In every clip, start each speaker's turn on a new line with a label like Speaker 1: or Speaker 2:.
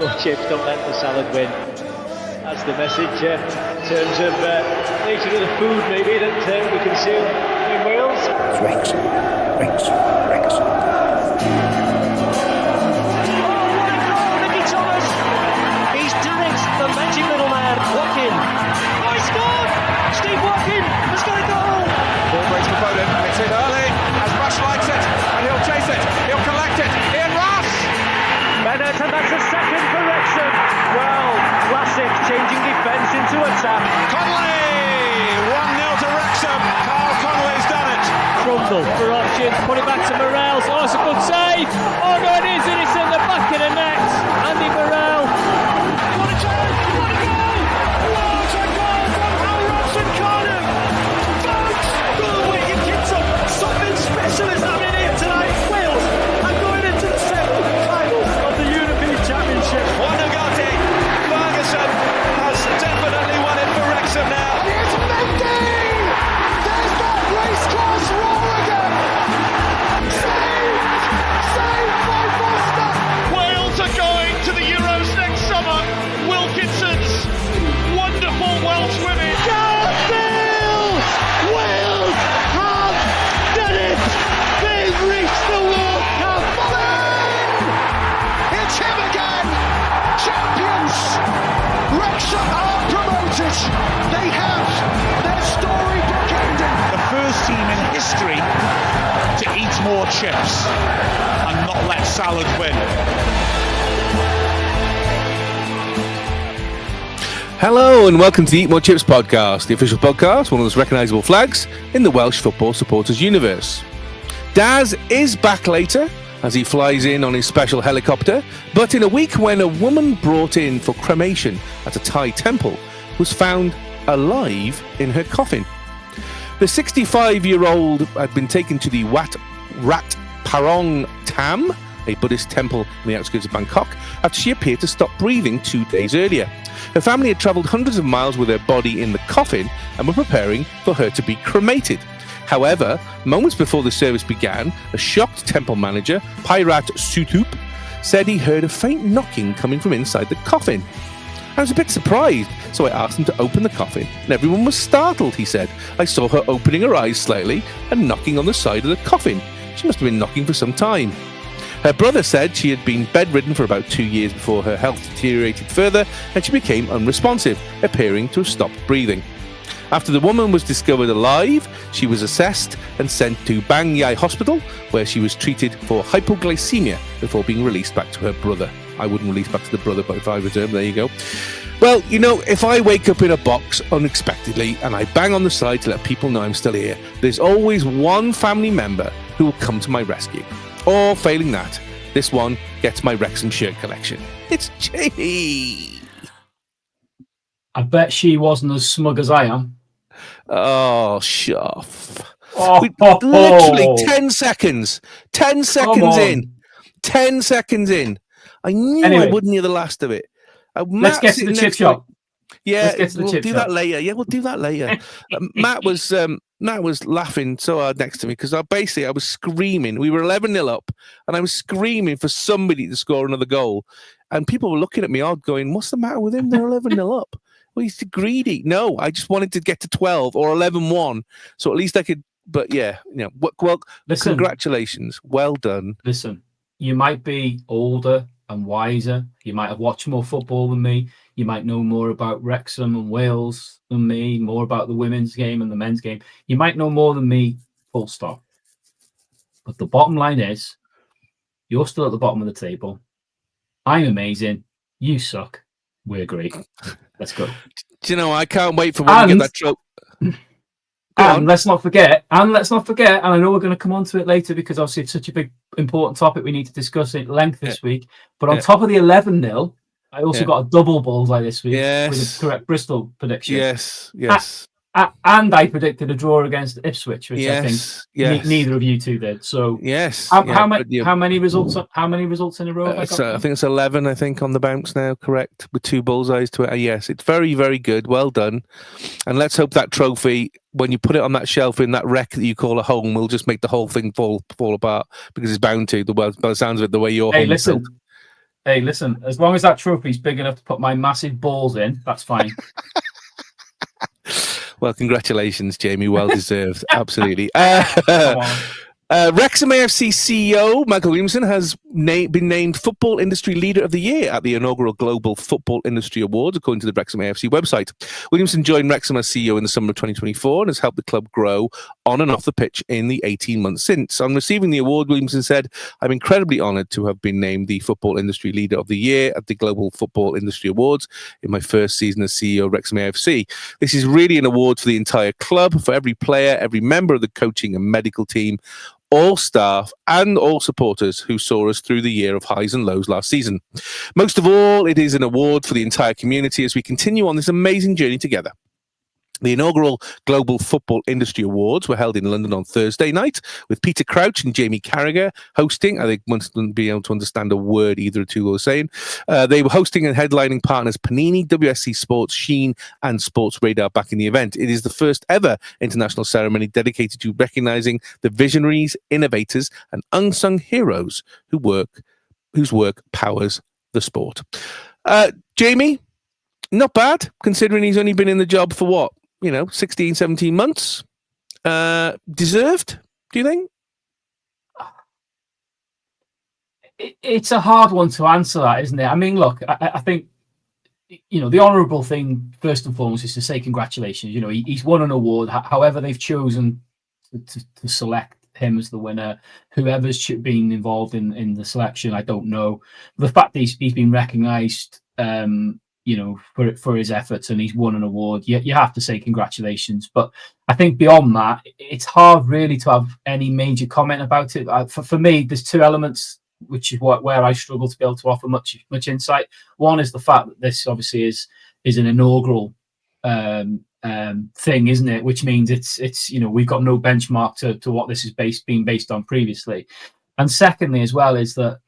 Speaker 1: More chips, don't let the salad win. That's the message in terms of nature of the food maybe that we consume in Wales.
Speaker 2: Wrexham.
Speaker 1: He's done it, the magic little man, Watkin. Oh, he scored! Steve Watkin has got a goal!
Speaker 3: Ball breaks for Foden, it's in early, as Rush likes it, and he'll chase it, he'll collect it, Ian Rush!
Speaker 1: Bennett, and that's a second for Wrexham. Well, classic, changing defence into attack.
Speaker 3: Conley! 1-0 to Wrexham, Carl Conley's done it!
Speaker 1: Crumble for options, put it back to Morels. Oh, it's a good save! Oh no, it is, and it's in the back of the net. Andy Morel. What a goal! What a goal! What a goal from Al Robson Cardiff! Folks, good wicket kids up. Something special is happening here tonight. Wales are going into the semi-finals of the European Championship.
Speaker 3: Wanagati, Ferguson has definitely won it for Wrexham now.
Speaker 4: Here's Mendy! There's that race-class roll again! Saved by Foster!
Speaker 3: Wales are going to the Euros next summer. Wilkinson's wonderful Welsh women.
Speaker 4: Wales! Wales have done it! They've reached the World Cup! It's him again! Champions! Wrexham are promoted! They have their storybook ending!
Speaker 5: The first team in history to eat more chips and not let salad win.
Speaker 6: Hello and welcome to the Eat More Chips podcast, the official podcast, one of those recognisable flags in the Welsh football supporters universe. Daz is back later as he flies in on his special helicopter, but in a week when a woman brought in for cremation at a Thai temple was found alive in her coffin. The 65-year-old had been taken to the Rat Parong Tam, a Buddhist temple in the outskirts of Bangkok, after she appeared to stop breathing 2 days earlier. Her family had travelled hundreds of miles with her body in the coffin and were preparing for her to be cremated. However, moments before the service began, a shocked temple manager, Pirat Sutup, said he heard a faint knocking coming from inside the coffin. I was a bit surprised, so I asked him to open the coffin, and everyone was startled, he said. I saw her opening her eyes slightly and knocking on the side of the coffin. She must have been knocking for some time. Her brother said she had been bedridden for about 2 years before her health deteriorated further and she became unresponsive, appearing to have stopped breathing. After the woman was discovered alive, she was assessed and sent to Bang Yai Hospital, where she was treated for hypoglycemia before being released back to her brother. I wouldn't release back to the brother, but if I was him, there you go. Well, you know, if I wake up in a box unexpectedly and I bang on the side to let people know I'm still here, there's always one family member who will come to my rescue. Or, failing that, this one gets my Wrexham shirt collection. It's Jamie!
Speaker 7: I bet she wasn't as smug as I am.
Speaker 6: Oh, shuff.
Speaker 7: Literally
Speaker 6: 10 seconds. 10 seconds in. 10 seconds in. I knew I wouldn't hear the last of it.
Speaker 7: Let's get to the chip shop.
Speaker 6: Yeah, we'll do that later. Yeah, we'll do that later. Matt was laughing so hard next to me because I was screaming. We were 11-0 up, and I was screaming for somebody to score another goal. And people were looking at me odd, going, "What's the matter with him? They're 11-0 up. Well, he's greedy." No, I just wanted to get to 12 or 11-1, so at least I could. But yeah, you know, well, listen, congratulations, well done.
Speaker 7: Listen, you might be older and wiser. You might have watched more football than me. You might know more about Wrexham and Wales than me, more about the women's game and the men's game. You might know more than me, full stop. But the bottom line is, you're still at the bottom of the table. I'm amazing. You suck. We're great. Let's go.
Speaker 6: Do you know, I can't wait for when we get that trophy.
Speaker 7: And let's not forget, and I know we're going to come on to it later because obviously it's such a big, important topic we need to discuss at length this week. But on top of the 11-0, I also got a double bullseye this week with the correct Bristol prediction.
Speaker 6: Yes.
Speaker 7: And I predicted a draw against Ipswich, which I think neither of you two did. So how many results in a row?
Speaker 6: I think it's 11. I think on the bounce now, correct, with 2 bullseyes to it. Yes, it's very, very good. Well done. And let's hope that trophy, when you put it on that shelf in that wreck that you call a home, will just make the whole thing fall apart because it's bound to. By the sounds of it, the way your home is built.
Speaker 7: Hey, listen, as long as that trophy's big enough to put my massive balls in, that's fine.
Speaker 6: Well, congratulations, Jamie. Well deserved. Absolutely.
Speaker 7: Come on.
Speaker 6: Wrexham AFC CEO Michael Williamson has been named Football Industry Leader of the Year at the inaugural Global Football Industry Awards, according to the Wrexham AFC website. Williamson joined Wrexham as CEO in the summer of 2024 and has helped the club grow on and off the pitch in the 18 months since. On receiving the award, Williamson said, "I'm incredibly honoured to have been named the Football Industry Leader of the Year at the Global Football Industry Awards in my first season as CEO of Wrexham AFC. This is really an award for the entire club, for every player, every member of the coaching and medical team, all staff and all supporters who saw us through the year of highs and lows last season. Most of all, it is an award for the entire community as we continue on this amazing journey together." The inaugural Global Football Industry Awards were held in London on Thursday night, with Peter Crouch and Jamie Carragher hosting. I think once wouldn't be able to understand a word either of the two were saying. They were hosting and headlining partners Panini, WSC Sports, Sheen, and Sports Radar back in the event. It is the first ever international ceremony dedicated to recognising the visionaries, innovators, and unsung heroes whose work powers the sport. Jamie, not bad, considering he's only been in the job for what? 16, 17 months. Deserved, do you think?
Speaker 7: It's a hard one to answer that, isn't it? I mean, look, I think, the honourable thing, first and foremost, is to say congratulations. He's won an award. However they've chosen to select him as the winner, whoever's been involved in the selection, I don't know. The fact that he's been recognised, for his efforts, and he's won an award, you have to say congratulations. But I think beyond that, it's hard really to have any major comment about it. For me, there's two elements which is where I struggle to be able to offer much insight. One is the fact that this obviously is an inaugural thing, isn't it? Which means it's we've got no benchmark to what this is been based on previously. And secondly, as well, is that,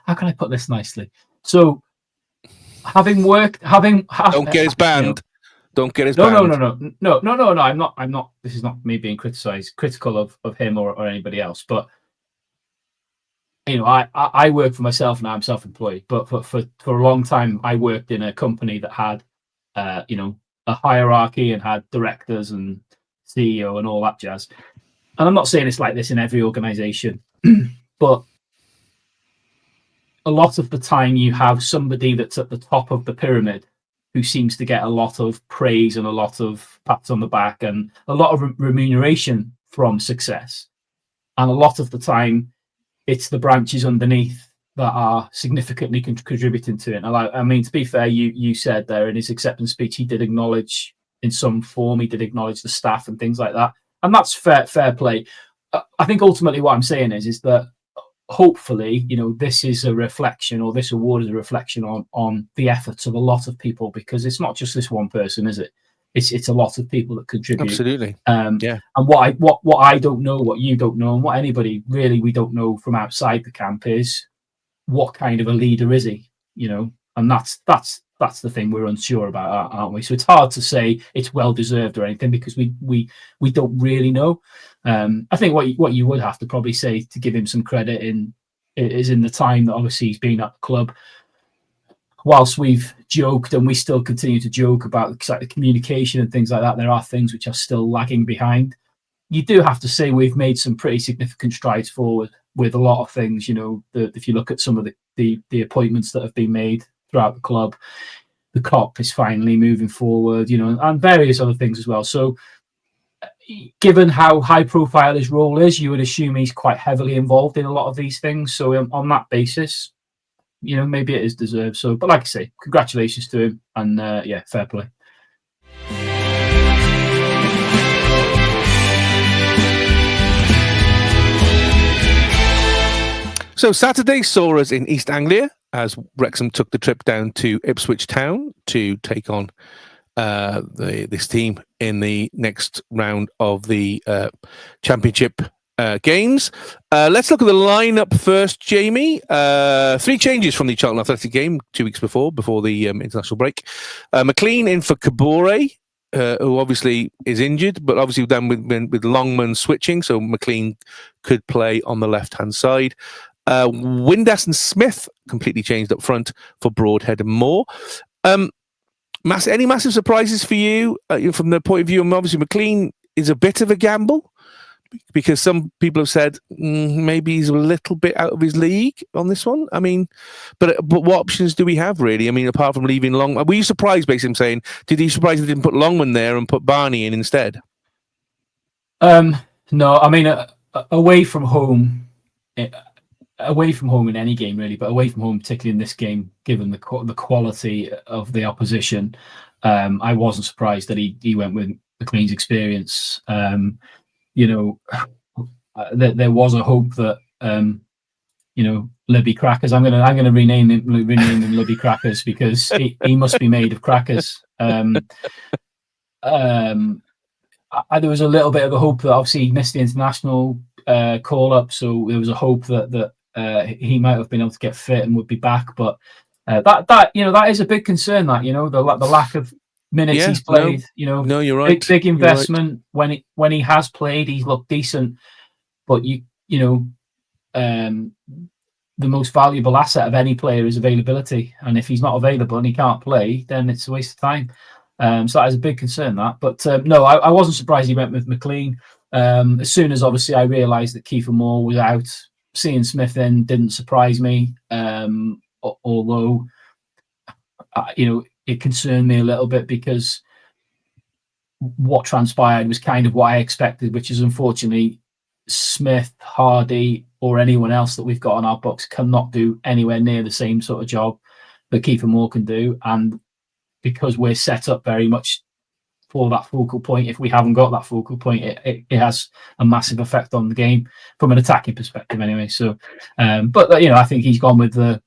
Speaker 7: how can I put this nicely? So, don't
Speaker 6: get his band. Don't get his band.
Speaker 7: No. I'm not. This is not me being critical of him or anybody else. But I work for myself now. I'm self-employed. But for a long time, I worked in a company that had, a hierarchy and had directors and CEO and all that jazz. And I'm not saying it's like this in every organisation, but a lot of the time you have somebody that's at the top of the pyramid who seems to get a lot of praise and a lot of pats on the back and a lot of remuneration from success. And a lot of the time it's the branches underneath that are significantly contributing to it. And I mean, to be fair, you said there in his acceptance speech, he did acknowledge in some form, he did acknowledge the staff and things like that. And that's fair play. I think ultimately what I'm saying is that hopefully, this is a reflection, or this award is a reflection on the efforts of a lot of people, because it's not just this one person, is it? It's a lot of people that contribute.
Speaker 6: Absolutely.
Speaker 7: Yeah. And what I don't know, what you don't know, and what anybody really we don't know from outside the camp is what kind of a leader is he? And that's the thing we're unsure about, aren't we? So it's hard to say it's well deserved or anything, because we don't really know. I think what you would have to probably say to give him some credit is in the time that obviously he's been at the club. Whilst we've joked and we still continue to joke about the communication and things like that, there are things which are still lagging behind. You do have to say we've made some pretty significant strides forward with a lot of things. If you look at some of the appointments that have been made throughout the club, the COP is finally moving forward, and various other things as well. So given how high profile his role is, you would assume he's quite heavily involved in a lot of these things. So on that basis, maybe it is deserved. So, but like I say, congratulations to him, and fair play.
Speaker 6: So Saturday saw us in East Anglia as Wrexham took the trip down to Ipswich Town to take on this team in the next round of the Championship games. Let's look at the lineup first, Jamie. 3 changes from the Charlton Athletic game 2 weeks before the international break. McLean in for Kabore, who obviously is injured, but obviously then with Longman switching, so McLean could play on the left-hand side. Windass and Smith completely changed up front for Broadhead and Moore. Any massive surprises for you from the point of view? Obviously, McLean is a bit of a gamble because some people have said maybe he's a little bit out of his league on this one. I mean, but what options do we have really? I mean, apart from leaving Long, were you surprised basically? I'm saying, did you surprised they didn't put Longman there and put Barney in instead?
Speaker 7: No, I mean, away from home in any game really, but away from home, particularly in this game, given the quality of the opposition, I wasn't surprised that he went with McLean's experience. There was a hope that Libby Crackers. I'm gonna rename him Libby Crackers because he must be made of crackers. There was a little bit of a hope that obviously he missed the international call up, so there was a hope that he might have been able to get fit and would be back. But that is a big concern. That the lack of minutes he's played.
Speaker 6: No, you're right.
Speaker 7: Big investment. Right. When he has played, he's looked decent. But the most valuable asset of any player is availability, and if he's not available and he can't play, then it's a waste of time. So that is a big concern. But no, I wasn't surprised he went with McLean. As soon as obviously I realised that Kiefer Moore was out, seeing Smith in didn't surprise me. Although it concerned me a little bit because what transpired was kind of what I expected, which is unfortunately Smith, Hardy, or anyone else that we've got on our books cannot do anywhere near the same sort of job that Kiefer Moore can do. And because we're set up very much for that focal point, if we haven't got that focal point, it has a massive effect on the game from an attacking perspective anyway. So, but I think he's gone with with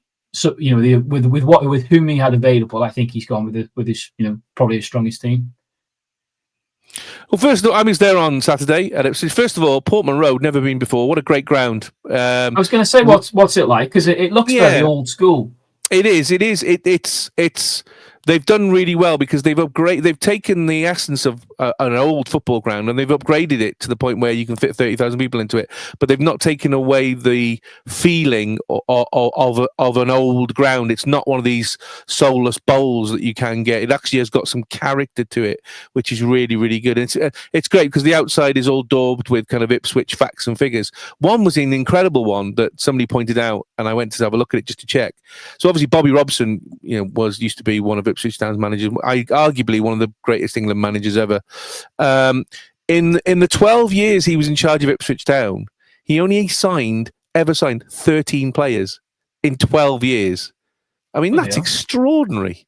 Speaker 7: whom he had available. I think he's gone with his probably his strongest team.
Speaker 6: Well, first of all, I was there on Saturday at Ipswich. First of all, Portman Road, never been before. What a great ground.
Speaker 7: I was going to say, what's it like? Because it looks very old school.
Speaker 6: It is. It's. They've done really well because they've taken the essence of an old football ground and they've upgraded it to the point where you can fit 30,000 people into it. But they've not taken away the feeling of an old ground. It's not one of these soulless bowls that you can get. It actually has got some character to it, which is really, really good. And it's great because the outside is all daubed with kind of Ipswich facts and figures. One was an incredible one that somebody pointed out, and I went to have a look at it just to check. So obviously Bobby Robson, used to be one of Ipswich Town's managers, arguably one of the greatest England managers ever. In the 12 years he was in charge of Ipswich Town, he only ever signed 13 players in 12 years. I mean, that's extraordinary.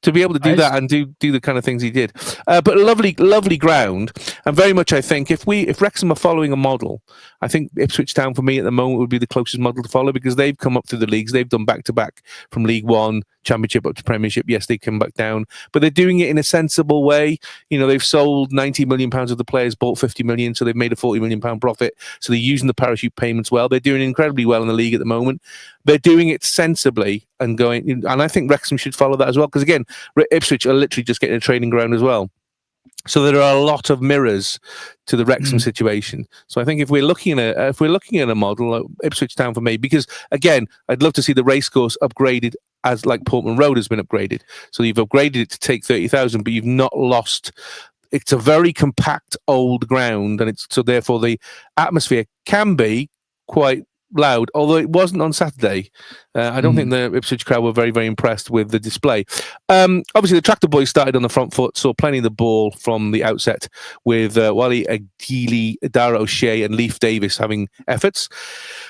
Speaker 6: To be able to do that and do the kind of things he did. But a lovely ground. And very much, I think, if Wrexham are following a model, I think Ipswich Town, for me, at the moment, would be the closest model to follow because they've come up through the leagues. They've done back-to-back from League One, Championship up to Premiership. Yes, they come back down. But they're doing it in a sensible way. They've sold £90 million of the players, bought 50 million, so they've made a £40 million profit. So they're using the parachute payments well. They're doing incredibly well in the league at the moment. They're doing it sensibly and going, and I think Wrexham should follow that as well. Because again, Ipswich are literally just getting a training ground as well. So there are a lot of mirrors to the Wrexham situation. So I think if we're looking at a model, Ipswich Town for me, because again, I'd love to see the racecourse upgraded as like Portman Road has been upgraded. So you've upgraded it to take 30,000, but you've not lost. It's a very compact old ground, and so therefore the atmosphere can be quite loud, although it wasn't on Saturday. I don't think the Ipswich crowd were very, very impressed with the display. Obviously, the Tractor Boys started on the front foot, saw plenty of the ball from the outset with Wally Agili, Dara O'Shea and Leif Davis having efforts.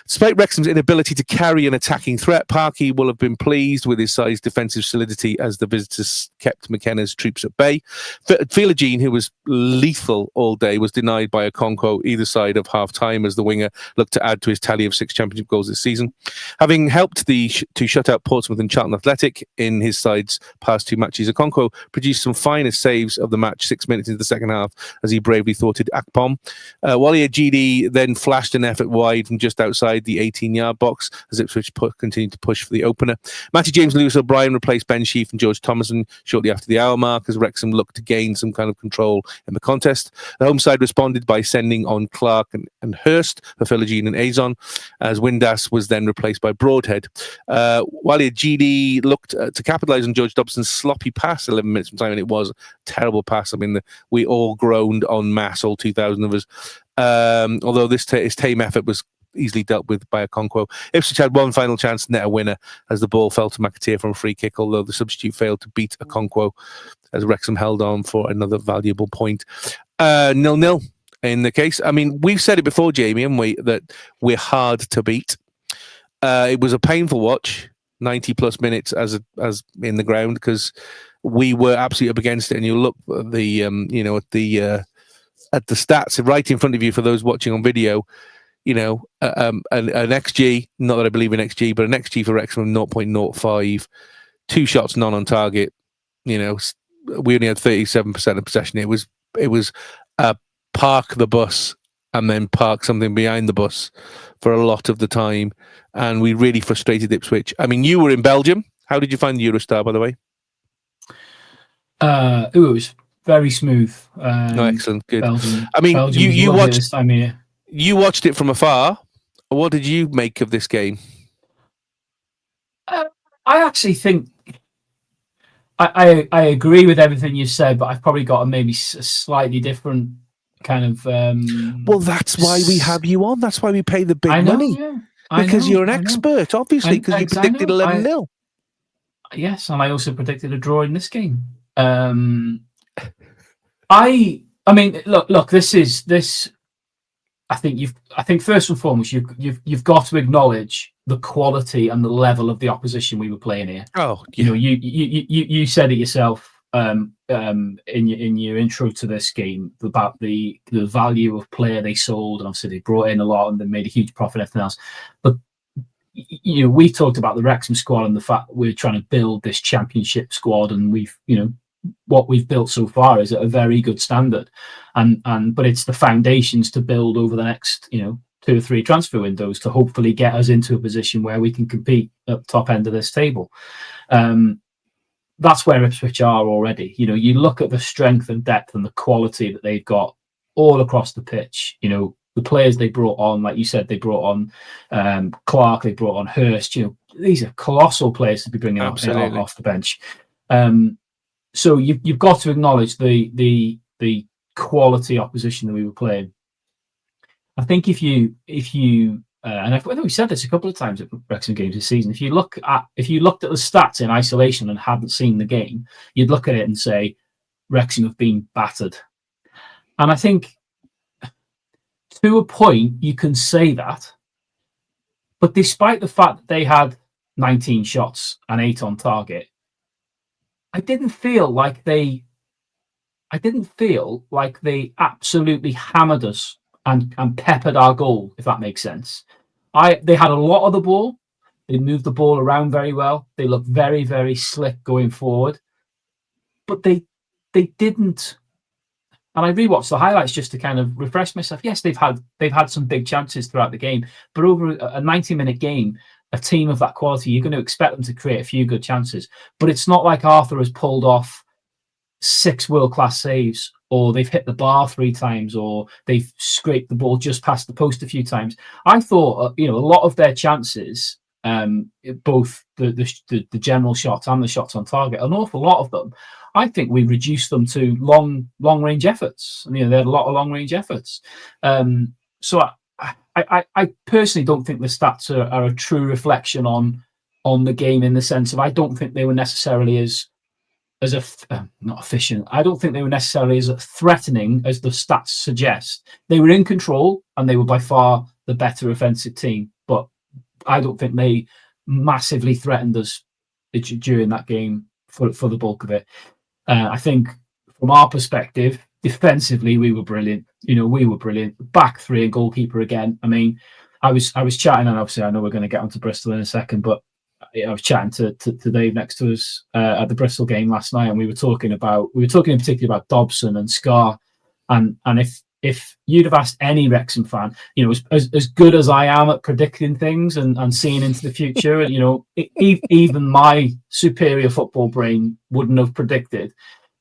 Speaker 6: Despite Wrexham's inability to carry an attacking threat, Parky will have been pleased with his side's defensive solidity as the visitors kept McKenna's troops at bay. Philogene, who was lethal all day, was denied by a Okonkwo either side of half-time as the winger looked to add to his tally of 6 championship goals this season. Having helped to shut out Portsmouth and Charlton Athletic in his side's past 2 matches, Okonkwo produced some finest saves of the match 6 minutes into the second half as he bravely thwarted Akpom. Wally Agili then flashed an effort wide from just outside the 18-yard box as Ipswich continued to push for the opener. Matty James Lewis O'Brien replaced Ben Sheaf and George Thomason shortly after the hour mark as Wrexham looked to gain some kind of control in the contest. The home side responded by sending on Clark and Hurst for Philogene and Azon. as Windass was then replaced by Broadhead. Wally Gidi looked to capitalise on George Dobson's sloppy pass 11 minutes from time, and it was a terrible pass. I mean, we all groaned en masse, all 2,000 of us. Although his tame effort was easily dealt with by Okonkwo. Ipswich had one final chance to net a winner as the ball fell to McAteer from a free kick, although the substitute failed to beat Okonkwo as Wrexham held on for another valuable point. 0-0 in the case. I mean, we've said it before, Jamie, haven't we, that we're hard to beat. It was a painful watch, 90 plus minutes as in the ground, because we were absolutely up against it. And you look at the at the stats right in front of you for those watching on video. An XG, not that I believe in XG, but an XG for Wrexham of 0.05, 2 shots, none on target. We only had 37% of possession. It was park the bus and then park something behind the bus for a lot of the time, and we really frustrated Ipswich. I mean, you were in Belgium. How did you find the Eurostar, by the way?
Speaker 7: It was very smooth.
Speaker 6: Excellent, good.
Speaker 7: Belgium,
Speaker 6: I mean, you watched
Speaker 7: this time of year.
Speaker 6: You watched it from afar. What did you make of this game?
Speaker 7: I actually think I agree with everything you said, but I've probably got a slightly different kind of.
Speaker 6: Well, that's why we have you on. That's why we pay the big money.
Speaker 7: Yeah.
Speaker 6: Because you're an expert, obviously, because you predicted 11-0.
Speaker 7: Yes, and I also predicted a draw in this game. I mean, look. This. I think first and foremost, you've got to acknowledge the quality and the level of the opposition we were playing here.
Speaker 6: Oh, yeah.
Speaker 7: You said it yourself in your intro to this game about the value of player they sold, and obviously they brought in a lot and they made a huge profit and everything else. But we talked about the Wrexham squad and the fact that we're trying to build this championship squad, and what we've built so far is at a very good standard, but it's the foundations to build over the next 2 or 3 transfer windows to hopefully get us into a position where we can compete at the top end of this table. That's where Ipswich are already. You look at the strength and depth and the quality that they've got all across the pitch. The players they brought on, like you said, they brought on Clark, they brought on Hurst. These are colossal players to be bringing off the bench. So you've got to acknowledge the quality opposition that we were playing. I think if you and I think we said this a couple of times at Wrexham games this season, if you looked at the stats in isolation and hadn't seen the game, you'd look at it and say Wrexham have been battered. And I think to a point you can say that, but despite the fact that they had 19 shots and 8 on target, I didn't feel like they absolutely hammered us and peppered our goal, if that makes sense. They had a lot of the ball. They moved the ball around very well. They looked very, very slick going forward. But they didn't. And I rewatched the highlights just to kind of refresh myself. Yes, they've had some big chances throughout the game, but over a 90-minute game, a team of that quality, you're going to expect them to create a few good chances. But it's not like Arthur has pulled off 6 world-class saves, or they've hit the bar 3 times, or they've scraped the ball just past the post a few times. I thought, a lot of their chances, both the general shots and the shots on target, an awful lot of them, I think we reduced them to long-range efforts. They had a lot of long-range efforts. So I personally don't think the stats are a true reflection on the game, in the sense of I don't think they were necessarily not efficient. I don't think they were necessarily as threatening as the stats suggest. They were in control and they were by far the better offensive team, but I don't think they massively threatened us during that game for the bulk of it. I think from our perspective, defensively, we were brilliant. We were brilliant. Back 3 and goalkeeper again. I mean, I was chatting, and obviously I know we're going to get onto Bristol in a second, but I was chatting to Dave next to us at the Bristol game last night, and we were talking in particular about Dobson and Scar, and if you'd have asked any Wrexham fan, as good as I am at predicting things and seeing into the future, even my superior football brain wouldn't have predicted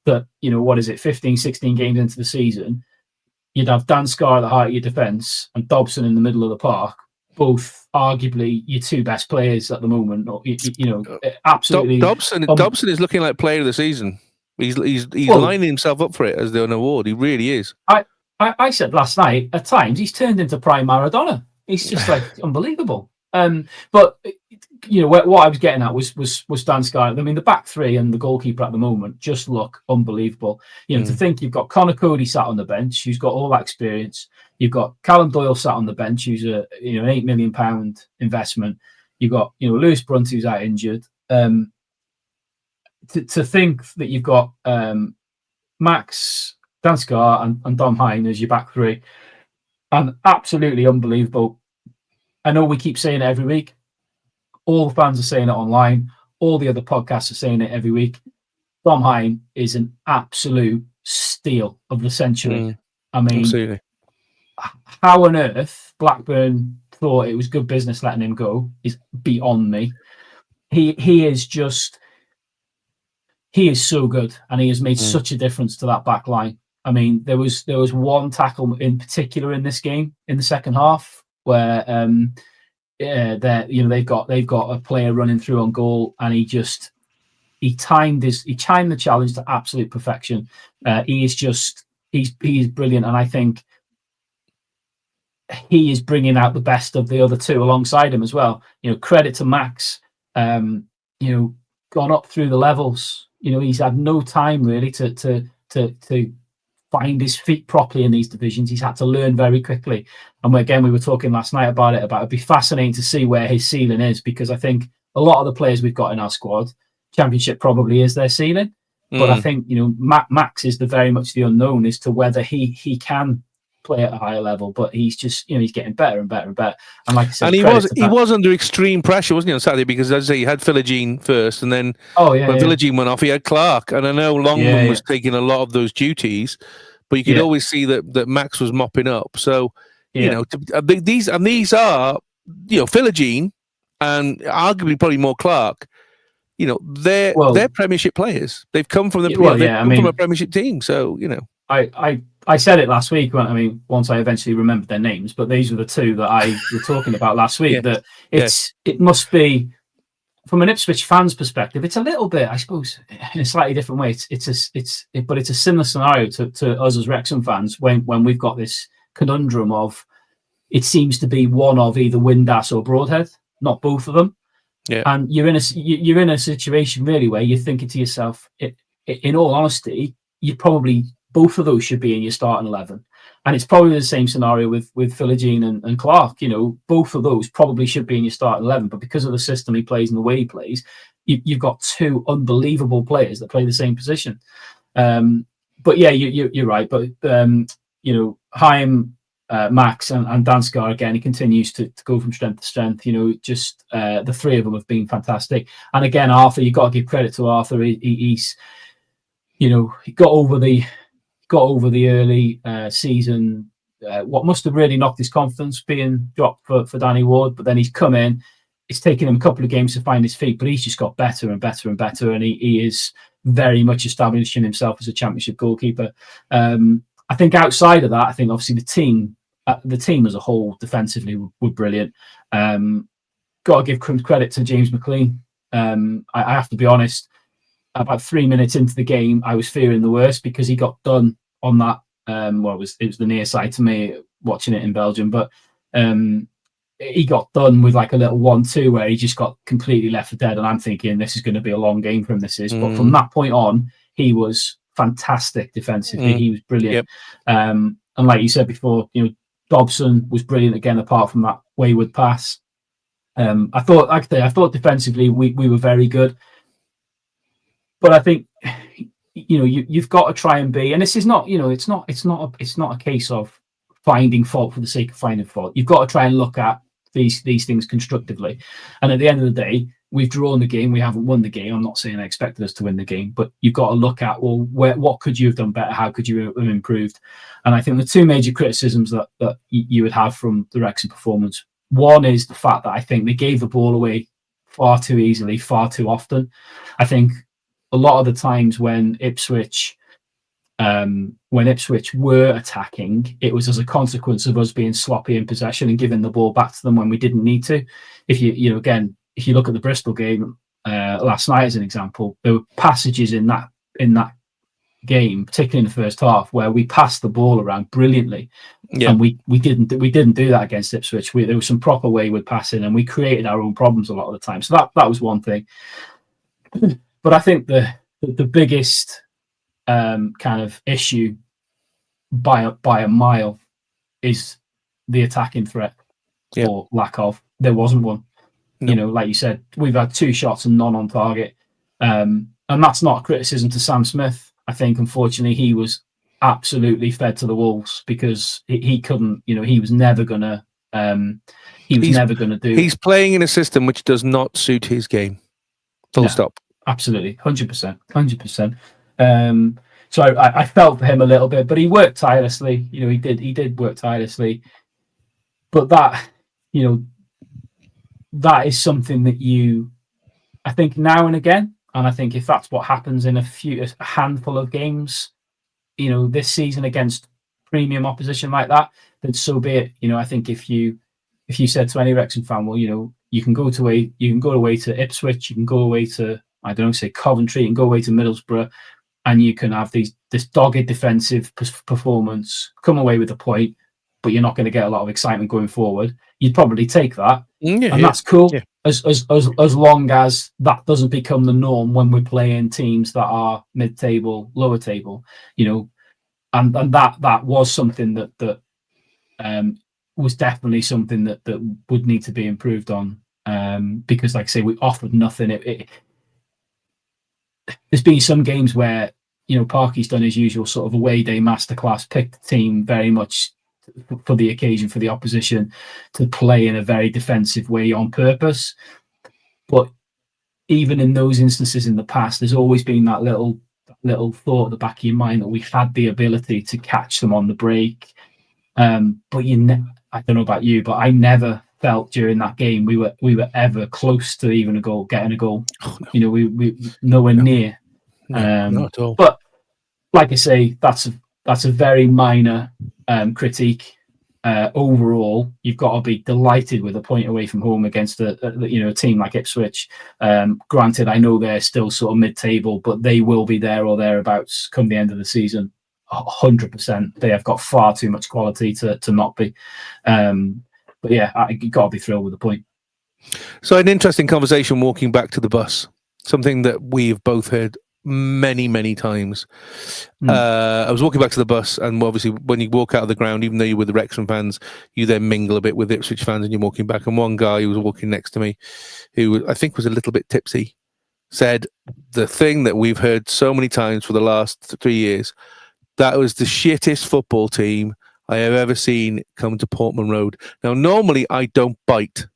Speaker 7: that, 15, 16 games into the season, you'd have Dan Scar at the heart of your defence and Dobson in the middle of the park both arguably your two best players at the moment. Or, absolutely.
Speaker 6: Dobson is looking like player of the season. He's lining himself up for it as an award. He really is.
Speaker 7: I said last night, at times he's turned into prime Maradona. He's just like unbelievable. But what I was getting at was Dan Sky. I mean, the back three and the goalkeeper at the moment just look unbelievable. To think you've got Connor Cody sat on the bench, who's got all that experience. You've got Callum Doyle sat on the bench, who's an £8 million investment. You've got Lewis Brunt, who's out injured. To think that you've got Max, Dan Scar, and Dom Hine as your back three, and absolutely unbelievable. I know we keep saying it every week. All the fans are saying it online. All the other podcasts are saying it every week. Dom Hine is an absolute steal of the century. I mean,
Speaker 6: absolutely.
Speaker 7: How on earth Blackburn thought it was good business letting him go is beyond me. He is so good, and he has made such a difference to that back line. I mean, there was one tackle in particular in this game in the second half where they've got a player running through on goal, and he timed the challenge to absolute perfection. He's brilliant, and I think he is bringing out the best of the other two alongside him as well. Credit to Max. Gone up through the levels. He's had no time really to find his feet properly in these divisions. He's had to learn very quickly. And again, we were talking last night about it'd be fascinating to see where his ceiling is, because I think a lot of the players we've got in our squad, Championship probably is their ceiling. But I think, Max is very much the unknown as to whether he can play at a higher level, but he's just, he's getting better and better and better. And like I said,
Speaker 6: and he was under extreme pressure, wasn't he, on Saturday? Because as I say, he had Philogene first, and then when Philogene went off, he had Clark, and I know Longman was taking a lot of those duties, but you could always see that Max was mopping up. So these are Philogene and arguably probably more Clark. They're Premiership players. They've come from from a Premiership team. So
Speaker 7: I said it last week. Once I eventually remembered their names, but these were the two that I were talking about last week. That it must be, from an Ipswich fans' perspective, it's a little bit, I suppose, in a slightly different way. It's a similar scenario to us as Wrexham fans when we've got this conundrum of, it seems to be one of either Windass or Broadhead, not both of them.
Speaker 6: Yeah.
Speaker 7: And you're in a situation really where you're thinking to yourself, in all honesty, both of those should be in your starting 11. And it's probably the same scenario with Philogene and Clark. Both of those probably should be in your starting 11, but because of the system he plays and the way he plays, you've got two unbelievable players that play the same position. But yeah, you're right. But Haim, Max and Danskar, again, he continues to go from strength to strength. The three of them have been fantastic. And again, Arthur, you've got to give credit to Arthur. He's he got over the early season, what must have really knocked his confidence, being dropped for Danny Ward. But then he's come in. It's taken him a couple of games to find his feet, but he's just got better and better and better. And he is very much establishing himself as a Championship goalkeeper. I think outside of that, I think obviously the team as a whole defensively were brilliant. Got to give credit to James McLean. I have to be honest, about 3 minutes into the game, I was fearing the worst because he got done on that. It was the near side to me watching it in Belgium, but he got done with like a little 1-2 where he just got completely left for dead. And I'm thinking this is going to be a long game for him. But from that point on, he was fantastic defensively. He was brilliant.
Speaker 6: Yep.
Speaker 7: And like you said before, Dobson was brilliant again, apart from that wayward pass. I thought defensively we were very good. But I think you've got to try and be, and this is not it's not a case of finding fault for the sake of finding fault. You've got to try and look at these things constructively. And at the end of the day, we've drawn the game. We haven't won the game. I'm not saying I expected us to win the game, but you've got to look at, what could you have done better? How could you have improved? And I think the two major criticisms that you would have from the Wrexham performance, one is the fact that I think they gave the ball away far too easily, far too often. I think a lot of the times when Ipswich when Ipswich were attacking, it was as a consequence of us being sloppy in possession and giving the ball back to them when we didn't need to. If you look at the Bristol game last night as an example, there were passages in that game, particularly in the first half, where we passed the ball around brilliantly, and we didn't do that against Ipswich. There was some proper wayward passing, and we created our own problems a lot of the time. So that was one thing. But I think the biggest kind of issue by a mile is the attacking threat, or lack of. There wasn't one. No. Like you said, we've had 2 shots and none on target, and that's not a criticism to Sam Smith. I think, unfortunately, he was absolutely fed to the wolves because he couldn't. He was never gonna. Never gonna do.
Speaker 6: He's playing in a system which does not suit his game. Full stop.
Speaker 7: Absolutely, 100%. So I felt for him a little bit, but he worked tirelessly. He did work tirelessly. But that is something that I think now and again, and I think if that's what happens in a handful of games, this season against premium opposition like that, then so be it. I think if you said to any Wrexham fan, well, you can go away to Ipswich, you can go away to, I don't know, say Coventry, you can go away to Middlesbrough, and you can have this dogged defensive performance, come away with a point, but you're not going to get a lot of excitement going forward. You'd probably take that, and that's cool, as long as that doesn't become the norm when we're playing teams that are mid-table, lower table, and that was something that was definitely something that would need to be improved on, because, like I say, we offered nothing. There's been some games where Parky's done his usual sort of away day masterclass, picked the team very much for the occasion, for the opposition, to play in a very defensive way on purpose. But even in those instances in the past, there's always been that little thought at the back of your mind that we had the ability to catch them on the break. But I don't know about you, but I never felt during that game we were ever close to even getting a goal.
Speaker 6: Oh, no.
Speaker 7: We nowhere near.
Speaker 6: Not at all.
Speaker 7: But like I say, that's a very minor critique. Overall, you've got to be delighted with a point away from home against a team like Ipswich. Granted, I know they're still sort of mid-table, but they will be there or thereabouts come the end of the season. 100%. They have got far too much quality to not be. But yeah, you've got to be thrilled with the point.
Speaker 6: So an interesting conversation walking back to the bus, something that we've both heard many, many times. I was walking back to the bus, and obviously when you walk out of the ground, even though you're with the Wrexham fans, you then mingle a bit with Ipswich fans and you're walking back. And one guy who was walking next to me, who I think was a little bit tipsy, said the thing that we've heard so many times for the last 3 years, that was the shittest football team I have ever seen come to Portman Road. Now, normally I don't bite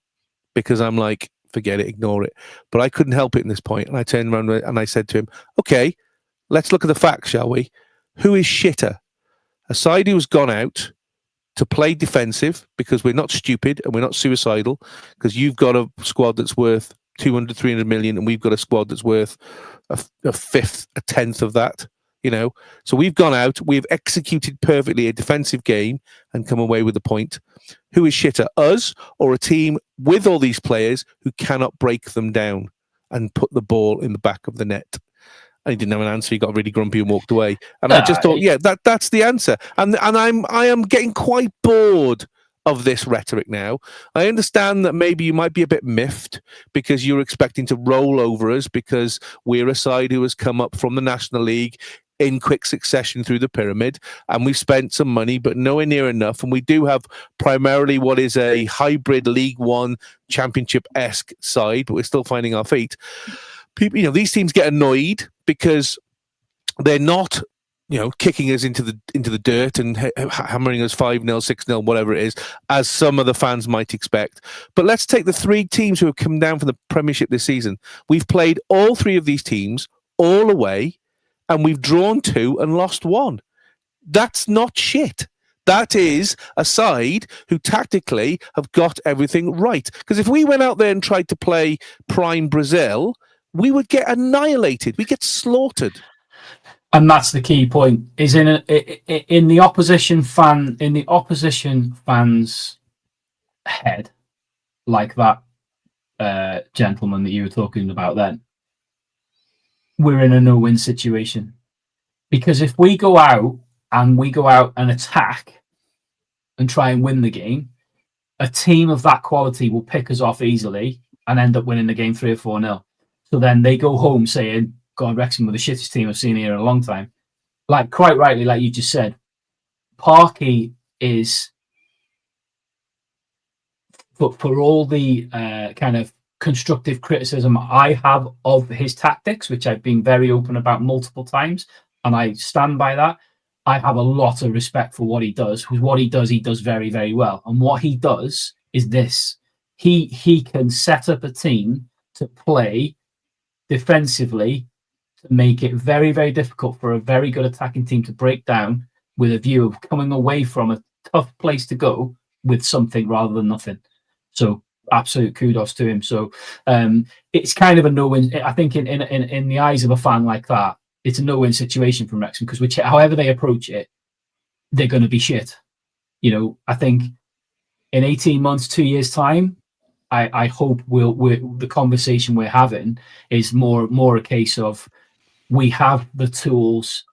Speaker 6: because I'm like, forget it, ignore it. But I couldn't help it in this point. And I turned around and I said to him, okay, let's look at the facts, shall we? Who is shitter? A side who has gone out to play defensive because we're not stupid and we're not suicidal, because you've got a squad that's worth 200, 300 million and we've got a squad that's worth a fifth, a tenth of that. So we've gone out, we've executed perfectly a defensive game and come away with a point. Who is shitter, us or a team with all these players who cannot break them down and put the ball in the back of the net? And he didn't have an answer. He got really grumpy and walked away. And I just thought, that's the answer. And I am getting quite bored of this rhetoric now. I understand that maybe you might be a bit miffed because you're expecting to roll over us because we're a side who has come up from the National League in quick succession through the pyramid, and we've spent some money, but nowhere near enough. And we do have primarily what is a hybrid League One Championship-esque side, but we're still finding our feet. People, these teams get annoyed because they're not, kicking us into the dirt and hammering us 5-0, 6-0, whatever it is, as some of the fans might expect. But let's take the 3 teams who have come down from the Premiership this season. We've played all 3 of these teams all away, and we've drawn 2 and lost 1. That's not shit. That is a side who tactically have got everything right. Because if we went out there and tried to play prime Brazil, we would get annihilated. We get slaughtered.
Speaker 7: And that's the key point. Is in the opposition fan's head, like that gentleman that you were talking about. Then we're in a no-win situation, because if we go out and attack and try and win the game, a team of that quality will pick us off easily and end up winning the game 3 or 4-0. So then they go home saying, God, Wrexham were the shittest team I've seen here in a long time. Like, quite rightly, like you just said, Parky is, for all the kind of constructive criticism I have of his tactics, which I've been very open about multiple times, and I stand by that, I have a lot of respect for what he does. Because what he does very, very well. And what he does is this. He can set up a team to play defensively, to make it very, very difficult for a very good attacking team to break down, with a view of coming away from a tough place to go with something rather than nothing. So absolute kudos to him. So it's kind of a no-win. I think in the eyes of a fan like that, it's a no-win situation from Wrexham, because however they approach it, they're going to be shit. You know, I think in 18 months, 2 years' time, I hope the conversation we're having is more a case of, we have the tools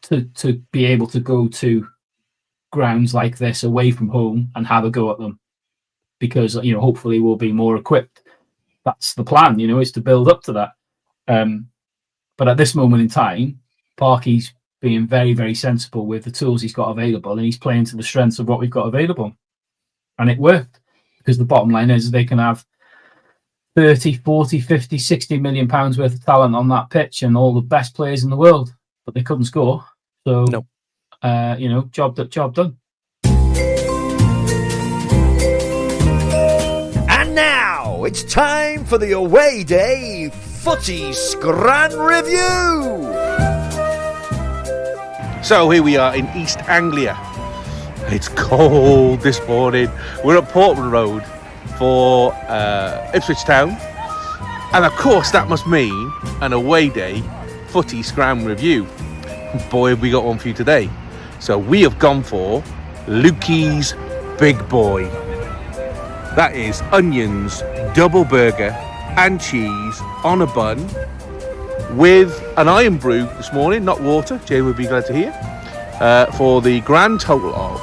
Speaker 7: to be able to go to grounds like this away from home and have a go at them, because, you know, hopefully we'll be more equipped. That's the plan, you know, is to build up to that. But at this moment in time, Parky's being very, very sensible with the tools he's got available, and he's playing to the strengths of what we've got available. And it worked, because the bottom line is they can have 30, 40, 50, 60 million pounds worth of talent on that pitch and all the best players in the world, but they couldn't score. So,
Speaker 6: No.
Speaker 7: You know, job done.
Speaker 4: And now it's time for the away day footy scran review.
Speaker 6: So here we are in East Anglia. It's cold this morning. We're at Portman Road for Ipswich Town, and of course that must mean an away day footy scram review. Boy, have we got one for you today. So we have gone for Lukey's Big Boy. That is onions, double burger and cheese on a bun with an iron brew this morning, not water, Jay would be glad to hear, for the grand total of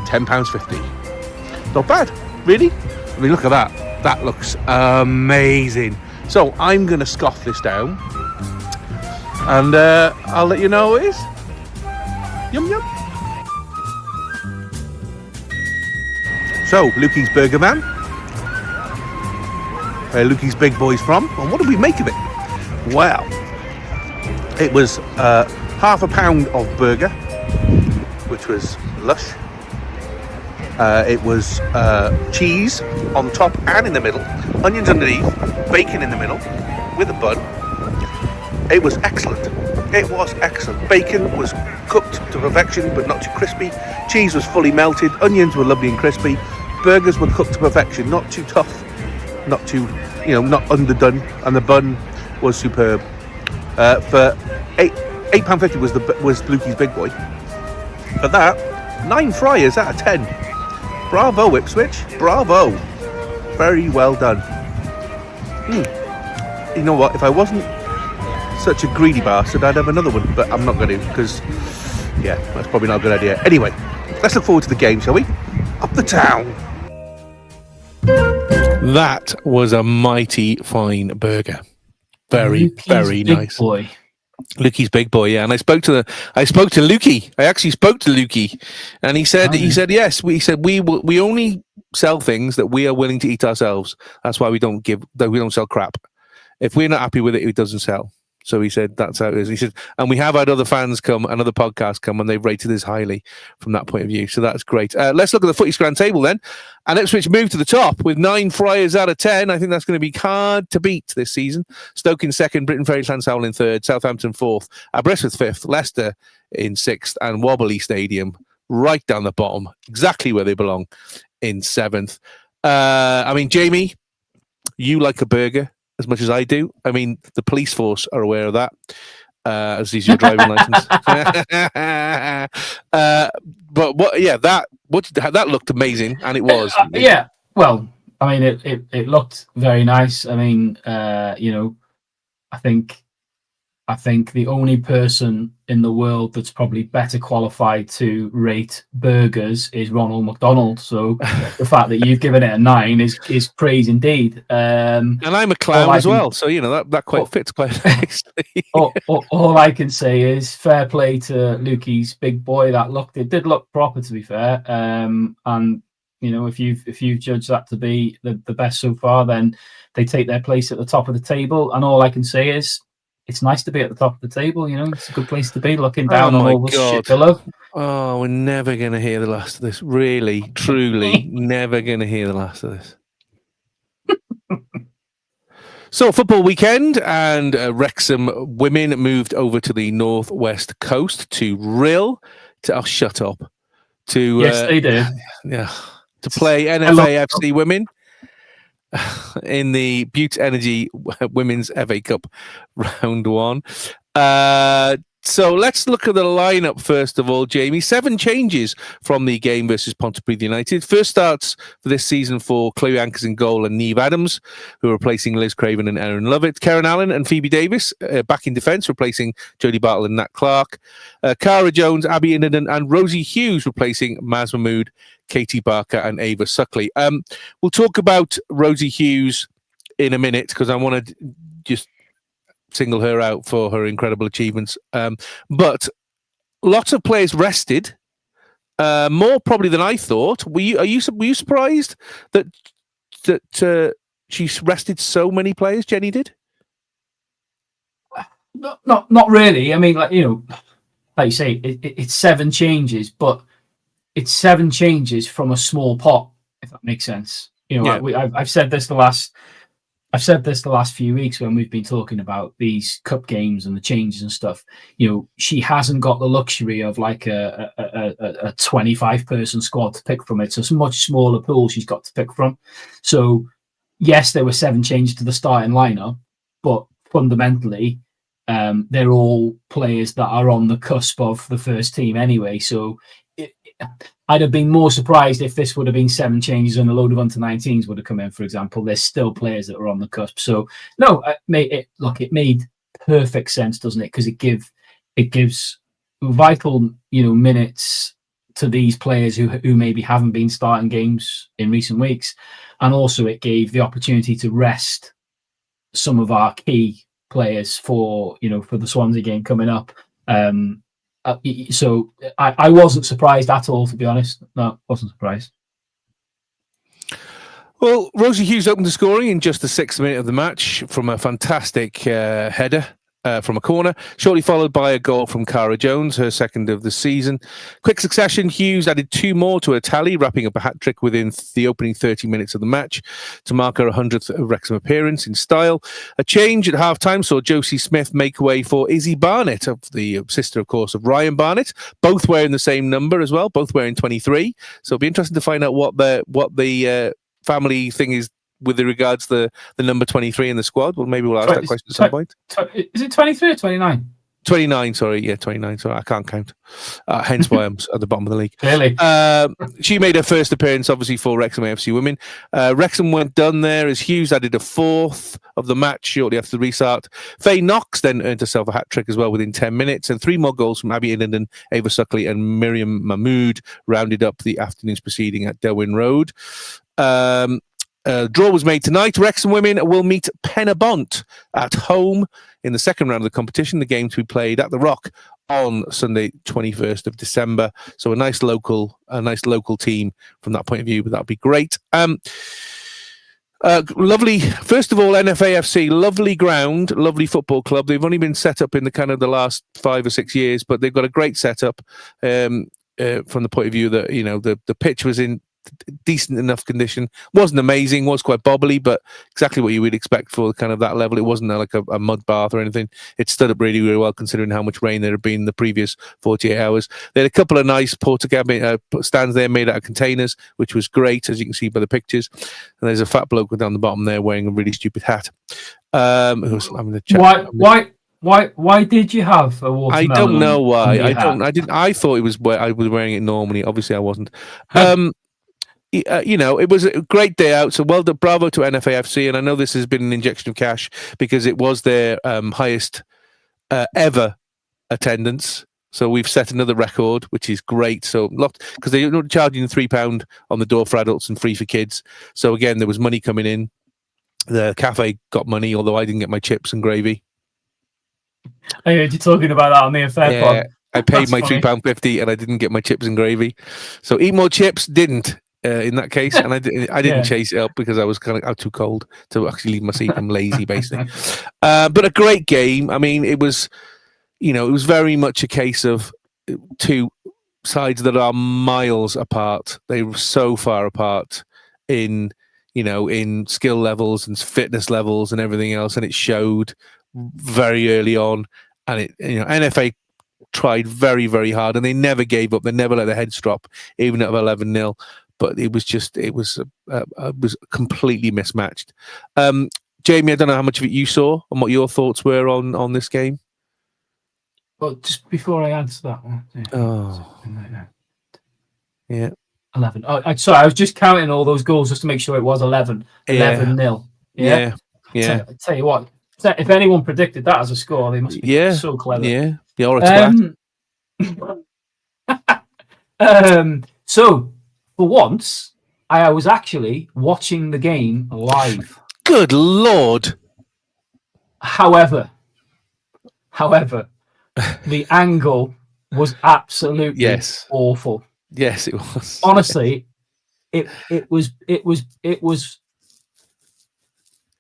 Speaker 6: £10.50. Not bad, really. I mean, look at that. That looks amazing. So I'm going to scoff this down, and I'll let you know what it is. Yum, yum. So, Lukey's Burger Man. Where Lukey's Big Boy's from. And what did we make of it? Well, it was half a pound of burger, which was lush. It was cheese on top and in the middle, onions underneath, bacon in the middle, with a bun. It was excellent. It was excellent. Bacon was cooked to perfection, but not too crispy. Cheese was fully melted. Onions were lovely and crispy. Burgers were cooked to perfection, not too tough, not too, not underdone. And the bun was superb. For £8.50 was Lukey's Big Boy. For that, 9 fryers out of 10. Bravo, Ipswich. Bravo. Very well done. You know what? If I wasn't such a greedy bastard, I'd have another one, but I'm not going to, because, yeah, that's probably not a good idea. Anyway, let's look forward to the game, shall we? Up the town. That was a mighty fine burger. Very,
Speaker 7: Lukey's
Speaker 6: very
Speaker 7: Big
Speaker 6: nice.
Speaker 7: Boy.
Speaker 6: Lukey's Big Boy, yeah. And I spoke to Lukey. I actually spoke to Lukey, and he said yes. We only sell things that we are willing to eat ourselves. That's why we don't sell crap. If we're not happy with it, it doesn't sell. So he said that's how it is. He said, and we have had other fans come and other podcasts come, and they've rated us highly from that point of view. So that's great. Let's look at the footy scran table then. And Ipswich moved to the top with 9 fryers out of 10. I think that's going to be hard to beat this season. Stoke in second, Britain Ferry Llansamble in third, Southampton fourth, Aberystwyth fifth, Leicester in sixth, and Wobbly Stadium right down the bottom, exactly where they belong, in seventh. I mean, Jamie, you like a burger as much as I do. I mean, the police force are aware of that. as is your driving license. But what? Yeah, that looked amazing, and it was.
Speaker 7: Yeah. Well, I mean, it looked very nice. I mean, I think the only person in the world that's probably better qualified to rate burgers is Ronald McDonald. So the fact that you've given it a 9 is praise indeed.
Speaker 6: And I'm a clown as well, so that quite fits quite nicely.
Speaker 7: all I can say is fair play to Lukey's big boy. It did look proper, to be fair. And if you've judged that to be the best so far, then they take their place at the top of the table. And all I can say is, it's nice to be at the top of the table, It's a good place to be, looking down on all the shit below.
Speaker 6: Oh, we're never going to hear the last of this. Really, truly, never going to hear the last of this. So, football weekend, and Wrexham Women moved over to the northwest coast to Rhyl. Shut up.
Speaker 7: Yes, they did.
Speaker 6: Yeah, to play NFAFC Women in the Butte Energy Women's FA Cup Round 1. So let's look at the lineup first of all, Jamie. 7 changes from the game versus Pontypridd United. First starts for this season for Chloe Ankers in goal and Neve Adams, who are replacing Liz Craven and Erin Lovett. Karen Allen and Phoebe Davis back in defence, replacing Jodie Bartle and Nat Clark. Cara Jones, Abby Inderden and Rosie Hughes replacing Maz Mahmood, Katie Barker and Ava Suckley. We'll talk about Rosie Hughes in a minute, because I want to just single her out for her incredible achievements. But lots of players rested, more probably than I thought. Were you surprised that she rested so many players? Jenny did.
Speaker 7: Not really. I mean, like you say, it's 7 changes, but it's 7 changes from a small pot, if that makes sense. I've said this the last few weeks when we've been talking about these cup games and the changes and stuff. She hasn't got the luxury of like a 25-person squad to pick from. It's a much smaller pool she's got to pick from. So yes, there were 7 changes to the starting lineup, but fundamentally, they're all players that are on the cusp of the first team anyway. So I'd have been more surprised if this would have been 7 changes and a load of under-19s would have come in, for example. There's still players that are on the cusp. So, no, it made perfect sense, doesn't it? Because it gives vital, minutes to these players who maybe haven't been starting games in recent weeks. And also it gave the opportunity to rest some of our key players for the Swansea game coming up. So I wasn't surprised at all, to be honest. No, wasn't surprised.
Speaker 6: Well, Rosie Hughes opened the scoring in just the 6th minute of the match from a fantastic header from a corner, shortly followed by a goal from Cara Jones, her second of the season. Quick succession, Hughes added 2 more to her tally, wrapping up a hat-trick within the opening 30 minutes of the match to mark her 100th Wrexham appearance in style. A change at half-time saw Josie Smith make way for Izzy Barnett, the sister, of course, of Ryan Barnett, both wearing the same number as well, both wearing 23. So it'll be interesting to find out what the family thing is with regards to the number 23 in the squad. Well, maybe we'll ask that question at some point.
Speaker 7: Is it 23 or 29?
Speaker 6: 29, sorry. Yeah, 29. Sorry, I can't count. Hence why I'm at the bottom of the league.
Speaker 7: Really?
Speaker 6: She made her first appearance, obviously, for Wrexham AFC Women. Wrexham went done there as Hughes added a 4th of the match shortly after the restart. Faye Knox then earned herself a hat-trick as well within 10 minutes, and 3 more goals from Abby Inderden, Ava Suckley and Miriam Mahmood rounded up the afternoon's proceeding at Derwyn Road. Draw was made tonight. Wrexham Women will meet Penabont at home in the second round of the competition. The game to be played at the Rock on Sunday, 21st of December. So a nice local team from that point of view, but that'll be great. Lovely. First of all, NFAFC, lovely ground, lovely football club. They've only been set up in the kind of the last 5 or 6 years, but they've got a great setup from the point of view that the pitch was in decent enough condition. Wasn't amazing, was quite bobbly, but exactly what you would expect for kind of that level. It wasn't like a mud bath or anything. It stood up really, really well considering how much rain there had been in the previous 48 hours. They had a couple of nice porta stands there made out of containers, which was great, as you can see by the pictures. And there's a fat bloke down the bottom there wearing a really stupid hat. Who's having a chat.
Speaker 7: Why did you have a watermelon?
Speaker 6: I don't know why.
Speaker 7: on your hat?
Speaker 6: I didn't. I thought it was where I was wearing it normally. Obviously, I wasn't. You know, it was a great day out. So well done, bravo to NFAFC. And I know this has been an injection of cash because it was their highest ever attendance. So we've set another record, which is great. So because they're not charging £3 on the door for adults and free for kids. So again, there was money coming in. The cafe got money, although I didn't get my chips and gravy.
Speaker 7: I heard you talking about that on the affair pod.
Speaker 6: I paid
Speaker 7: That's
Speaker 6: my
Speaker 7: funny.
Speaker 6: £3.50 and I didn't get my chips and gravy. So eat more chips didn't in that case, and I didn't chase it up because I was kind of too cold to actually leave my seat. I'm lazy, basically. But a great game. I mean, it was, you know, it was very much a case of two sides that are miles apart. They were so far apart in, you know, in skill levels and fitness levels and everything else, and it showed very early on. And it, you know, NFA tried very, very hard, and they never gave up. They never let their heads drop, even at 11-0. But it was completely mismatched. Jamie, I don't know how much of it you saw and what your thoughts were on this game.
Speaker 7: Well, just before I answer that one.
Speaker 6: Yeah.
Speaker 7: 11. Oh, sorry, I was just counting all those goals just to make sure it was 11. 11-0.
Speaker 6: Yeah.
Speaker 7: Tell you what, if anyone predicted that as a score, they must be so clever.
Speaker 6: Yeah. You're a
Speaker 7: twat. So, for once, I was actually watching the game live.
Speaker 6: Good Lord.
Speaker 7: However, the angle was absolutely awful.
Speaker 6: Yes, it was.
Speaker 7: Honestly, it was.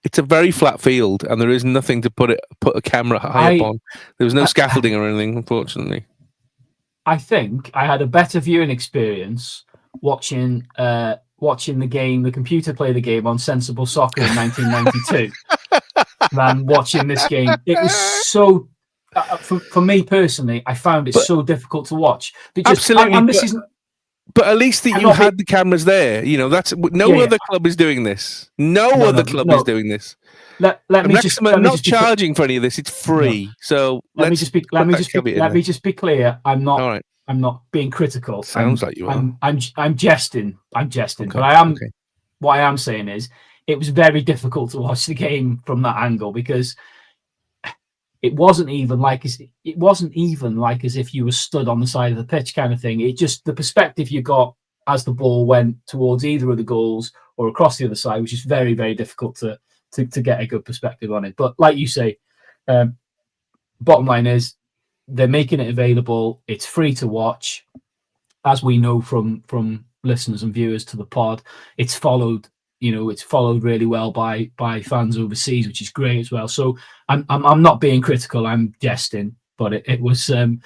Speaker 6: It's a very flat field, and there is nothing to put a camera high up on. There was no scaffolding or anything, unfortunately.
Speaker 7: I think I had a better viewing experience watching the game, the computer play the game on Sensible Soccer in 1992 than watching this game. It was so. For me personally, I found it so difficult to watch. Because,
Speaker 6: absolutely, but at least that you had the cameras there. You know, that's no other club is doing this. No other club is doing this.
Speaker 7: Let me just
Speaker 6: not charging for any of this. It's free. No. So let me just be
Speaker 7: clear. I'm not. All right. I'm not being critical.
Speaker 6: Sounds like you are.
Speaker 7: I'm jesting. Okay. But I am. Okay. What I am saying is, it was very difficult to watch the game from that angle because it wasn't even like as if you were stood on the side of the pitch, kind of thing. It just the perspective you got as the ball went towards either of the goals or across the other side, which is very, very difficult to get a good perspective on it. But like you say, bottom line is they're making it available. It's free to watch, as we know from listeners and viewers to the pod. It's followed really well by fans overseas, which is great as well. So I'm not being critical. I'm jesting, but it was a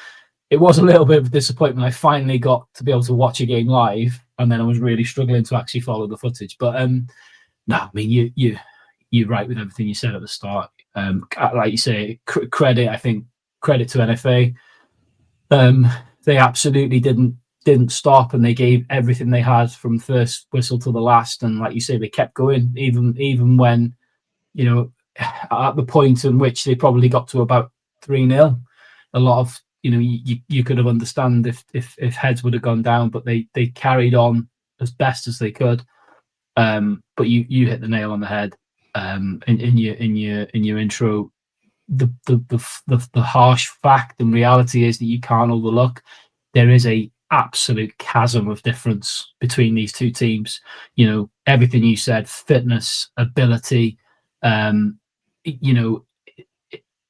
Speaker 7: little bit of a disappointment. I finally got to be able to watch a game live, and then I was really struggling to actually follow the footage. But no, I mean you're right with everything you said at the start. Like you say, credit to NFA. They absolutely didn't stop, and they gave everything they had from first whistle to the last. And like you say, they kept going even when, you know, at the point in which they probably got to about 3-0. A lot of, you know, you could have understand if heads would have gone down, but they carried on as best as they could. But you hit the nail on the head in your intro. The harsh fact and reality is that you can't overlook there is a absolute chasm of difference between these two teams. You know, everything you said, fitness, ability, you know,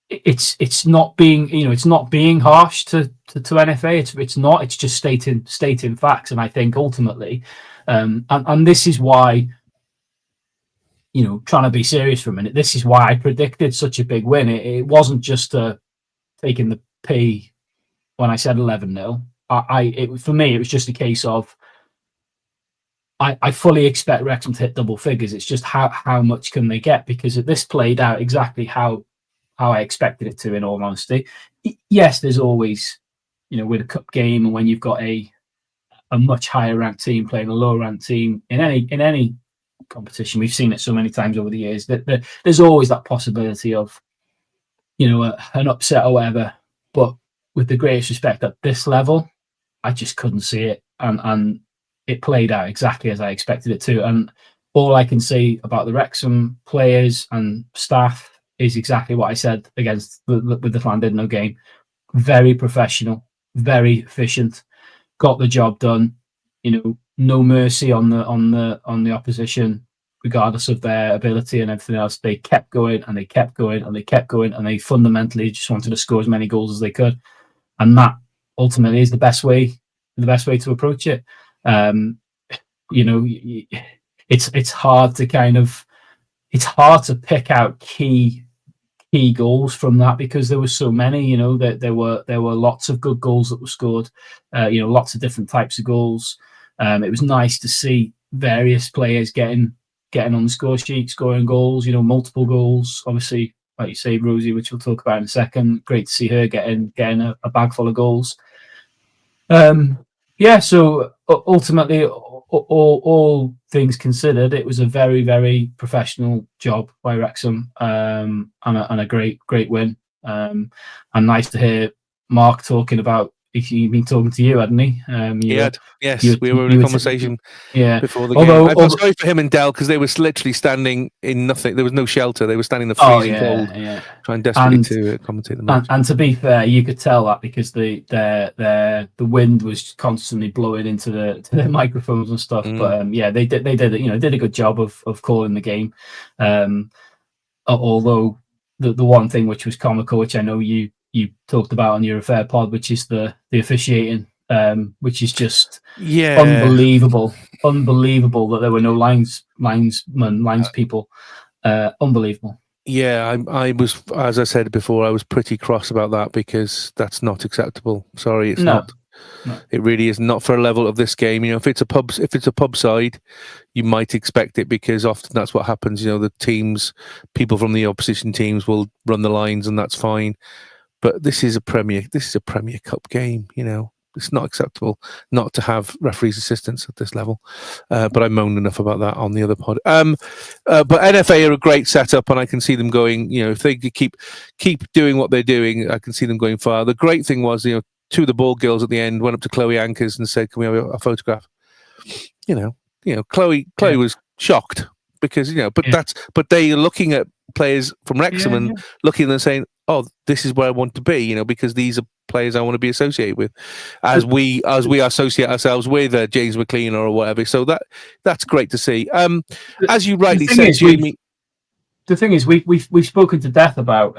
Speaker 7: it's not being harsh to NFA. It's just stating facts. And I think ultimately, and this is why, you know, trying to be serious for a minute, this is why I predicted such a big win. It wasn't just taking the P when I said 11-0. For me, it was just a case of I fully expect Wrexham to hit double figures. It's just how much can they get, because this played out exactly how I expected it to, in all honesty. Yes, there's always, you know, with a cup game and when you've got a much higher ranked team playing a lower ranked team in any competition, we've seen it so many times over the years that there's always that possibility of, an upset or whatever. But with the greatest respect, at this level, I just couldn't see it, and it played out exactly as I expected it to. And all I can say about the Wrexham players and staff is exactly what I said with the Llandudno game. Very professional, very efficient, got the job done. No mercy on the opposition, regardless of their ability and everything else. They kept going and they kept going and they kept going, and they fundamentally just wanted to score as many goals as they could. And that ultimately is the best way to approach it. It's hard to pick out key goals from that, because there were so many. That there were lots of good goals that were scored. Lots of different types of goals. It was nice to see various players getting on the score sheet, scoring goals. Multiple goals. Obviously, like you say, Rosie, which we'll talk about in a second. Great to see her getting a bag full of goals. So ultimately, all things considered, it was a very, very professional job by Wrexham, and a great win. And nice to hear Mark talking about. He'd been talking to you, hadn't he?
Speaker 6: Yes, we were in a conversation before the game. I felt sorry for him and Dell, because they were literally standing in nothing. There was no shelter. They were standing in the freezing cold, trying desperately to commentate the match.
Speaker 7: And to be fair, you could tell that, because the wind was constantly blowing into the microphones and stuff. But they did a good job of calling the game. Although the one thing which was comical, which I know you talked about on your affair pod, which is the officiating, which is just unbelievable that there were no lines people. Unbelievable.
Speaker 6: Yeah, I was, as I said before, I was pretty cross about that, because that's not acceptable. Sorry, it's not. No. It really is not for a level of this game. If it's a pub side, you might expect it, because often that's what happens. People from the opposition teams will run the lines, and that's fine. But this is a Premier Cup game. It's not acceptable not to have referees' assistance at this level. But I moaned enough about that on the other pod. But NFA are a great setup, and I can see them going. If they keep doing what they're doing, I can see them going far. The great thing was, two of the ball girls at the end went up to Chloe Ankers and said, "Can we have a photograph?" Chloe was shocked, because but they are looking at players from Wrexham and looking and saying, "Oh, this is where I want to be," because these are players I want to be associated with, as we associate ourselves with James McLean or whatever. So that's great to see. As you rightly said, Jamie.
Speaker 7: The thing is, we've spoken to death about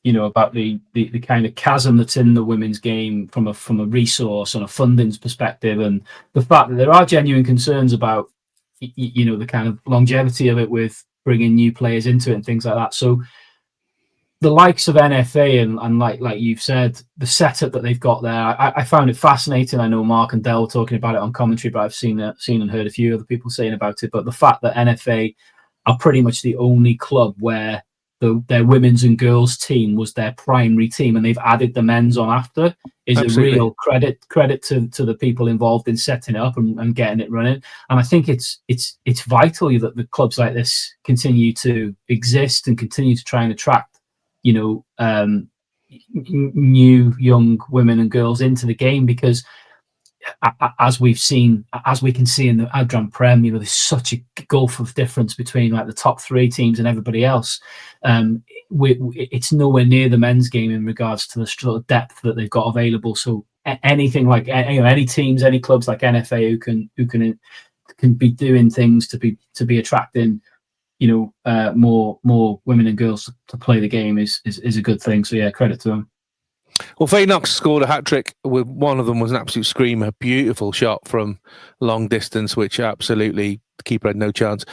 Speaker 7: about the kind of chasm that's in the women's game from a resource and a fundings perspective, and the fact that there are genuine concerns about the kind of longevity of it, with bringing new players into it and things like that. So the likes of NFA and like you've said, the setup that they've got there, I found it fascinating. I know Mark and Dell were talking about it on commentary, but I've seen and heard a few other people saying about it. But the fact that NFA are pretty much the only club where their women's and girls team was their primary team, and they've added the men's on after, is Absolutely. A real credit to the people involved in setting it up and getting it running. And I think it's vital that the clubs like this continue to exist and continue to try and attract new young women and girls into the game, because as we can see in the Adran Prem, there's such a gulf of difference between like the top three teams and everybody else. It's nowhere near the men's game in regards to the sort of depth that they've got available. So anything like any teams, any clubs like NFA who can be doing things to be attracting more women and girls to play the game is a good thing. So yeah, credit to them.
Speaker 6: Well, Faye Knox scored a hat-trick. One of them was an absolute screamer. Beautiful shot from long distance, which absolutely the keeper had no chance.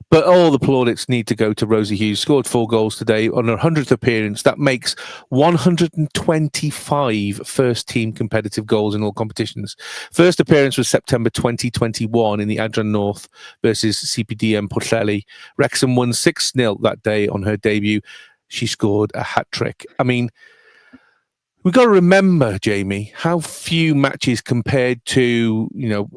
Speaker 6: But all the plaudits need to go to Rosie Hughes. Scored 4 goals today on her 100th appearance. That makes 125 first-team competitive goals in all competitions. First appearance was September 2021 in the Adran North versus CPDM Pwllheli. Wrexham won 6-0 that day on her debut. She scored a hat-trick. I mean, we've got to remember, Jamie, how few matches compared to,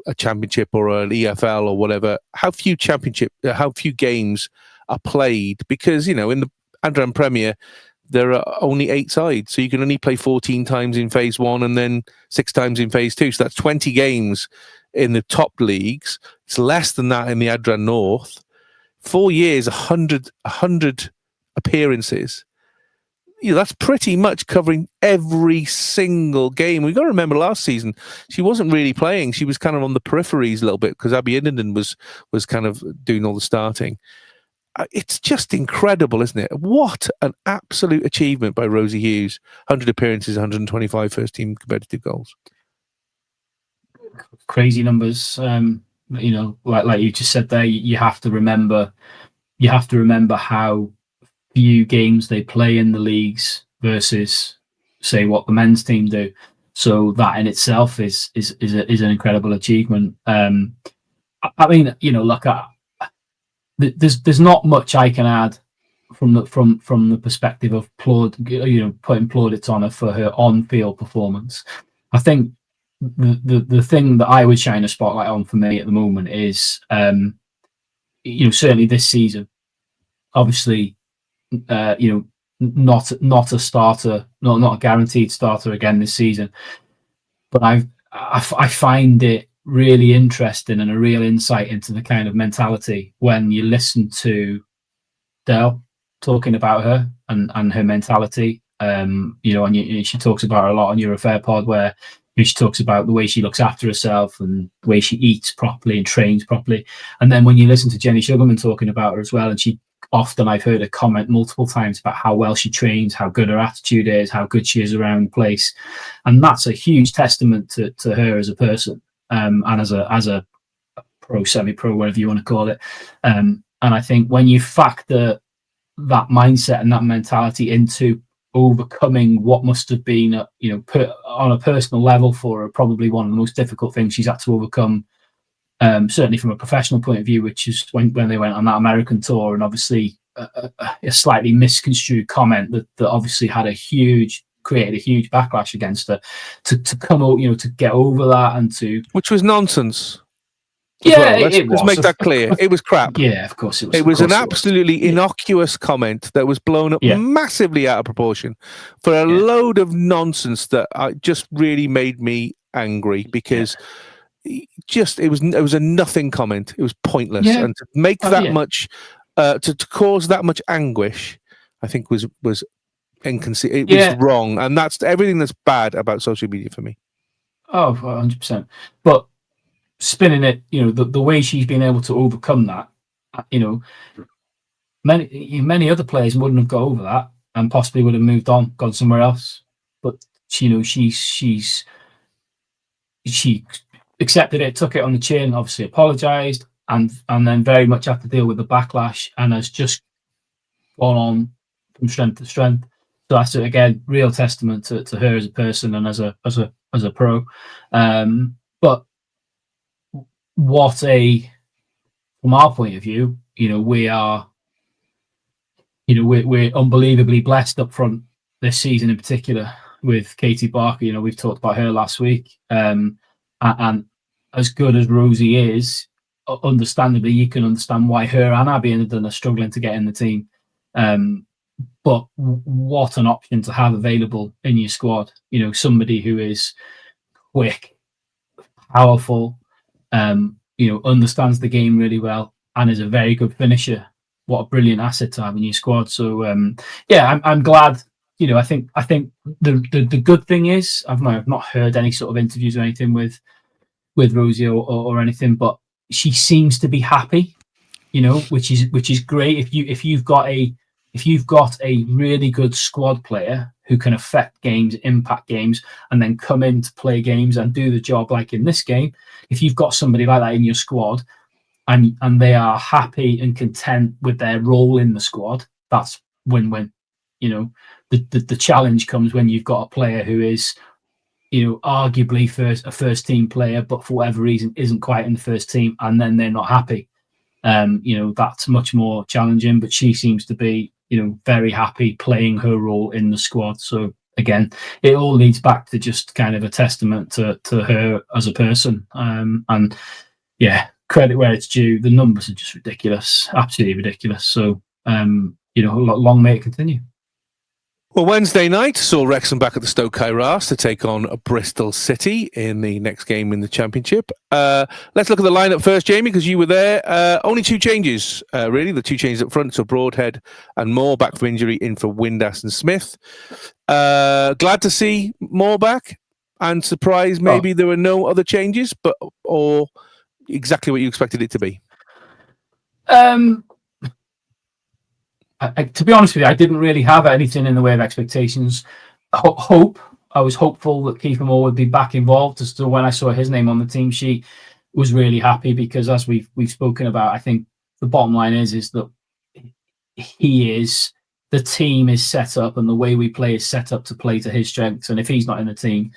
Speaker 6: a championship or an EFL or whatever, how few games are played, because, in the Adran Premier, there are only 8 sides, so you can only play 14 times in phase 1 and then 6 times in phase 2. So that's 20 games in the top leagues. It's less than that in the Adran North. 4 years, 100 appearances. That's pretty much covering every single game. We've got to remember last season, she wasn't really playing. She was kind of on the peripheries a little bit because Abby Innenden was kind of doing all the starting. It's just incredible, isn't it? What an absolute achievement by Rosie Hughes. 100 appearances, 125 first-team competitive goals.
Speaker 7: Crazy numbers. Like you just said there, you have to remember how few games they play in the leagues versus, say, what the men's team do. So that in itself is an incredible achievement. There's not much I can add from the perspective of putting plaudits on her for her on-field performance. I think the thing that I would shine a spotlight on for me at the moment is, certainly this season, obviously, not a starter, not a guaranteed starter again this season, but I find it really interesting and a real insight into the kind of mentality when you listen to Del talking about her and her mentality. And she talks about her a lot on Your Affair Pod, where she talks about the way she looks after herself and the way she eats properly and trains properly. And then when you listen to Jenny Sugarman talking about her as well, and I've heard her comment multiple times about how well she trains, how good her attitude is, how good she is around the place. And that's a huge testament to her as a person, and as a pro, semi-pro, whatever you want to call it. And I think when you factor that mindset and that mentality into overcoming what must have been, on a personal level for her, probably one of the most difficult things she's had to overcome, certainly from a professional point of view, which is when they went on that American tour, and obviously a slightly misconstrued comment that obviously created a huge backlash against her, to come out, to get over that and to...
Speaker 6: Which was nonsense.
Speaker 7: Yeah,
Speaker 6: well. Let's make that clear. It was crap.
Speaker 7: Yeah, of course it was.
Speaker 6: It was an absolutely innocuous comment that was blown up massively out of proportion for a load of nonsense that just really made me angry, because it was a nothing comment. It was pointless, and to make that much, to cause that much anguish, I think was inconceivable. It was wrong, and that's everything that's bad about social media for me.
Speaker 7: Oh, 100%. But spinning it, the way she's been able to overcome that, many other players wouldn't have got over that and possibly would have moved on, gone somewhere else. But she accepted it, took it on the chin, obviously apologized, and then very much had to deal with the backlash, and has just gone on from strength to strength. So that's, again, real testament to her as a person and as a pro. But from our point of view, we're unbelievably blessed up front this season in particular with Katie Barker. We've talked about her last week, and as good as Rosie is, understandably, you can understand why her and Abby Innenden are struggling to get in the team. But what an option to have available in your squad. Somebody who is quick, powerful, understands the game really well, and is a very good finisher. What a brilliant asset to have in your squad. So I'm glad. I think the good thing is, I've not heard any sort of interviews or anything with Rosie or anything, but she seems to be happy, which is great. If you've got a really good squad player who can affect games, impact games, and then come in to play games and do the job, like in this game, if you've got somebody like that in your squad and they are happy and content with their role in the squad, that's win-win. The challenge comes when you've got a player who is, arguably a first team player, but for whatever reason isn't quite in the first team, and then they're not happy. That's much more challenging, but she seems to be, very happy playing her role in the squad. So again, it all leads back to just kind of a testament to her as a person. And credit where it's due. The numbers are just ridiculous, absolutely ridiculous. So, long may it continue.
Speaker 6: Well, Wednesday night saw Wrexham back at the Stok Cae Ras to take on Bristol City in the next game in the Championship. Let's look at the lineup first, Jamie, because you were there. Only 2 changes, really. The 2 changes up front, so Broadhead and Moore back from injury, in for Windass and Smith. Glad to see Moore back, and surprised maybe there were no other changes, or exactly what you expected it to be.
Speaker 7: To be honest with you, I didn't really have anything in the way of expectations. I was hopeful that Kiefer Moore would be back involved. As to when I saw his name on the team sheet, was really happy, because as we've spoken about, I think the bottom line is that the team is set up, and the way we play is set up to play to his strengths. And if he's not in the team,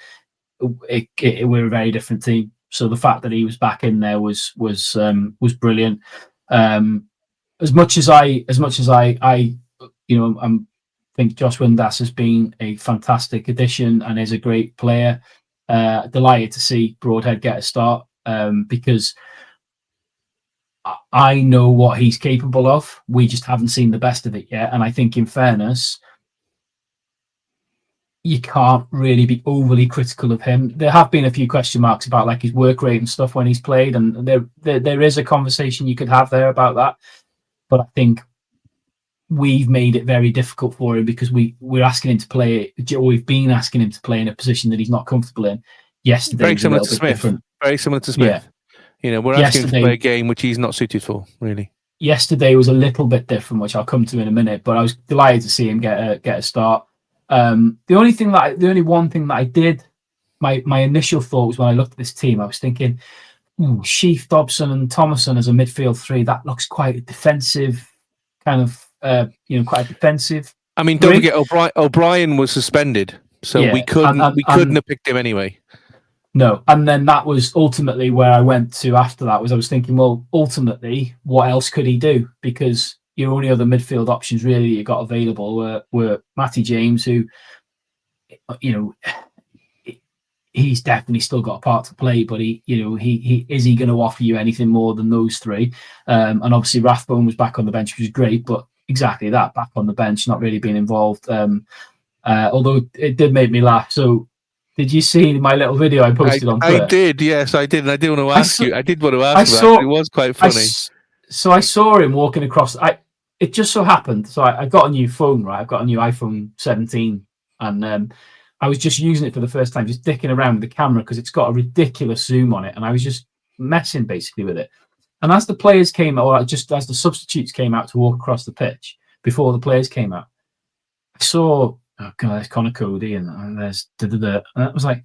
Speaker 7: we're a very different team. So the fact that he was back in there was brilliant. As much as I think Josh Windass has been a fantastic addition and is a great player. Delighted to see Broadhead get a start, because I know what he's capable of. We just haven't seen the best of it yet. And I think, in fairness, you can't really be overly critical of him. There have been a few question marks about like his work rate and stuff when he's played, and there is a conversation you could have there about that. But I think we've made it very difficult for him, because we're asking him to play, or we've been asking him to play in a position that he's not comfortable in. Yesterday,
Speaker 6: very similar to Smith. Very similar to Smith. Yeah. We're asking him to play a game which he's not suited for, really. Yesterday
Speaker 7: was a little bit different, which I'll come to in a minute. But I was delighted to see him get a start. The only one thing that I did, my initial thought was, when I looked at this team, I was thinking, Sheaf, Dobson, and Thomason as a midfield 3. That looks quite a defensive kind of, quite a defensive.
Speaker 6: I mean, don't forget, O'Brien was suspended, so we couldn't have picked him anyway.
Speaker 7: No, and then that was ultimately where I went to after that. I was thinking, well, ultimately, what else could he do? Because your only other midfield options really you got available were Matty James, who, he's definitely still got a part to play, but he is he going to offer you anything more than those 3? And obviously Rathbone was back on the bench, which was great, but exactly that, back on the bench, not really being involved. Although it did make me laugh. So did you see my little video I posted on Twitter?
Speaker 6: I did, yes, I did. And I did want to ask you. I did want to ask you. It was quite funny.
Speaker 7: So I saw him walking across. It just so happened. So I got a new phone, right? I've got a new iPhone 17, and I was just using it for the first time, just dicking around with the camera, because it's got a ridiculous zoom on it, and I was just messing basically with it. And as the players came out, or just as the substitutes came out to walk across the pitch, before the players came out, I saw, oh God, there's Connor Cody, and there's da-da-da. And I was like,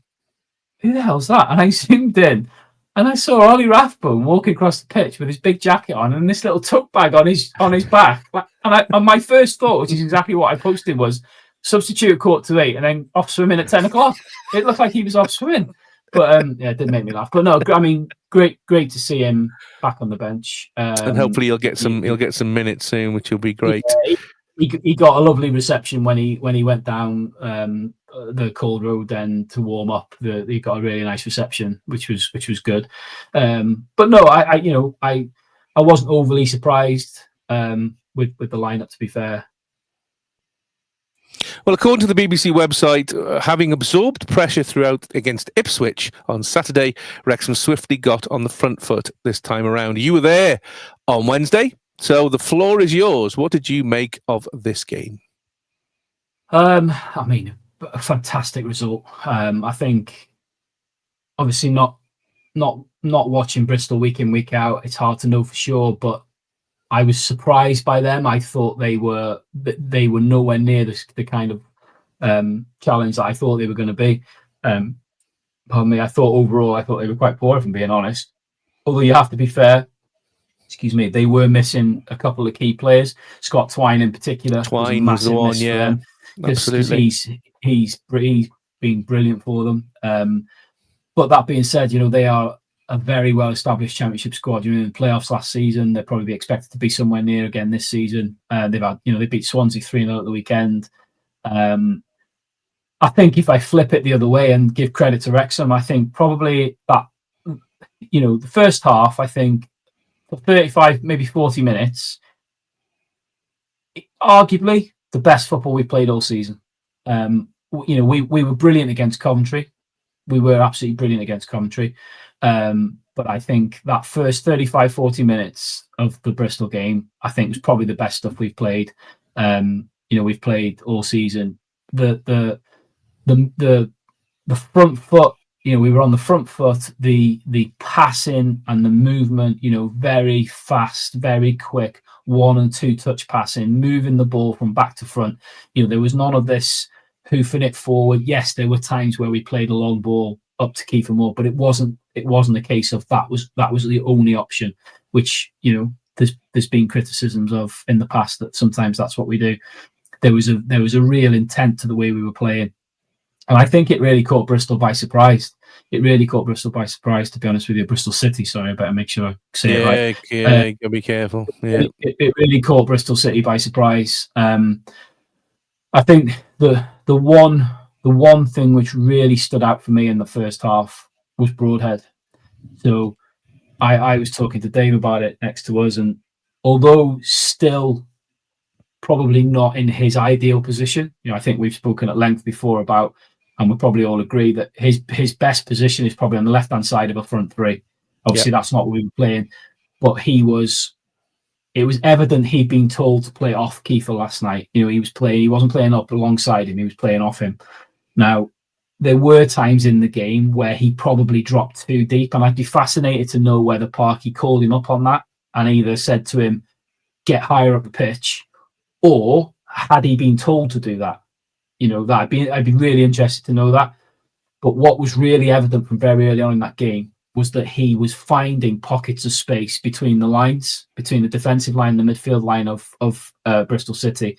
Speaker 7: who the hell's that? And I zoomed in, and I saw Ollie Rathbone walking across the pitch with his big jacket on and this little tuck bag on his back. And my first thought, which is exactly what I posted, was, substitute at 7:45 and then off swimming at 10 o'clock. It looked like he was off swimming. But it did make me laugh. But no, I mean, great to see him back on the bench.
Speaker 6: And hopefully he'll get some minutes soon, which will be great.
Speaker 7: He got a lovely reception when he went down the Cold Road then to warm up. He got a really nice reception, which was good. But no, I wasn't overly surprised with the lineup, to be fair.
Speaker 6: Well, according to the BBC website, having absorbed pressure throughout against Ipswich on Saturday, Wrexham swiftly got on the front foot this time around. You were there on Wednesday, so the floor is yours. What did you make of this game?
Speaker 7: I mean, a fantastic result. I think, obviously, not watching Bristol week in, week out, it's hard to know for sure, but I was surprised by them. I thought they were nowhere near the kind of challenge that I thought they were going to be. Pardon me. I thought they were quite poor, if I'm being honest. Although you have to be fair, they were missing a couple of key players. Scott Twine in particular.
Speaker 6: Twine was the one, yeah. Absolutely.
Speaker 7: He's been brilliant for them. But that being said, they are a very well-established Championship squad. In the playoffs last season, they'll probably be expected to be somewhere near again this season. They beat Swansea 3-0 at the weekend. I think if I flip it the other way and give credit to Wrexham, I think probably that, the first half, I think for 35, maybe 40 minutes, arguably the best football we've played all season. We were brilliant against Coventry. We were absolutely brilliant against Coventry. But I think that first 35, 40 minutes of the Bristol game, I think was probably the best stuff we've played. We've played all season. The front foot, we were on the front foot, the passing and the movement, very fast, very quick, 1 and 2 touch passing, moving the ball from back to front. There was none of this hoofing it forward. Yes, there were times where we played a long ball up to Kiefer Moore, but it wasn't a case of that was the only option, which there's been criticisms of in the past that sometimes that's what we do. There was a real intent to the way we were playing, and I think it really caught Bristol by surprise. It really caught Bristol by surprise, to be honest with you. Bristol City, sorry, I better make sure I say it right.
Speaker 6: Yeah, you gotta be careful. Yeah,
Speaker 7: it really caught Bristol City by surprise. I think the one thing which really stood out for me in the first half was Broadhead. So I was talking to Dave about it next to us, and although still probably not in his ideal position, I think we've spoken at length before about, and we probably all agree that his best position is probably on the left-hand side of a front three. Obviously, That's not what we were playing, but it was evident he'd been told to play off Kiefer last night. He wasn't playing up alongside him, he was playing off him. Now, there were times in the game where he probably dropped too deep, and I'd be fascinated to know whether Parky called him up on that and either said to him, get higher up the pitch, or had he been told to do that? I'd be really interested to know that. But what was really evident from very early on in that game was that he was finding pockets of space between the lines, between the defensive line and the midfield line of Bristol City.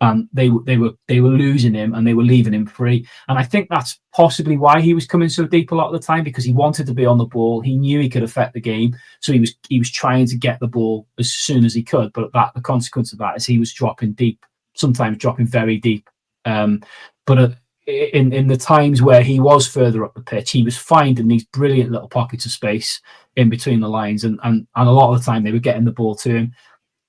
Speaker 7: And they were losing him and they were leaving him free. And I think that's possibly why he was coming so deep a lot of the time, because he wanted to be on the ball. He knew he could affect the game, so he was trying to get the ball as soon as he could. But the consequence of that is he was dropping deep, sometimes dropping very deep. But in the times where he was further up the pitch, he was finding these brilliant little pockets of space in between the lines, and a lot of the time they were getting the ball to him.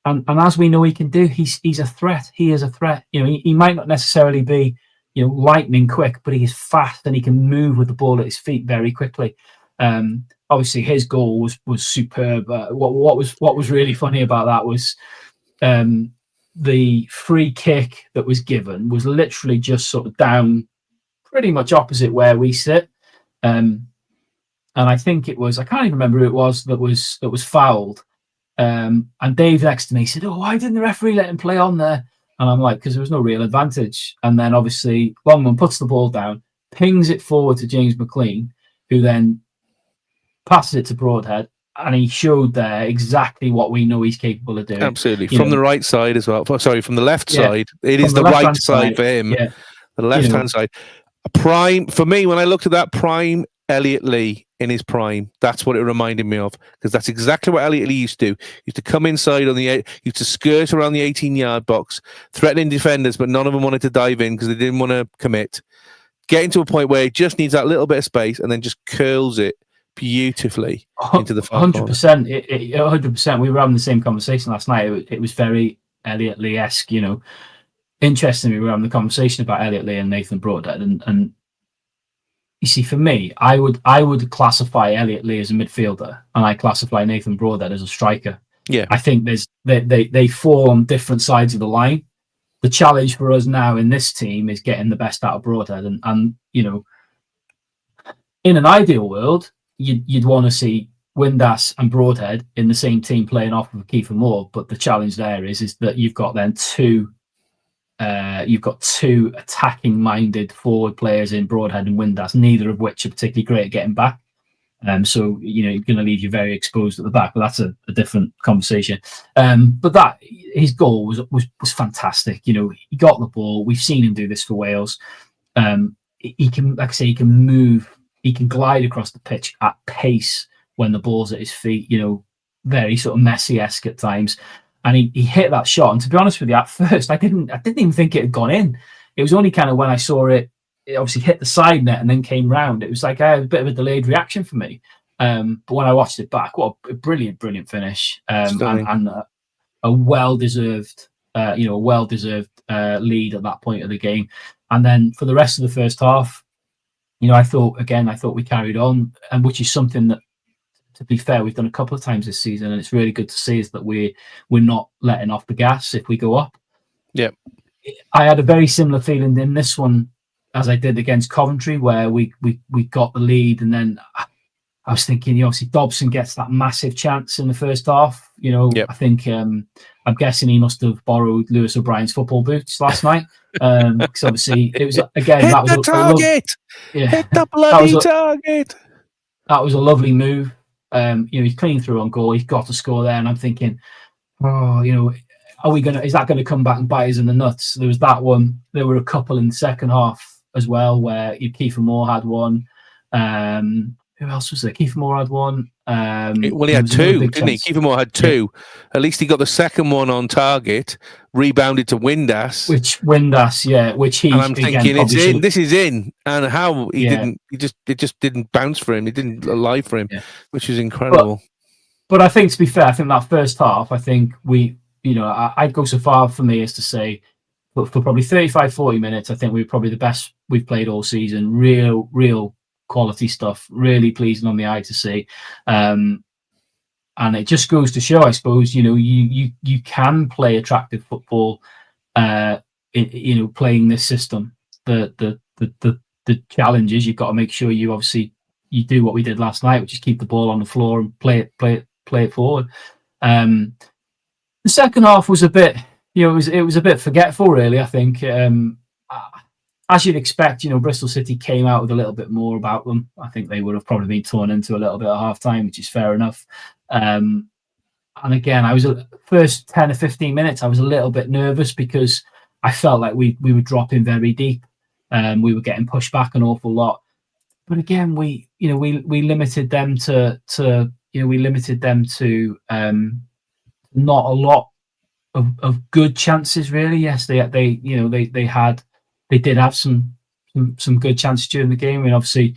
Speaker 7: And as we know he can do, he's a threat. He is a threat. He might not necessarily be, lightning quick, but he is fast and he can move with the ball at his feet very quickly. Obviously, his goal was superb. What was really funny about that was the free kick that was given was literally just sort of down, pretty much opposite where we sit. And I think it was, I can't even remember who it was that was fouled. And Dave next to me said, "Oh, why didn't the referee let him play on there?" And I'm like, because there was no real advantage. And then obviously Longman puts the ball down, pings it forward to James McLean, who then passes it to Broadhead, and he showed there exactly what we know he's capable of doing.
Speaker 6: Absolutely. From the right side as well. Sorry, from the left side. It is the right side for him. Yeah. The left-hand side. Prime, for me, when I looked at that, prime Elliot Lee in his prime, that's what it reminded me of, because that's exactly what Elliot Lee used to do. He used to come inside used to skirt around the 18-yard box, threatening defenders, but none of them wanted to dive in because they didn't want to commit. Getting to a point where he just needs that little bit of space and then just curls it beautifully into the far
Speaker 7: 100%. 100%. We were having the same conversation last night. It was very Elliot Lee-esque, Interestingly, we were having the conversation about Elliot Lee and Nathan Broadhead, and you see, for me, I would classify Elliot Lee as a midfielder, and I classify Nathan Broadhead as a striker.
Speaker 6: Yeah,
Speaker 7: I think they fall on different sides of the line. The challenge for us now in this team is getting the best out of Broadhead, and in an ideal world, you'd want to see Windass and Broadhead in the same team playing off of Kiefer Moore. But the challenge there is that you've got then two attacking-minded forward players in Broadhead and Windass, neither of which are particularly great at getting back. So you're going to leave you very exposed at the back, but that's a different conversation. But his goal was fantastic. He got the ball. We've seen him do this for Wales. He can, like I say, he can move. He can glide across the pitch at pace when the ball's at his feet. Very sort of Messi-esque at times. And he hit that shot. And to be honest with you, at first, I didn't even think it had gone in. It was only kind of when I saw it obviously hit the side net and then came round. It was like a bit of a delayed reaction for me. But when I watched it back, what a brilliant finish. And a well-deserved lead at that point of the game. And then for the rest of the first half, I thought we carried on, and which is something that, to be fair, we've done a couple of times this season, and it's really good to see is that we're not letting off the gas if we go up.
Speaker 6: Yeah,
Speaker 7: I had a very similar feeling in this one as I did against Coventry, where we got the lead, and then I was thinking, obviously Dobson gets that massive chance in the first half. I think I'm guessing he must have borrowed Lewis O'Brien's football boots last night, because obviously it was again
Speaker 6: hit
Speaker 7: that was
Speaker 6: the target. Hit the bloody target.
Speaker 7: That was a lovely move. He's clean through on goal. He's got to score there, and I'm thinking, is that going to come back and bite us in the nuts? There was that one. There were a couple in the second half as well, where Kiefer Moore had one. Who else was there? Kiefer Moore had one.
Speaker 6: He had two, didn't he? Kiefer Moore had two. Yeah. At least he got the second one on target, rebounded to Windass.
Speaker 7: Which he.
Speaker 6: And I'm thinking, it's in. This is in. And how he didn't. It just didn't bounce for him. It didn't lie for him, which is incredible.
Speaker 7: But I think, to be fair, I think that first half, I think I'd go so far for me as to say, for probably 35, 40 minutes, I think we were probably the best we've played all season. Real quality stuff, really pleasing on the eye to see. And it just goes to show, I suppose, you can play attractive football, playing this system. The challenge is you've got to make sure you do what we did last night, which is keep the ball on the floor and play it forward. The second half was a bit, it was a bit forgetful, really. I think, as you'd expect, Bristol City came out with a little bit more about them. I think they would have probably been torn into a little bit at half time, which is fair enough. And again, first 10 or 15 minutes, I was a little bit nervous because I felt like we were dropping very deep. We were getting pushed back an awful lot. But again, we limited them to not a lot of good chances, really. Yes, they did have some good chances during the game. I mean, obviously,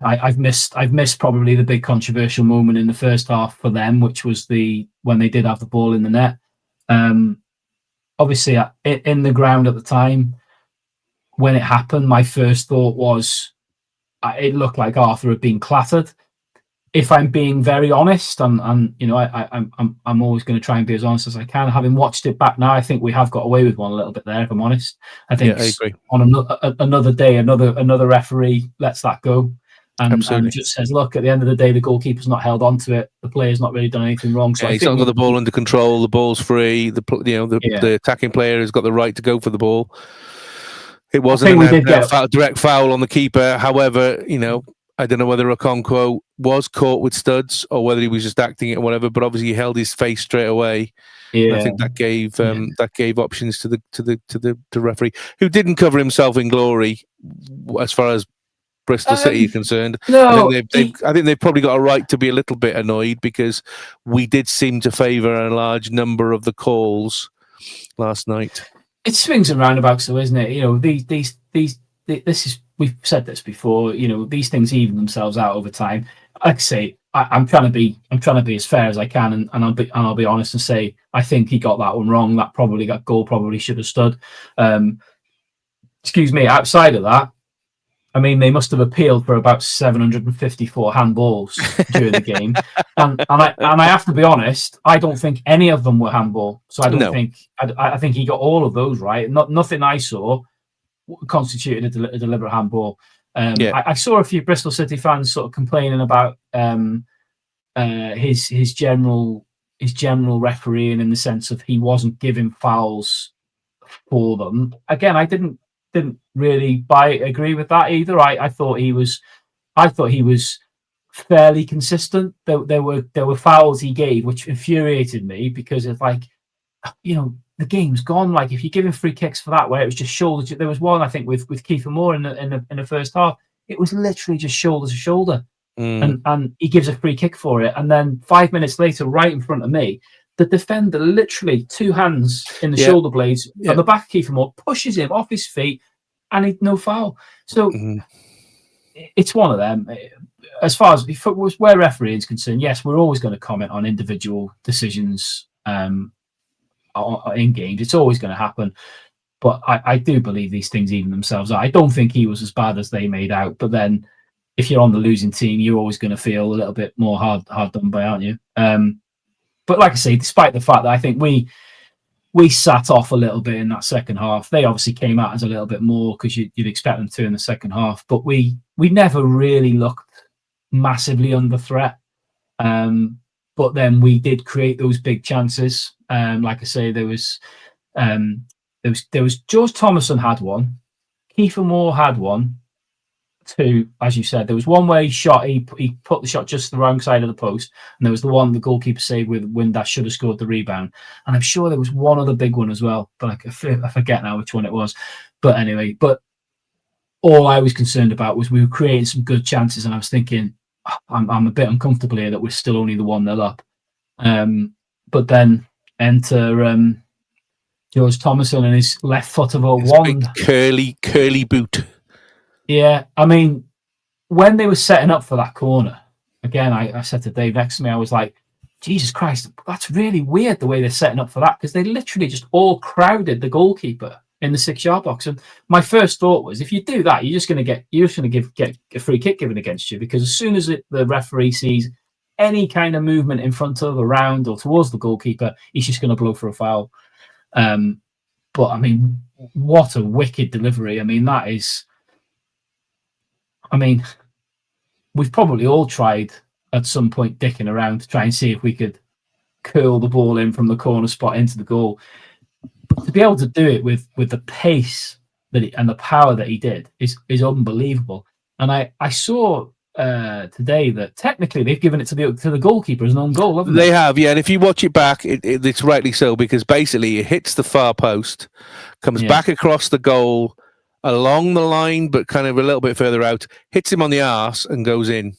Speaker 7: I've missed probably the big controversial moment in the first half for them, which was when they did have the ball in the net. Obviously, in the ground at the time when it happened, my first thought was it looked like Arthur had been clattered. If I'm being very honest, I'm always going to try and be as honest as I can. Having watched it back now, I think we have got away with one a little bit there. If I'm honest, I think
Speaker 6: I agree.
Speaker 7: On another day, another referee lets that go and just says, look, at the end of the day, the goalkeeper's not held on to it. The player's not really done anything wrong. So
Speaker 6: he's not got the ball under control. The ball's free. The attacking player has got the right to go for the ball. It wasn't a direct foul on the keeper. However, I don't know whether Okonkwo was caught with studs or whether he was just acting it or whatever, but obviously he held his face straight away. Yeah. I think that gave options to the referee, who didn't cover himself in glory as far as Bristol City are concerned.
Speaker 7: No,
Speaker 6: I think they've probably got a right to be a little bit annoyed because we did seem to favour a large number of the calls last night.
Speaker 7: It swings and roundabouts, though, isn't it? This is. We've said this before. These things even themselves out over time. Like I say, I'm trying to be as fair as I can, and I'll be honest and say I think he got that one wrong. That goal probably should have stood. Excuse me. Outside of that, I mean, they must have appealed for about 754 handballs during the game, and I have to be honest. I don't think any of them were handball. So I think he got all of those right. Nothing I saw constituted a deliberate handball. I saw a few Bristol City fans sort of complaining about his general refereeing, in the sense of he wasn't giving fouls for them. Again, I didn't really agree with that either. I thought he was fairly consistent. There were fouls he gave which infuriated me, because it's like, the game's gone. Like, if you're giving free kicks for that, where it was just shoulder, there was one I think with Kiefer Moore in the first half. It was literally just shoulder to shoulder, and he gives a free kick for it. And then 5 minutes later, right in front of me, the defender literally 2 hands in the shoulder blades on the back of Kiefer Moore, pushes him off his feet, and he no foul. So it's one of them. As far as where refereeing is concerned, yes, we're always going to comment on individual decisions in games. It's always going to happen. But I do believe these things even themselves out. I don't think he was as bad as they made out. But then, if you're on the losing team, you're always going to feel a little bit more hard done by, aren't you? But like I say, despite the fact that I think we sat off a little bit in that second half, they obviously came out as a little bit more because you'd expect them to in the second half. But we never really looked massively under threat. But then we did create those big chances. Like I say, there was George Thomason had one, Kiefer Moore had one, two, as you said. There was one where he put the shot just the wrong side of the post, and there was the one the goalkeeper saved with Windass should have scored the rebound. And I'm sure there was one other big one as well, but I forget now which one it was. But anyway, all I was concerned about was we were creating some good chances, and I was thinking, I'm a bit uncomfortable here that we're still only the 1-0 up. But then enter George Thomason and his left foot of a wand.
Speaker 6: Curly boot.
Speaker 7: Yeah, I mean, when they were setting up for that corner, again, I said to Dave next to me, I was like, Jesus Christ, that's really weird the way they're setting up for that, because they literally just all crowded the goalkeeper in the 6-yard box. And my first thought was, if you do that, you're just going to get a free kick given against you, because as soon as the referee sees any kind of movement in front of, around, or towards the goalkeeper, he's just going to blow for a foul. But I mean, what a wicked delivery! I mean, we've probably all tried at some point dicking around to try and see if we could curl the ball in from the corner spot into the goal. But to be able to do it with the pace and the power that he did is unbelievable. And I saw today that technically they've given it to the goalkeeper as an own goal, haven't they?
Speaker 6: They have, yeah. And if you watch it back, it's rightly so, because basically it hits the far post, comes back across the goal, along the line, but kind of a little bit further out, hits him on the arse and goes in.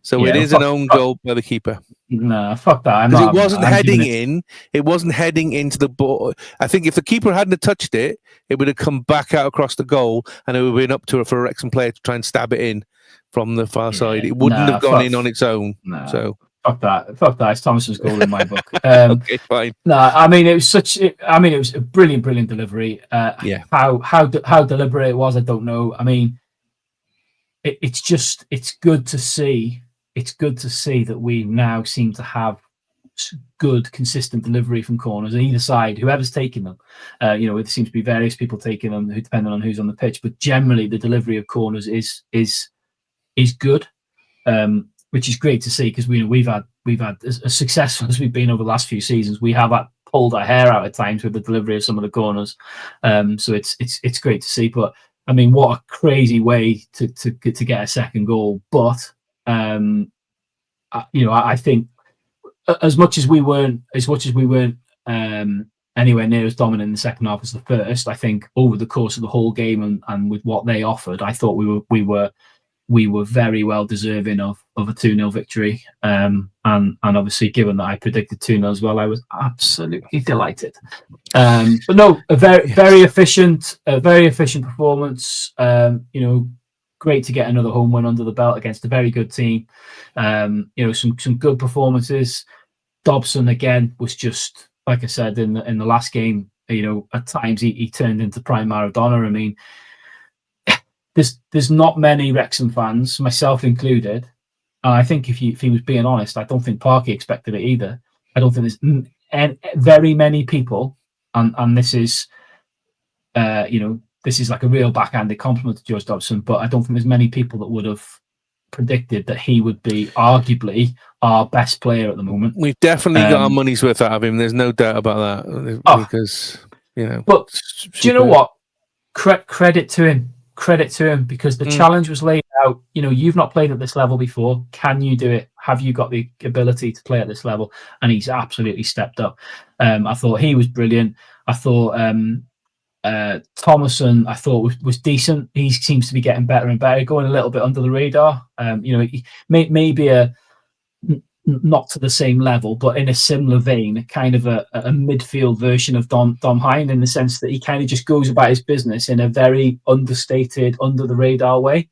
Speaker 6: So it is an own goal by the keeper.
Speaker 7: No, fuck that.
Speaker 6: It wasn't heading in. It wasn't heading into the ball. I think if the keeper hadn't touched it, it would have come back out across the goal, and it would have been up to it for a Wrexham player to try and stab it in from the far side. It wouldn't have gone in on its own.
Speaker 7: No.
Speaker 6: So
Speaker 7: fuck that. It's Thomason's goal in my book.
Speaker 6: Okay, fine.
Speaker 7: No, I mean it was a brilliant delivery. How deliberate it was, I don't know. I mean, it's good to see. It's good to see that we now seem to have good, consistent delivery from corners on either side, whoever's taking them. There seems to be various people taking them, depending on who's on the pitch. But generally, the delivery of corners is good, which is great to see, because we've had as successful as we've been over the last few seasons. We have pulled our hair out at times with the delivery of some of the corners. So it's great to see. But I mean, what a crazy way to get a second goal. But I think as much as we weren't anywhere near as dominant in the second half as the first, I think over the course of the whole game and with what they offered, I thought we were very well deserving of a 2-0 victory. And obviously, given that I predicted 2-0 as well, I was absolutely delighted. But no, a very efficient performance. Great to get another home win under the belt against a very good team. Some good performances. Dobson again was just, like I said in the last game. At times he turned into prime Maradona. I mean, there's not many Wrexham fans, myself included. And I think if he was being honest, I don't think Parky expected it either. I don't think there's very many people, and this is, this is like a real backhanded compliment to George Dobson, but I don't think there's many people that would have predicted that he would be arguably our best player at the moment.
Speaker 6: We've definitely got our money's worth out of him. There's no doubt about that. Because,
Speaker 7: But do you know what? Credit to him, because the challenge was laid out. You've not played at this level before. Can you do it? Have you got the ability to play at this level? And he's absolutely stepped up. I thought he was brilliant. I thought Thomason, I thought was decent. He seems to be getting better and better, going a little bit under the radar. Maybe not to the same level, but in a similar vein, kind of a midfield version of Dom Hine, in the sense that he kind of just goes about his business in a very understated, under the radar way.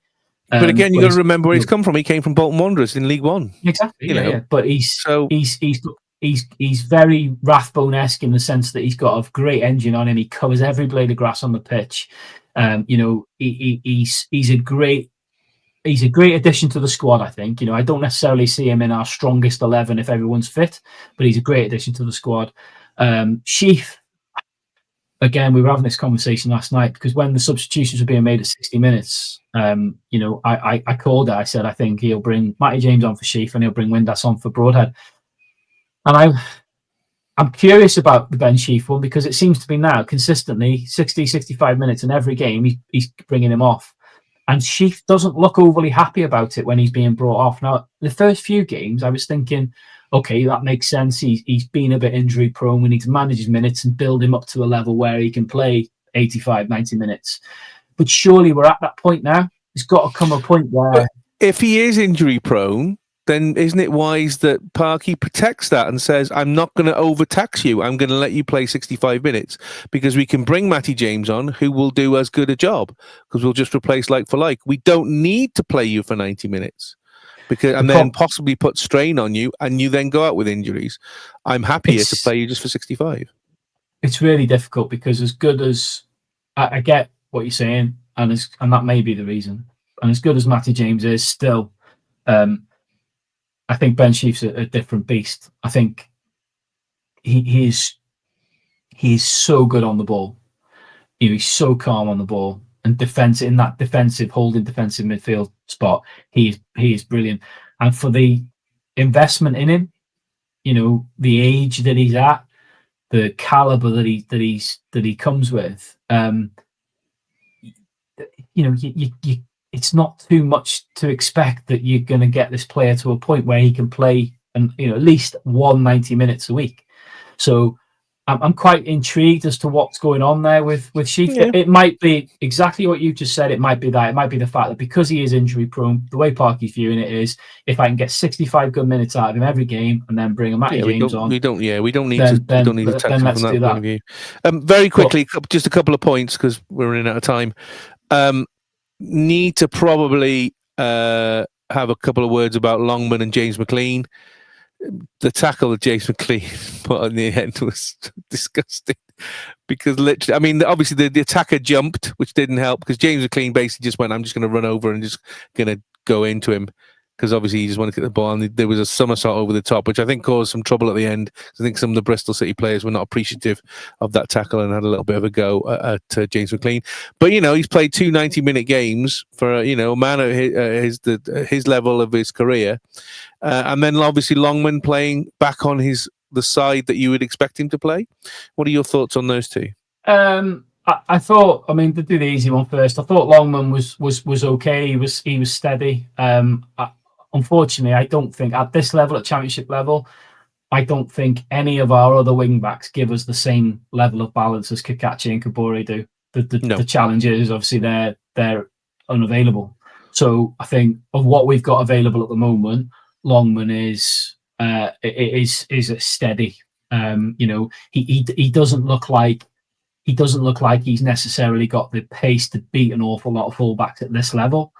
Speaker 6: But again, you got to remember where he's come from. He came from Bolton Wanderers in League One.
Speaker 7: Exactly. Yeah. But he's he's very Rathbone-esque in the sense that he's got a great engine on him. He covers every blade of grass on the pitch. He's a great addition to the squad, I think. I don't necessarily see him in our strongest 11 if everyone's fit, but he's a great addition to the squad. Sheaf, again, we were having this conversation last night because when the substitutions were being made at 60 minutes, I called it. I said, I think he'll bring Matty James on for Sheaf and he'll bring Windass on for Broadhead. And I'm curious about the Ben Sheaf one because it seems to be now consistently 60, 65 minutes in every game, he's bringing him off. And Sheaf doesn't look overly happy about it when he's being brought off. Now, the first few games, I was thinking, okay, that makes sense. He's been a bit injury prone. We need to manage his minutes and build him up to a level where he can play 85, 90 minutes. But surely we're at that point now. There's got to come a point where...
Speaker 6: But if he is injury prone, then isn't it wise that Parky protects that and says, I'm not going to overtax you. I'm going to let you play 65 minutes because we can bring Matty James on who will do as good a job because we'll just replace like for like. We don't need to play you for 90 minutes then possibly put strain on you and you then go out with injuries. I'm happier to play you just for 65.
Speaker 7: It's really difficult because as good as I get what you're saying and that may be the reason. And as good as Matty James is still, I think Ben Sheaf's a different beast. I think he's so good on the ball. He's so calm on the ball and in that defensive midfield spot. He is brilliant. And for the investment in him, the age that he's at, the caliber that he comes with, it's not too much to expect that you're going to get this player to a point where he can play and at least 190 minutes a week. So I'm quite intrigued as to what's going on there with Sheaf. Yeah. It might be exactly what you just said. It might be that. It might be the fact that because he is injury prone, the way Parky's viewing it is, if I can get 65 good minutes out of him every game and then bring a Matty James on,
Speaker 6: we don't need to tax him from that point of view. Very quickly, just a couple of points because we're running out of time. Need to probably have a couple of words about Longman and James McLean. The tackle that James McLean put on the end was disgusting because literally, obviously the attacker jumped, which didn't help because James McLean basically just went, I'm just going to run over and just going to go into him because obviously he just wanted to get the ball and there was a somersault over the top, which I think caused some trouble at the end. I think some of the Bristol City players were not appreciative of that tackle and had a little bit of a go at James McLean. But, he's played 2 90-minute games for, a man at his level of his career. And then obviously Longman playing back on the side that you would expect him to play. What are your thoughts on those two?
Speaker 7: I thought, to do the easy one first, I thought Longman was okay. He was steady. Unfortunately, I don't think at this level, at championship level, I don't think any of our other wing backs give us the same level of balance as Kakachi and Kabore do. The challenge is obviously they're unavailable. So I think of what we've got available at the moment, Longman is steady. He doesn't look like he's necessarily got the pace to beat an awful lot of fullbacks at this level.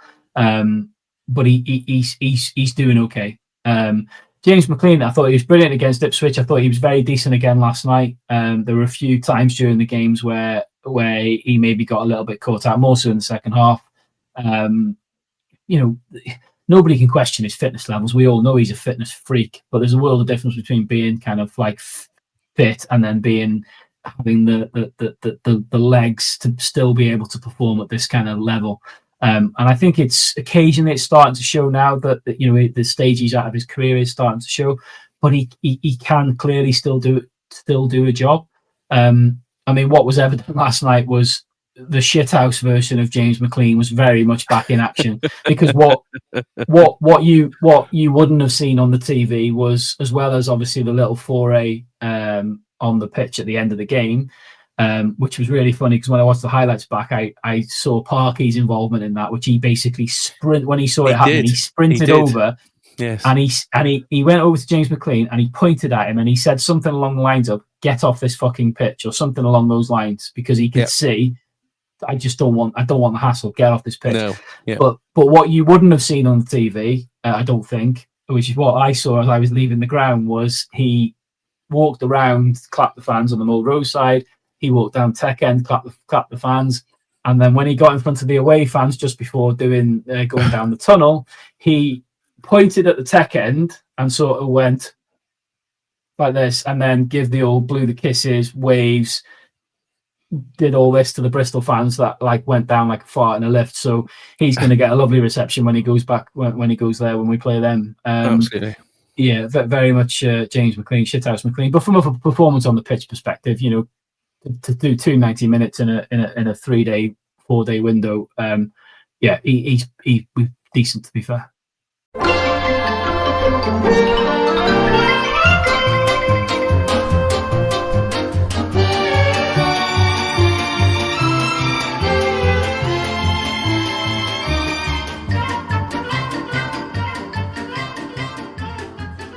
Speaker 7: But he's doing okay. James McLean, I thought he was brilliant against Ipswich. I thought he was very decent again last night. There were a few times during the games where he maybe got a little bit caught out, more so in the second half. Nobody can question his fitness levels. We all know he's a fitness freak, but there's a world of difference between being kind of like fit and then having the legs to still be able to perform at this kind of level. And I think it's occasionally it's starting to show now that the stage he's out of his career is starting to show, but he can clearly still do a job. What was evident last night was the shithouse version of James McLean was very much back in action because what you wouldn't have seen on the TV was, as well as obviously the little foray on the pitch at the end of the game, which was really funny because when I watched the highlights back, I saw Parky's involvement in that, which he basically when he saw it happen, he sprinted over.
Speaker 6: Yes.
Speaker 7: And he went over to James McLean and he pointed at him and he said something along the lines of "Get off this fucking pitch" or something along those lines because he could see, I don't want the hassle. Get off this pitch.
Speaker 6: No. Yeah.
Speaker 7: But what you wouldn't have seen on the TV, I don't think, which is what I saw as I was leaving the ground, was he walked around, clapped the fans on the Mill Road side. He walked down Tech End, clapped the fans. And then when he got in front of the away fans just before going down the tunnel, he pointed at the Tech End and sort of went like this, and then blew the kisses, waves, did all this to the Bristol fans that like went down like a fart in a lift. So he's going to get a lovely reception when he goes back, when he goes there, when we play them.
Speaker 6: Absolutely.
Speaker 7: Yeah, very much James McLean, Shithouse McLean. But from a performance on the pitch perspective, to do 290 minutes in a 3-day, 4-day window, he's decent, to be fair.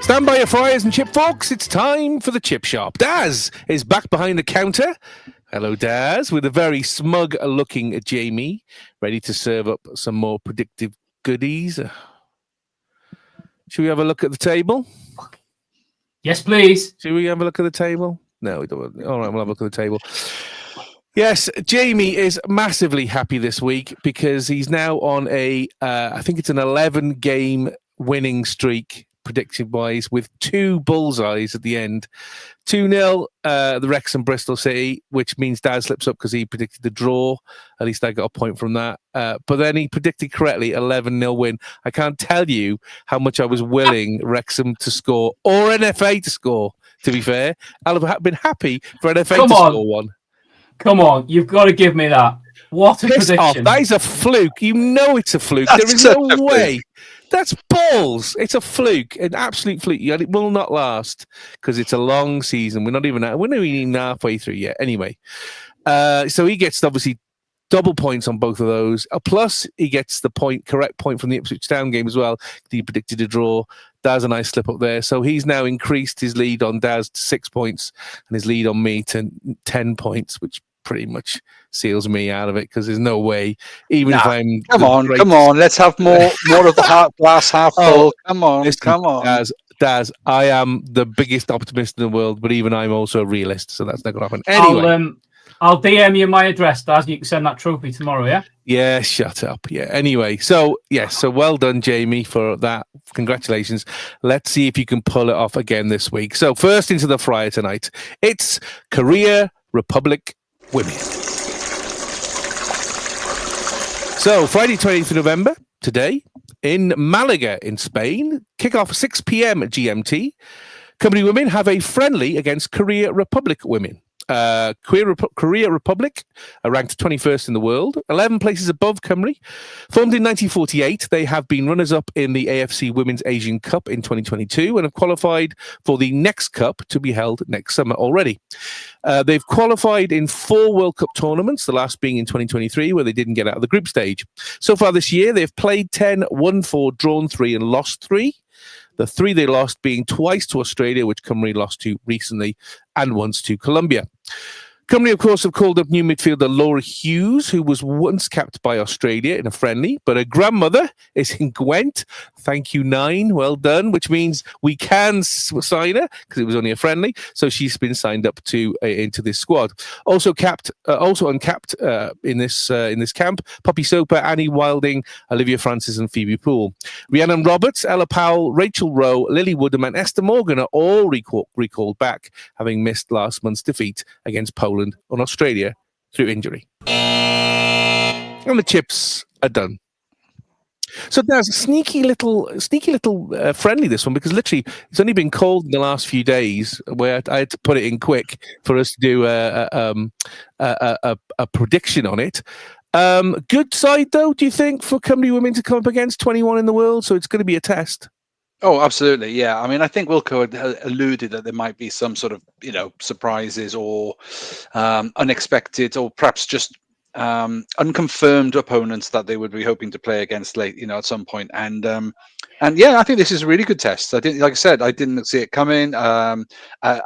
Speaker 6: Stand by your fryers and chip forks. It's time for the chip shop. Daz is back behind the counter. Hello, Daz, with a very smug-looking Jamie, ready to serve up some more predictive goodies. Should we have a look at the table?
Speaker 7: Yes, please.
Speaker 6: Should we have a look at the table? No, we don't. All right, we'll have a look at the table. Yes, Jamie is massively happy this week because he's now on I think it's an 11-game winning streak, prediction-wise, with 2 bullseyes at the end. 2-0, the Wrexham Bristol City, which means Dad slips up because he predicted the draw. At least I got a point from that. But then he predicted correctly 11-0 win. I can't tell you how much I was willing Wrexham to score, or NFA to score, to be fair. I'll have been happy for NFA to score one.
Speaker 7: Come on, you've got to give me that. What a prediction.
Speaker 6: Off. That is a fluke. You know it's a fluke.
Speaker 2: That's
Speaker 6: there is no way. That's balls. It's a fluke, an absolute fluke. And it will not last because it's a long season. We're not even halfway through yet. Anyway, so he gets obviously double points on both of those. Plus, he gets the correct point from the Ipswich Town game as well. He predicted a draw. Daz and I slip up there. So he's now increased his lead on Daz to 6 points and his lead on me to 10 points, which pretty much seals me out of it because there's no way, even if I'm...
Speaker 2: Come on. Let's have more of the glass half full. Come on.
Speaker 6: Daz, I am the biggest optimist in the world, but even I'm also a realist, so that's not going to happen. Anyway.
Speaker 7: I'll DM you my address, Daz. You can send that trophy tomorrow, yeah?
Speaker 6: Yeah, shut up. Yeah. Anyway, so well done, Jamie, for that. Congratulations. Let's see if you can pull it off again this week. So first into the fryer tonight, it's Korea Republic Women. So Friday, 20th of November, today, in Malaga in Spain, kick-off 6 p.m. at GMT. Cymru Women have a friendly against Korea Republic Women. Korea Republic are ranked 21st in the world, 11 places above Cymru. Formed in 1948, they have been runners-up in the AFC Women's Asian Cup in 2022 and have qualified for the next cup to be held next summer already. They've qualified in 4 World Cup tournaments, the last being in 2023, where they didn't get out of the group stage. So far this year, they've played 10, won 4, drawn 3, and lost 3. The 3 they lost being twice to Australia, which Cymru lost to recently, and once to Colombia. Cymru, of course, have called up new midfielder Laura Hughes, who was once capped by Australia in a friendly, but her grandmother is in Gwent. Thank you, 9. Well done, which means we can sign her because it was only a friendly. So she's been signed up to into this squad. Also uncapped in this camp, Poppy Soper, Annie Wilding, Olivia Francis, and Phoebe Poole. Rhiannon Roberts, Ella Powell, Rachel Rowe, Lily Woodham, and Esther Morgan are all recalled back, having missed last month's defeat against Poland on Australia through injury. And the chips are done. So there's a sneaky little friendly, this one, because literally it's only been called in the last few days, where I had to put it in quick for us to do a prediction on it. Good side, though, do you think, for Cymru Women to come up against 21 in the world? So it's going to be a test.
Speaker 2: Oh, absolutely. Yeah. I mean, I think Wilco had alluded that there might be some sort of, surprises or unexpected, or perhaps just unconfirmed opponents that they would be hoping to play against late, at some point. And yeah, I think this is a really good test. I didn't see it coming. I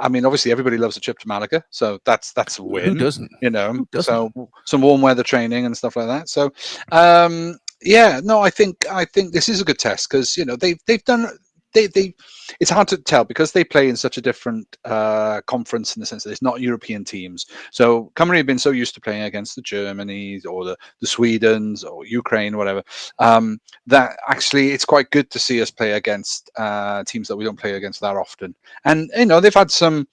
Speaker 2: mean, obviously everybody loves a trip to Malaga, so that's a win.
Speaker 6: Who doesn't?
Speaker 2: Who doesn't? So some warm weather training and stuff like that. So, yeah, no, I think this is a good test because they've done it's hard to tell because they play in such a different conference in the sense that it's not European teams. So Cymru have been so used to playing against the Germanys or the Swedens or Ukraine, or whatever, that actually it's quite good to see us play against teams that we don't play against that often. And they've had some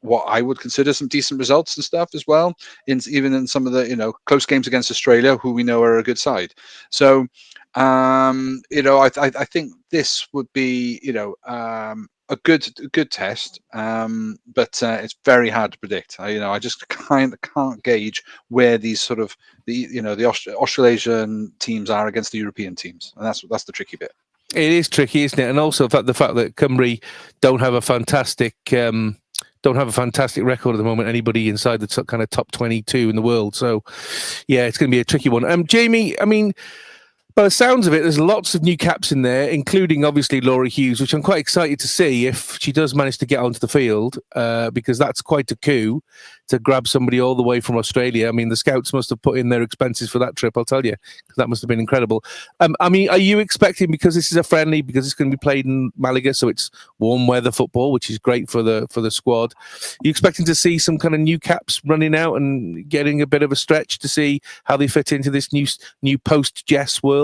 Speaker 2: what I would consider some decent results and stuff as well, even in some of the close games against Australia, who we know are a good side. So I think this would be a good test, but it's very hard to predict. I just kind of can't gauge where these sort of the Australasian teams are against the European teams, and that's the tricky bit.
Speaker 6: It is tricky, isn't it? And also the fact that Cymru don't have a fantastic record at the moment. Anybody inside the kind of top 22 in the world. So, yeah, it's going to be a tricky one. Jamie, I mean, by the sounds of it, there's lots of new caps in there, including obviously Laura Hughes, which I'm quite excited to see if she does manage to get onto the field, because that's quite a coup to grab somebody all the way from Australia. I mean, the scouts must have put in their expenses for that trip, I'll tell you, because that must have been incredible. I mean, are you expecting, because this is a friendly, because it's going to be played in Malaga, so it's warm weather football, which is great for the squad, are you expecting to see some kind of new caps running out and getting a bit of a stretch to see how they fit into this new post-Jess world?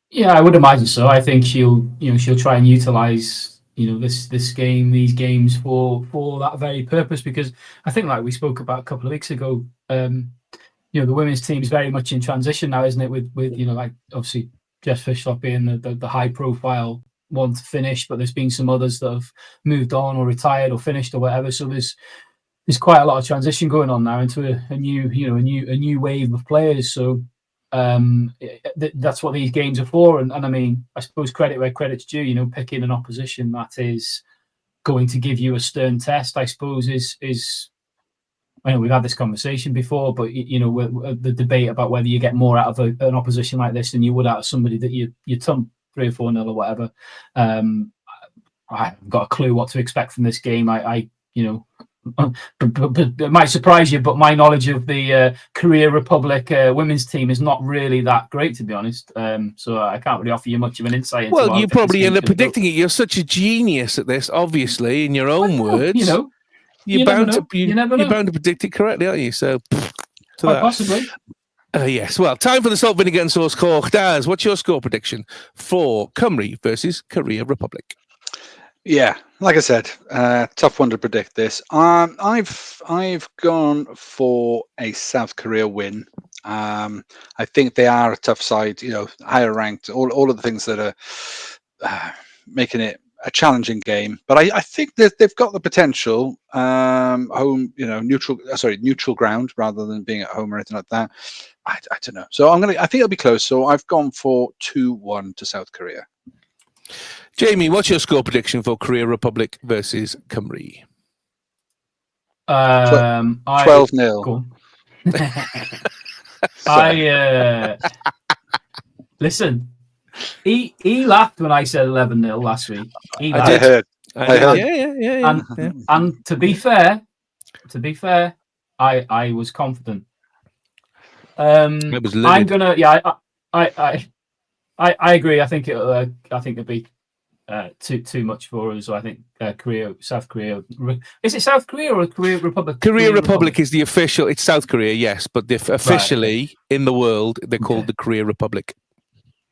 Speaker 7: Yeah, I would imagine so. I think she'll try and utilise these games for that very purpose, because I think, like we spoke about a couple of weeks ago, the women's team is very much in transition now, isn't it? With like obviously Jess Fishlock being the high profile one to finish, but there's been some others that have moved on or retired or finished or whatever. So there's quite a lot of transition going on now into a new wave of players. So that's what these games are for, and I mean, I suppose credit where credit's due. Picking an opposition that is going to give you a stern test, I suppose, is I know we've had this conversation before, but the debate about whether you get more out of an opposition like this than you would out of somebody that you thump 3 or 4-0 or whatever. I haven't got a clue what to expect from this game. But it might surprise you, but my knowledge of the Korea Republic women's team is not really that great, to be honest. So I can't really offer you much of an insight into
Speaker 6: you probably end up predicting it. You're such a genius at this, obviously, in your own words. You're bound to predict it correctly, aren't you? So,
Speaker 7: possibly.
Speaker 6: Yes. Well, time for the salt, vinegar, and sauce cork. Daz, what's your score prediction for Cymru versus Korea Republic?
Speaker 2: Yeah, like I said, tough one to predict this. I've gone for a South Korea win. I think they are a tough side, higher ranked, all of the things that are making it a challenging game. But I think that they've got the potential, neutral ground rather than being at home or anything like that. I don't know. So I think it'll be close. So I've gone for 2-1 to South Korea.
Speaker 6: Jamie, what's your score prediction for Korea Republic versus Cymru?
Speaker 2: 12-0.
Speaker 7: Listen. He laughed when I said 11-0 last week.
Speaker 2: I heard.
Speaker 6: Yeah.
Speaker 7: And to be fair, I was confident.
Speaker 6: It was livid.
Speaker 7: I'm gonna. Yeah, I agree. I think it'll be too much for us. So I think South Korea. Is it South Korea or Korea Republic?
Speaker 6: Korea Republic is the official. It's South Korea, yes, but officially in the world they're called the Korea Republic.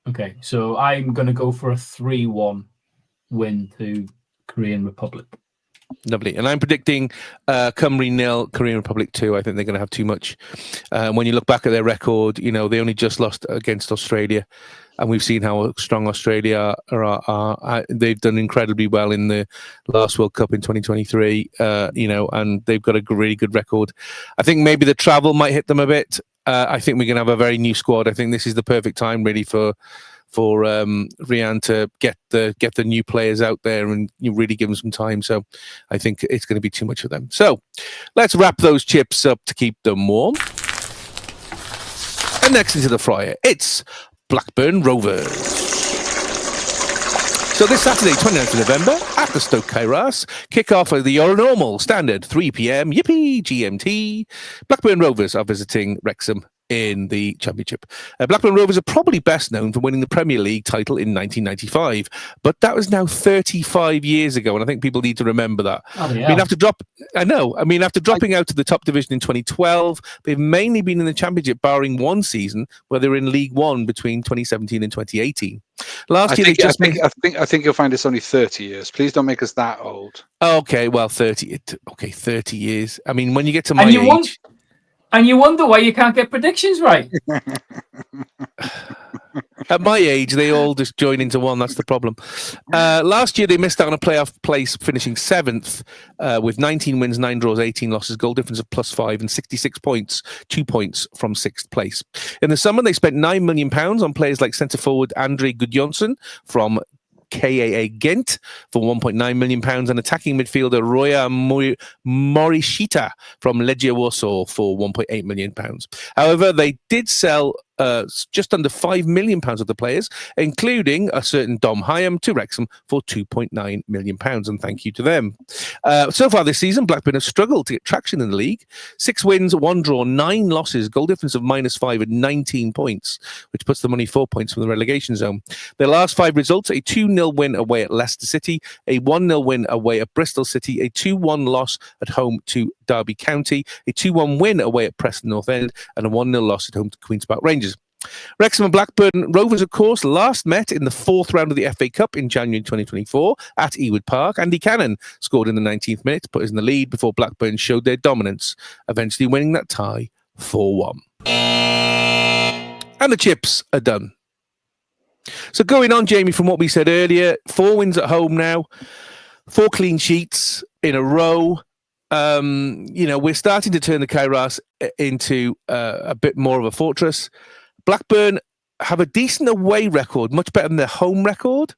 Speaker 7: Okay, so I'm going to go for a 3-1 win to Korean Republic.
Speaker 6: Lovely. And I'm predicting Cymru 0, Korean Republic 2. I think they're going to have too much. When you look back at their record, they only just lost against Australia. And we've seen how strong Australia are. They've done incredibly well in the last World Cup in 2023, and they've got a really good record. I think maybe the travel might hit them a bit. I think we're going to have a very new squad. I think this is the perfect time, really, for Rian to get the new players out there and you really give them some time. So I think it's going to be too much for them. So let's wrap those chips up to keep them warm. And next into the fryer, it's Blackburn Rovers. So this Saturday, 29th of November, at the Stok Cae Ras, kick-off of the normal standard 3 p.m. Yippee GMT. Blackburn Rovers are visiting Wrexham in the Championship. Blackburn Rovers are probably best known for winning the Premier League title in 1995, but that was now 35 years ago, and I think people need to remember that.
Speaker 7: Oh, yeah.
Speaker 6: After dropping out to the top division in 2012, they've mainly been in the Championship, barring one season where they were in League One between 2017 and 2018. I
Speaker 2: think you'll find it's only 30 years. Please don't make us that old.
Speaker 6: Okay, well, 30 years. I mean, when you get to my age...
Speaker 7: And you wonder why you can't get predictions right.
Speaker 6: At my age, they all just join into one. That's the problem. Last year, they missed out on a playoff place, finishing 7th with 19 wins, 9 draws, 18 losses, goal difference of +5 and 66 points, 2 points from 6th place. In the summer, they spent £9 million on players like centre-forward Andre Gudjonsson from KAA Ghent for £1.9 million and attacking midfielder Roya Morishita from Legia Warsaw for £1.8 million. However, they did sell just under £5 million of the players, including a certain Dom Hyam to Wrexham for £2.9 million, and thank you to them. So far this season, Blackburn have struggled to get traction in the league. 6 wins, 1 draw, 9 losses, goal difference of -5 and 19 points, which puts them only 4 points from the relegation zone. Their last 5 results: a 2-0 win away at Leicester City, a 1-0 win away at Bristol City, a 2-1 loss at home to Derby County, a 2-1 win away at Preston North End, and a 1-0 loss at home to Queen's Park Rangers. Wrexham and Blackburn Rovers, of course, last met in the 4th round of the FA Cup in January 2024 at Ewood Park. Andy Cannon scored in the 19th minute to put us in the lead before Blackburn showed their dominance, eventually winning that tie 4-1. And the chips are done. So going on, Jamie, from what we said earlier, 4 wins at home now, 4 clean sheets in a row. We're starting to turn the Cais Ras into a bit more of a fortress. Blackburn have a decent away record, much better than their home record.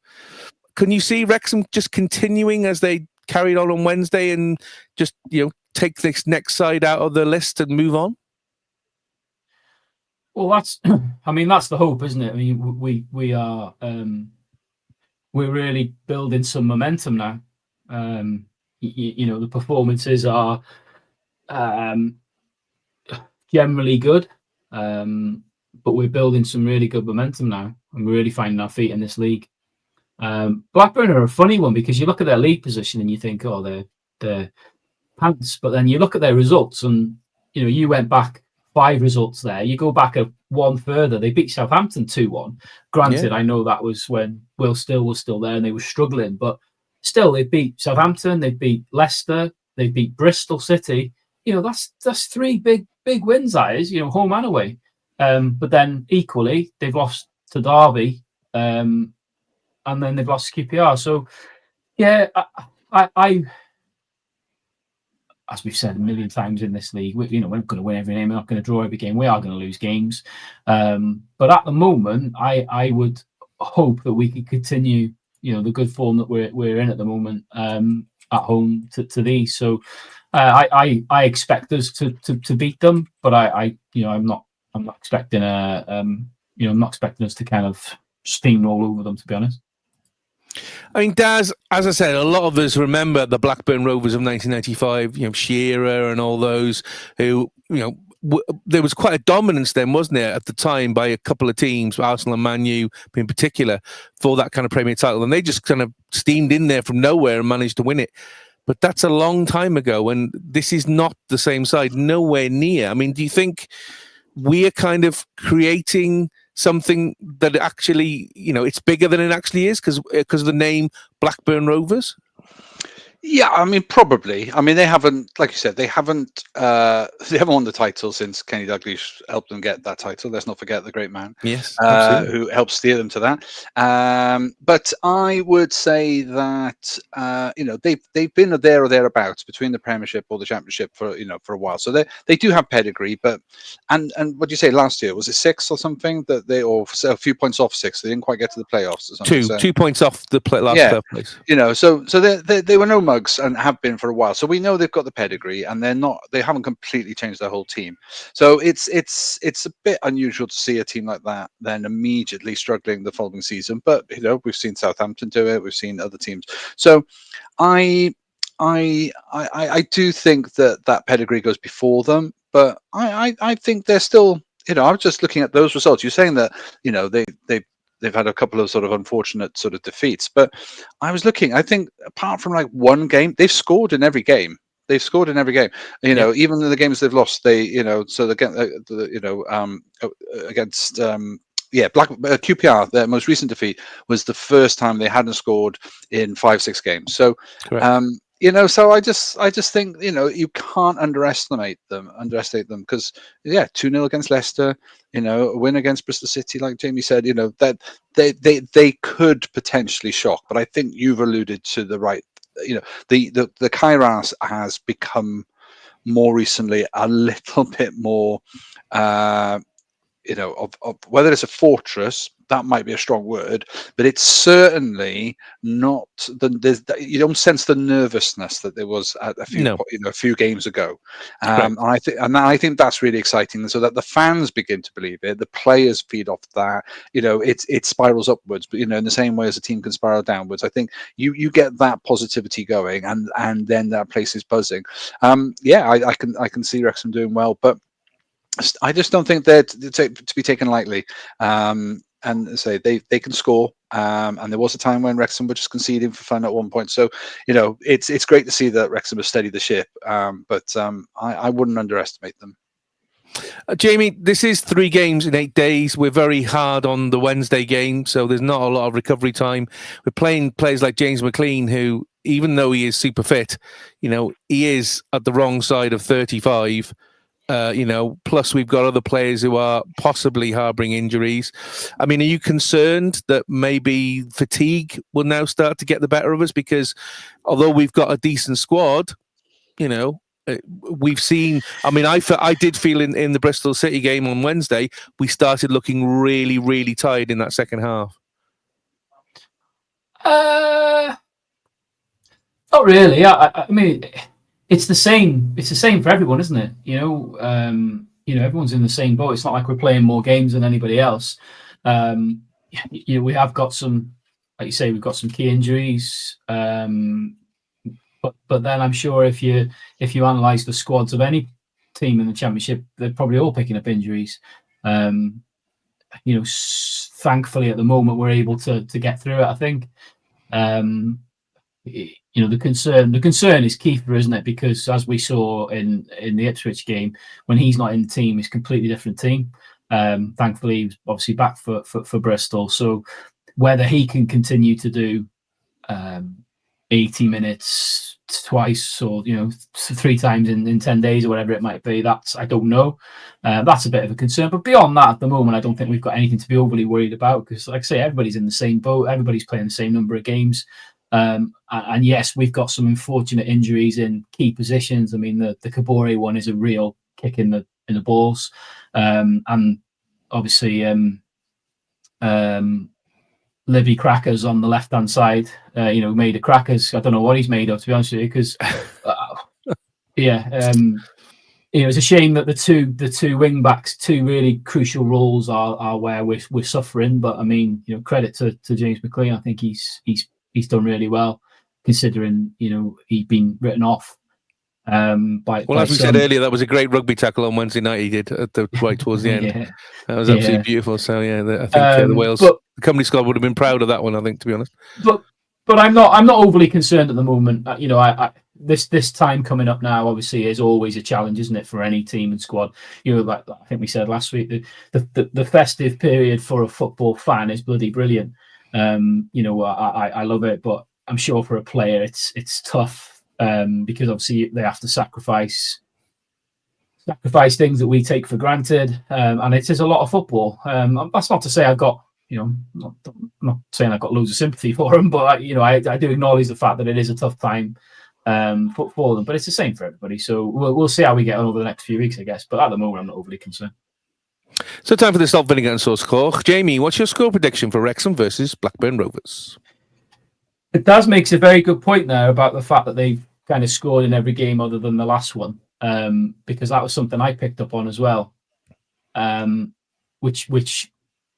Speaker 6: Can you see Wrexham just continuing as they carried on Wednesday and just, take this next side out of the list and move on?
Speaker 7: Well, that's the hope, isn't it? I mean, we are we're really building some momentum now. The performances are generally good, but we're building some really good momentum now, and we're really finding our feet in this league. Blackburn are a funny one because you look at their league position and you think, oh, they're pants, but then you look at their results, and you went back 5 results there. You go back one further, they beat Southampton 2-1. Granted, yeah. I know that was when Will Still was still there and they were struggling, but still, they beat Southampton, they beat Leicester, they beat Bristol City. That's 3 big wins, that is, home and away. But then equally, they've lost to Derby, and then they've lost to QPR. So, yeah, I as we've said a million times in this league, we're not going to win every game, we're not going to draw every game, we are going to lose games. But at the moment, I would hope that we could continue the good form that we're in at the moment at home to these. So I expect us to beat them, but I'm not expecting I'm not expecting us to kind of steamroll over them, to be honest.
Speaker 6: I mean, Daz, as I said, a lot of us remember the Blackburn Rovers of 1995, Shearer and all those who, there was quite a dominance then, wasn't there, at the time by a couple of teams, Arsenal and Man U in particular, for that kind of Premier title. And they just kind of steamed in there from nowhere and managed to win it. But that's a long time ago, and this is not the same side, nowhere near. I mean, do you think we're kind of creating something that actually, it's bigger than it actually is because of the name Blackburn Rovers?
Speaker 2: Yeah, I mean, probably. I mean, they haven't, like you said, they haven't won the title since Kenny Dalglish helped them get that title. Let's not forget the great man,
Speaker 6: yes,
Speaker 2: who helped steer them to that. But I would say that they've been there or thereabouts between the Premiership or the Championship for a while. So they do have pedigree. But and what did you say last year? Was it 6 or something that or a few points off 6? They didn't quite get to the playoffs or something.
Speaker 6: 2 points off the last place.
Speaker 2: So they were no mugs and have been for a while, so we know they've got the pedigree, and they haven't completely changed their whole team. So it's a bit unusual to see a team like that then immediately struggling the following season. But we've seen Southampton do it, we've seen other teams. So I do think that pedigree goes before them, but I think they're still I was just looking at those results. You're saying that they've had a couple of sort of unfortunate sort of defeats, but I was looking. I think apart from like one game, they've scored in every game. They've scored in every game. Even in the games they've lost, so against QPR, their most recent defeat was the first time they hadn't scored in 5-6 games. So, so I just think you can't underestimate them because 2-0 against Leicester, a win against Bristol City, like Jamie said, that they could potentially shock. But I think you've alluded to the right. The Cae Ras has become more recently a little bit more. Of whether it's a fortress, that might be a strong word, but it's certainly not. You don't sense the nervousness that there was at a few games ago, and I think that's really exciting. So that the fans begin to believe it, the players feed off that. It spirals upwards, but in the same way as a team can spiral downwards. I think you get that positivity going, and then that place is buzzing. I can see Wrexham doing well, but I just don't think they're to be taken lightly. And say they can score. And there was a time when Wrexham were just conceding for fun at one point. So it's great to see that Wrexham has steadied the ship. But I wouldn't underestimate them.
Speaker 6: Jamie, this is 3 games in 8 days. We're very hard on the Wednesday game, so there's not a lot of recovery time. We're playing players like James McLean, who, even though he is super fit, he is at the wrong side of 35. Plus we've got other players who are possibly harbouring injuries. I mean, are you concerned that maybe fatigue will now start to get the better of us? Because although we've got a decent squad, we've seen. I mean, I did feel in the Bristol City game on Wednesday, we started looking really, really tired in that second half.
Speaker 7: Not really. I mean, it's the same. It's the same for everyone, isn't it? Everyone's in the same boat. It's not like we're playing more games than anybody else. We have got some, like you say, we've got some key injuries. But then I'm sure if you analyse the squads of any team in the Championship, they're probably all picking up injuries. Thankfully at the moment we're able to get through it. I think. The concern is Kiefer, isn't it? Because as we saw in the Ipswich game, when he's not in the team, it's a completely different team. Thankfully, he's obviously back for Bristol. So whether he can continue to do 80 minutes twice or 3 times in 10 days or whatever it might be, I don't know. That's a bit of a concern. But beyond that, at the moment, I don't think we've got anything to be overly worried about because, like I say, everybody's in the same boat. Everybody's playing the same number of games. And yes, we've got some unfortunate injuries in key positions. I mean, the Kabore one is a real kick in the balls, and obviously Libby Crackers on the left hand side. Made of crackers. I don't know what he's made of, to be honest with you, because it's a shame that the two wing backs, 2 really crucial roles are where we're suffering. But I mean, credit to James McLean. I think he's done really well, considering he'd been written off. As
Speaker 6: we said earlier, that was a great rugby tackle on Wednesday night. He did right towards the end.
Speaker 7: Yeah.
Speaker 6: That was absolutely beautiful. So I think the Wales the company squad would have been proud of that one. I think, to be honest.
Speaker 7: But I'm not overly concerned at the moment. This time coming up now, obviously, is always a challenge, isn't it, for any team and squad? Like I think we said last week, the festive period for a football fan is bloody brilliant. I love it, but I'm sure for a player it's tough because obviously they have to sacrifice things that we take for granted, and it is a lot of football. That's not to say I've got not saying I've got loads of sympathy for them, but I do acknowledge the fact that it is a tough time for them. But it's the same for everybody. So we'll see how we get on over the next few weeks, I guess. But at the moment, I'm not overly concerned.
Speaker 6: So time for the salt, vinegar and sauce coch. Jamie, what's your score prediction for Wrexham versus Blackburn Rovers?
Speaker 7: Daz makes a very good point there about the fact that they've kind of scored in every game other than the last one, because that was something I picked up on as well, which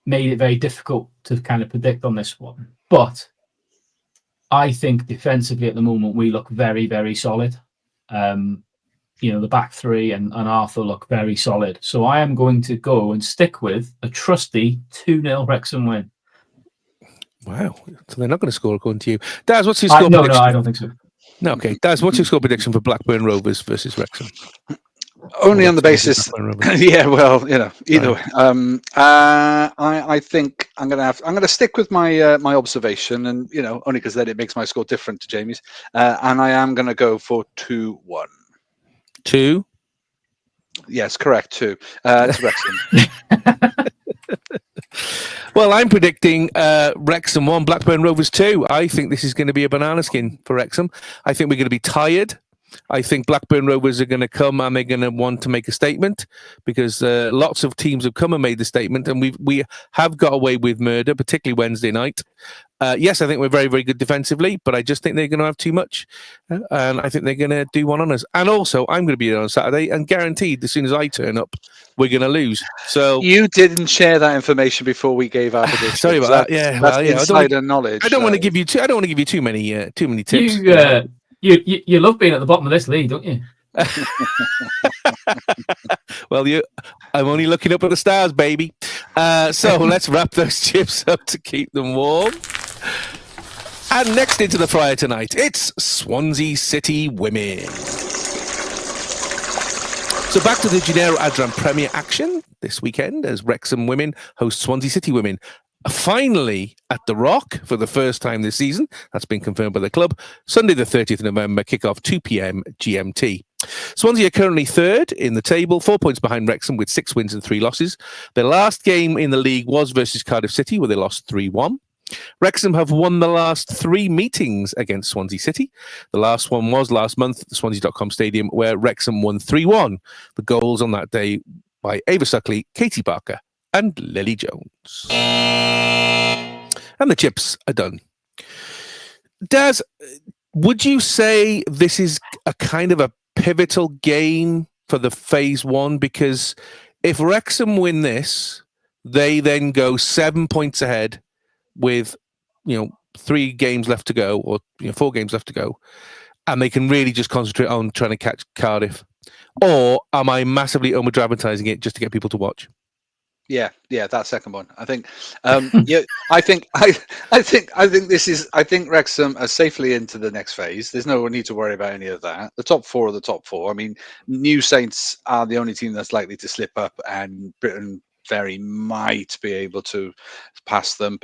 Speaker 7: made it very difficult to kind of predict on this one. But I think defensively at the moment we look very, very solid. the back three and Arthur look very solid. So I am going to go and stick with a trusty 2-0 Wrexham win.
Speaker 6: Wow. So they're not going to score according to you. Daz, what's your score
Speaker 7: No,
Speaker 6: prediction?
Speaker 7: I don't think so.
Speaker 6: No, okay. Daz, what's your score prediction for Blackburn Rovers versus Wrexham?
Speaker 2: Only on the basis, yeah. Well, either way. I think I'm gonna stick with my my observation, and only because then it makes my score different to Jamie's, and I am gonna go for 2-1.
Speaker 6: 2.
Speaker 2: Yes, correct. 2. To Wrexham.
Speaker 6: Well, I'm predicting Wrexham 1, Blackburn Rovers 2. I think this is going to be a banana skin for Wrexham. I think we're going to be tired. I think Blackburn Rovers are going to come and they're going to want to make a statement because lots of teams have come and made the statement, and we have got away with murder, particularly Wednesday night. Yes, I think we're very, very good defensively, but I just think they're going to have too much, and I think they're going to do one on us. And also, I'm going to be there on Saturday, and guaranteed, as soon as I turn up, we're going to lose. So
Speaker 2: you didn't share that information before we gave our prediction.
Speaker 6: Sorry about that. Yeah,
Speaker 2: that's insider knowledge.
Speaker 6: I don't want to give you too many tips.
Speaker 7: You love being at the bottom of this league, don't you?
Speaker 6: Well, I'm only looking up at the stars, baby. So let's wrap those chips up to keep them warm. And next into the fryer tonight, it's Swansea City Women. So back to the Gennaro Adrian Premier action this weekend as Wrexham Women host Swansea City Women. Finally at the Rock for the first time this season. That's been confirmed by the club. Sunday the 30th of November, kick-off 2 p.m. GMT. Swansea are currently third in the table, 4 points behind Wrexham with 6 wins and 3 losses. Their last game in the league was versus Cardiff City, where they lost 3-1. Wrexham have won the last 3 meetings against Swansea City. The last one was last month at the Swansea.com Stadium, where Wrexham won 3-1. The goals on that day by Ava Suckley, Katie Barker, and Lily Jones. And the chips are done. Daz, would you say this is a kind of a pivotal game for the phase 1? Because if Wrexham win this, they then go 7 points ahead with 3 games left to go, or 4 games left to go, and they can really just concentrate on trying to catch Cardiff. Or am I massively over-dramatizing it just to get people to watch?
Speaker 2: Yeah, that second one. I think, I think Wrexham are safely into the next phase. There's no need to worry about any of that. The top 4 are the top 4. I mean, New Saints are the only team that's likely to slip up, and Britain very might be able to pass them.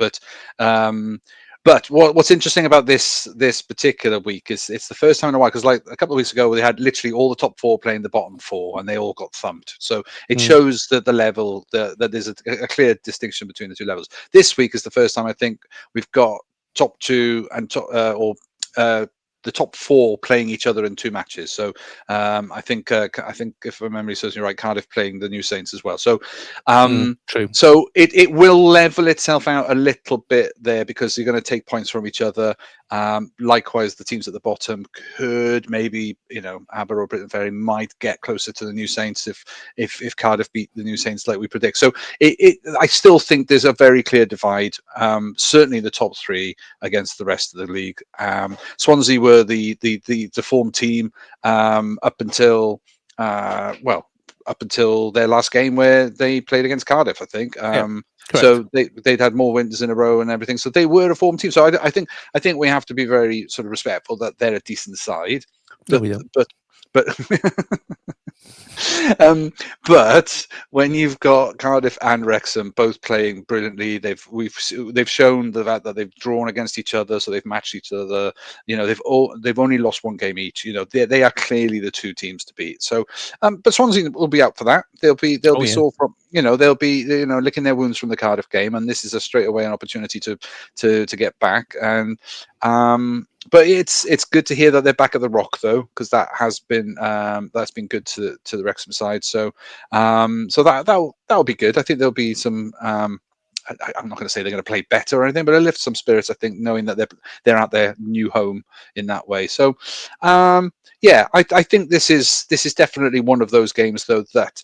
Speaker 2: But what's interesting about this particular week is it's the first time in a while, because like a couple of weeks ago they had literally all the top 4 playing the bottom 4 and they all got thumped. So it shows that the level that there's a clear distinction between the 2 levels. This week is the first time I think we've got top 2 and the top 4 playing each other in 2 matches. So I think if my memory serves me right, Cardiff playing the New Saints as well. So
Speaker 6: true.
Speaker 2: So it will level itself out a little bit there, because you're going to take points from each other. Likewise, the teams at the bottom could maybe, Aber or Britain Ferry might get closer to the New Saints if Cardiff beat the New Saints like we predict. So I still think there's a very clear divide. Certainly the top 3 against the rest of the league. Swansea were the form team up until their last game where they played against Cardiff, I think. So they'd had more wins in a row and everything. So they were a form team. So I think we have to be very sort of respectful that they're a decent side. But when you've got Cardiff and Wrexham both playing brilliantly, they've shown the fact that they've drawn against each other, so they've matched each other. They've only lost 1 game each. They are clearly the 2 teams to beat. So, but Swansea will be out for that. They'll be sore from they'll be licking their wounds from the Cardiff game, and this is a straight away an opportunity to get back. And but it's good to hear that they're back at the Rock, though, because that has been good to the Wrexham side. So that'll be good. I think there'll be some. I'm not going to say they're going to play better or anything, but it'll lift some spirits, I think, knowing that they're at their new home in that way. So I think this is definitely one of those games, though, that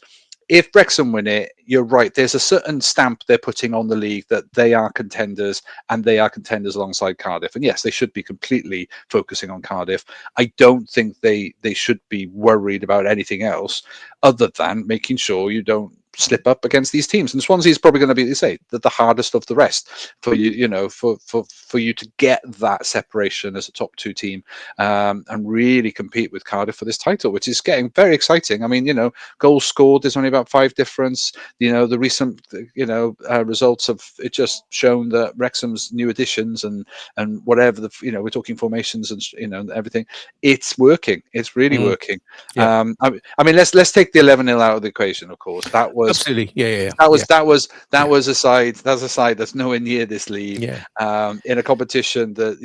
Speaker 2: if Wrexham win it, you're right. There's a certain stamp they're putting on the league that they are contenders, and they are contenders alongside Cardiff. And yes, they should be completely focusing on Cardiff. I don't think they should be worried about anything else other than making sure you don't slip up against these teams. And Swansea is probably going to be, they say, the hardest of the rest for you, for you to get that separation as a top 2 team, and really compete with Cardiff for this title, which is getting very exciting. I mean, goals scored, there's only about 5 difference. The recent, results have it just shown that Wrexham's new additions and whatever we're talking formations and everything, it's working. It's really working.
Speaker 6: Yeah.
Speaker 2: I mean, let's take the 11-0 out of the equation. Of course, that was
Speaker 6: absolutely
Speaker 2: that was a side. That's a side that's nowhere near this league. In a competition that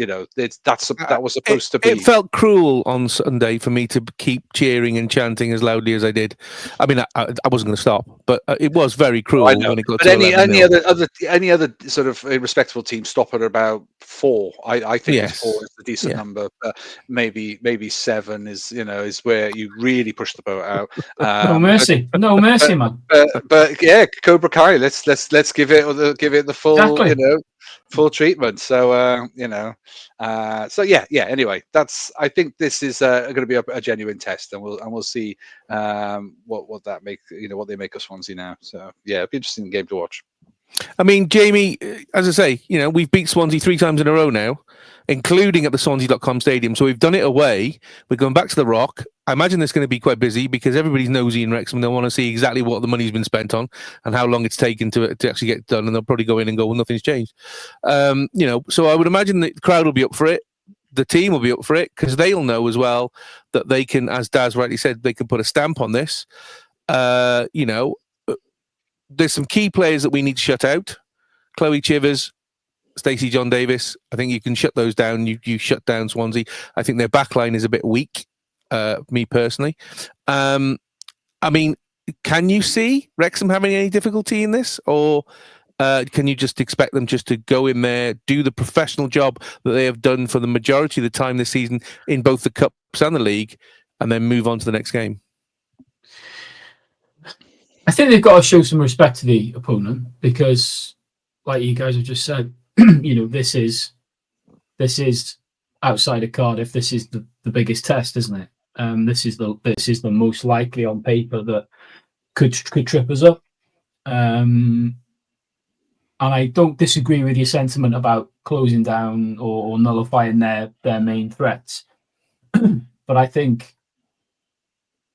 Speaker 2: that was supposed to be.
Speaker 6: It felt cruel on Sunday for me to keep cheering and chanting as loudly as I did. I mean, I wasn't going to stop, but it was very cruel when it got
Speaker 2: but
Speaker 6: to
Speaker 2: any other sort of respectable team stop at about 4. I think 4 is a decent number. Maybe 7 is where you really push the boat out.
Speaker 7: No mercy, man.
Speaker 2: But yeah, Cobra Kai. Let's give it the full full treatment. So Anyway, I think this is going to be a genuine test, and we'll see what that what they make of Swansea now. So yeah, it'll be an interesting game to watch.
Speaker 6: I mean, Jamie, as I say, we've beat Swansea 3 times in a row now, including at the Swansea.com stadium. So we've done it away. We're going back to the Rock. I imagine it's going to be quite busy because everybody's nosy in Wrexham. They want to see exactly what the money's been spent on and how long it's taken to actually get done. And they'll probably go in and go, well, nothing's changed. So I would imagine the crowd will be up for it. The team will be up for it because they'll know as well that they can, as Daz rightly said, they can put a stamp on this. There's some key players that we need to shut out. Chloe Chivers, Stacey John Davis. I think you can shut those down. You shut down Swansea. I think their backline is a bit weak, me personally. I mean, can you see Wrexham having any difficulty in this? Or can you just expect them just to go in there, do the professional job that they have done for the majority of the time this season in both the Cups and the League, and then move on to the next game?
Speaker 7: I think they've got to show some respect to the opponent because, like you guys have just said, this is outside of Cardiff. This is the biggest test, isn't it? This is the most likely on paper that could trip us up. And I don't disagree with your sentiment about closing down or nullifying their main threats, but I think,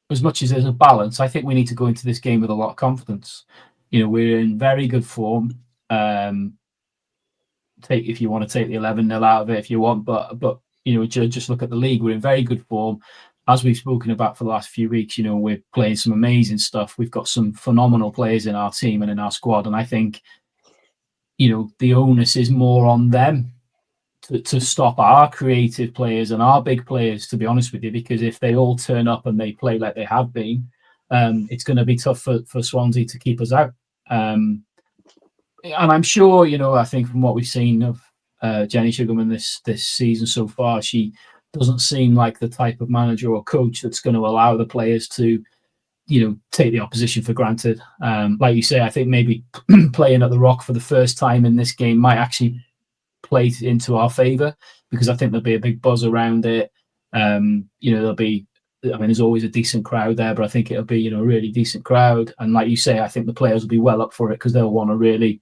Speaker 7: as much as there's a balance, I think we need to go into this game with a lot of confidence. We're in very good form. If you want to take the 11-0 out of it, if you want, but just look at the league. We're in very good form, as we've spoken about for the last few weeks. We're playing some amazing stuff. We've got some phenomenal players in our team and in our squad, and I think the onus is more on them to stop our creative players and our big players, to be honest with you, because if they all turn up and they play like they have been, it's going to be tough for Swansea to keep us out. And I'm sure, I think from what we've seen of Jenny Sugarman this season so far, she doesn't seem like the type of manager or coach that's going to allow the players to, take the opposition for granted. Like you say, I think maybe playing at the Rock for the first time in this game might actually play into our favour, because I think there'll be a big buzz around it. There'll be, there's always a decent crowd there, but I think it'll be, a really decent crowd. And like you say, I think the players will be well up for it because they'll want to really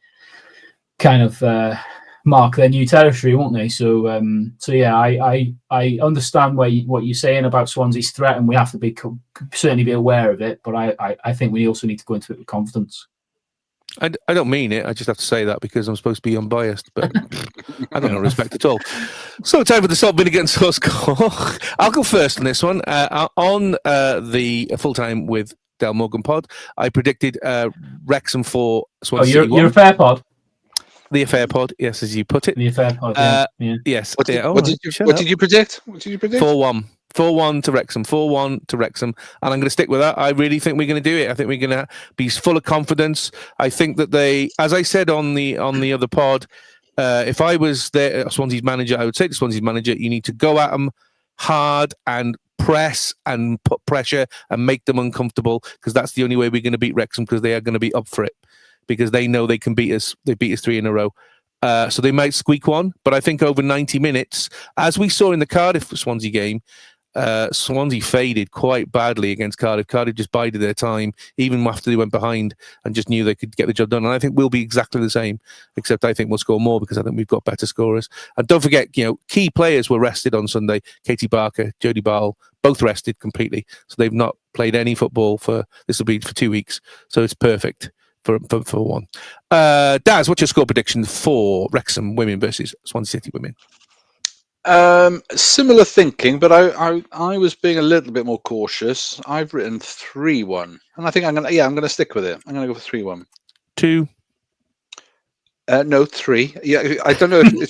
Speaker 7: kind of mark their new territory, won't they? So yeah, I understand what you're saying about Swansea's threat, and we have to certainly be aware of it. But I think we also need to go into it with confidence.
Speaker 6: I don't mean it. I just have to say that because I'm supposed to be unbiased, but I don't know respect at all. So time for the salt vinegar and sauce score. I'll go first on this one. On the full time with Del Morgan pod, I predicted Wrexham 4, Swansea 1.
Speaker 7: You're a fair pod.
Speaker 6: The affair pod, yes, as you put it.
Speaker 7: The affair pod, yeah.
Speaker 6: Yes.
Speaker 2: What did you predict?
Speaker 6: 4-1. 4-1 to Wrexham. 4-1 to Wrexham. And I'm going to stick with that. I really think we're going to do it. I think we're going to be full of confidence. I think that they, as I said on the other pod, if I was Swansea's manager, I would say to Swansea's manager, you need to go at them hard and press and put pressure and make them uncomfortable, because that's the only way we're going to beat Wrexham, because they are going to be up for it, because they know they can beat us. They beat us 3 in a row. So they might squeak one, but I think over 90 minutes, as we saw in the Cardiff-Swansea game, Swansea faded quite badly against Cardiff. Cardiff just bided their time, even after they went behind, and just knew they could get the job done. And I think we'll be exactly the same, except I think we'll score more, because I think we've got better scorers. And don't forget, key players were rested on Sunday. Katie Barker, Jodie Barl, both rested completely. So they've not played any football this will be for 2 weeks. So it's perfect for one. Daz, what's your score prediction for Wrexham Women versus Swansea City Women?
Speaker 2: Similar thinking, but I was being a little bit more cautious. I've written 3-1, and I think I'm gonna stick with it. I'm gonna go for 3-1.
Speaker 6: 2.
Speaker 2: No, 3. Yeah, I don't know if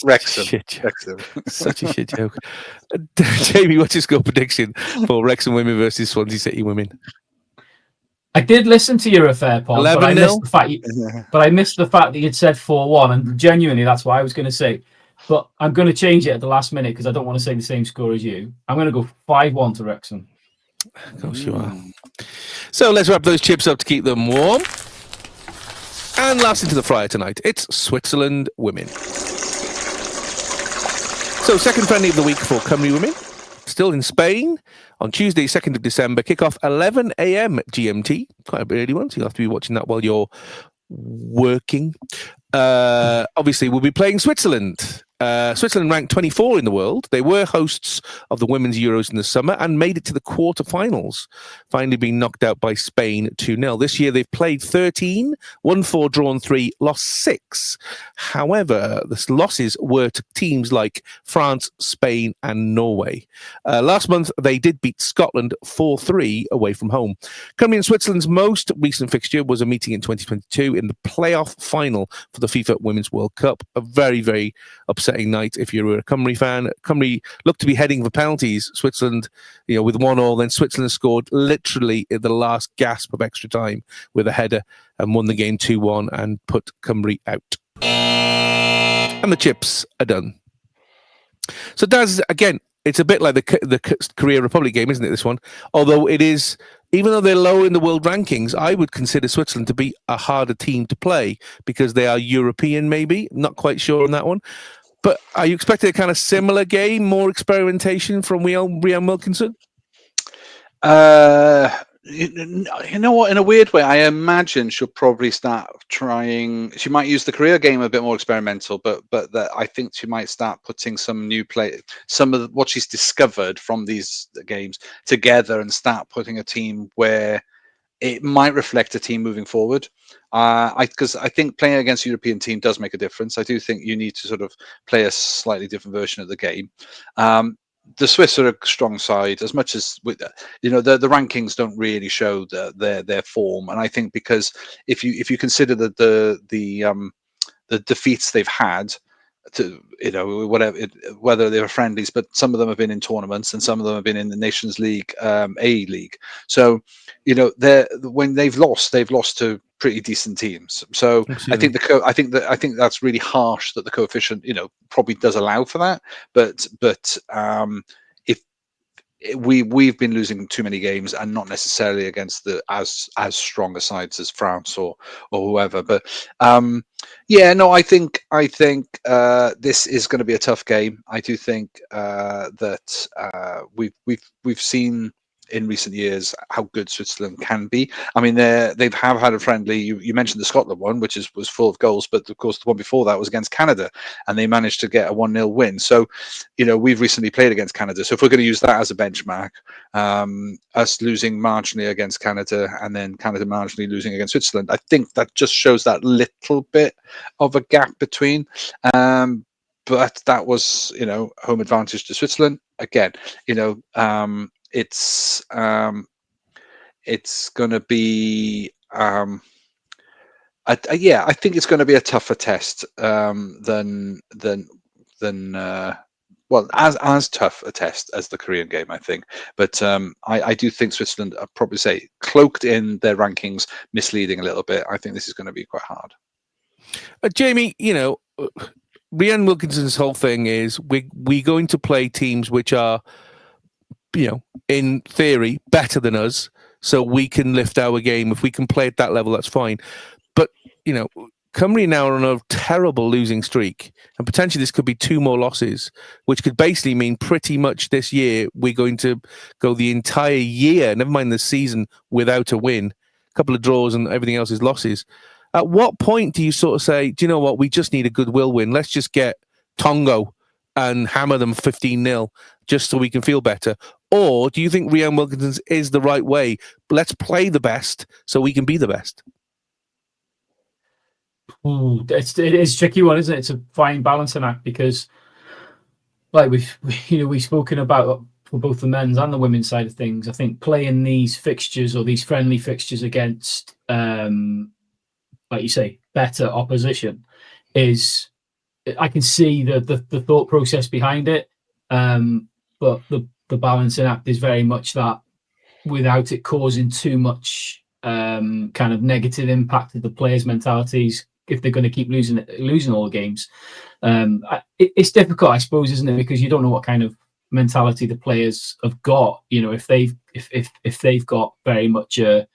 Speaker 2: Wrexham.
Speaker 6: Shit joke.
Speaker 2: Wrexham.
Speaker 6: Such a shit joke. Jamie, what's your score prediction for Wrexham Women versus Swansea City Women?
Speaker 7: I did listen to your affair, Paul, but I missed the fact that you'd said 4-1, and genuinely that's what I was going to say. But I'm going to change it at the last minute because I don't want to say the same score as you. I'm going to go 5-1 to Wrexham.
Speaker 6: Of course you are. So let's wrap those chips up to keep them warm. And last into the fryer tonight, it's Switzerland Women. So second friendly of the week for Cymru Women. Still in Spain on Tuesday, 2nd of December. Kickoff 11 a.m. GMT. Quite a early one, so you'll have to be watching that while you're working. Obviously, we'll be playing Switzerland. Switzerland ranked 24 in the world. They were hosts of the Women's Euros in the summer and made it to the quarterfinals, finally being knocked out by Spain 2-0. This year they've played 13, won 4, drawn 3, lost 6. However, the losses were to teams like France, Spain and Norway. Last month they did beat Scotland 4-3 away from home. Coming in, Switzerland's most recent fixture was a meeting in 2022 in the playoff final for the FIFA Women's World Cup. A very, very upsetting night if you're a Cymru fan. Cymru looked to be heading for penalties. Switzerland, with 1-1, then Switzerland scored literally at the last gasp of extra time with a header and won the game 2-1 and put Cymru out. And the chips are done. So Daz, again, it's a bit like the Korea Republic game, isn't it, this one? Although it is, even though they're low in the world rankings, I would consider Switzerland to be a harder team to play because they are European, maybe. Not quite sure on that one. But are you expecting a kind of similar game, more experimentation from Rian Wilkinson?
Speaker 2: You know what? In a weird way, I imagine she'll probably start trying. She might use the Korea game a bit more experimental, but I think she might start putting some new some of what she's discovered from these games together and start putting a team where it might reflect a team moving forward. Because I think playing against a European team does make a difference. I do think you need to sort of play a slightly different version of the game. The Swiss are a strong side, as much as the rankings don't really show their form. And I think because if you consider the defeats they've had, whether they were friendlies, but some of them have been in tournaments and some of them have been in the Nations League, A League. So, when they've lost to pretty decent teams. So absolutely. I think that's really harsh that the coefficient, probably does allow for that. But if we've been losing too many games and not necessarily against the as stronger sides as France or whoever. But I think this is going to be a tough game. I do think that we've seen in recent years how good Switzerland can be. I mean, they've had a friendly. You mentioned the Scotland one, which was full of goals, but of course the one before that was against Canada, and they managed to get a 1-0 win. So, we've recently played against Canada. So if we're going to use that as a benchmark, us losing marginally against Canada and then Canada marginally losing against Switzerland, I think that just shows that little bit of a gap between. But that was, home advantage to Switzerland again. It's going to be I think it's going to be a tougher test than as tough a test as the Korean game, I think. But I do think Switzerland, I'd probably say, cloaked in their rankings, misleading a little bit. I think this is going to be quite hard.
Speaker 6: Jamie, Rhian Wilkinson's whole thing is we're going to play teams which are, in theory, better than us, so we can lift our game. If we can play at that level, that's fine. But, Cymru now are on a terrible losing streak, and potentially this could be 2 more losses, which could basically mean pretty much this year we're going to go the entire year, never mind the season, without a win. A couple of draws and everything else is losses. At what point do you sort of say, do you know what, we just need a goodwill win. Let's just get Tongo and hammer them 15-0 just so we can feel better. Or do you think Rhian Wilkinson's is the right way? Let's play the best so we can be the best.
Speaker 7: It is a tricky one, isn't it? It's a fine balancing act because, like we've spoken about for both the men's and the women's side of things. I think playing these fixtures or these friendly fixtures against, like you say, better opposition is. I can see the thought process behind it, but the balancing act is very much that without it causing too much kind of negative impact to the players' mentalities. If they're going to keep losing all the games, it's difficult, I suppose, isn't it? Because you don't know what kind of mentality the players have got. If they've got very much a,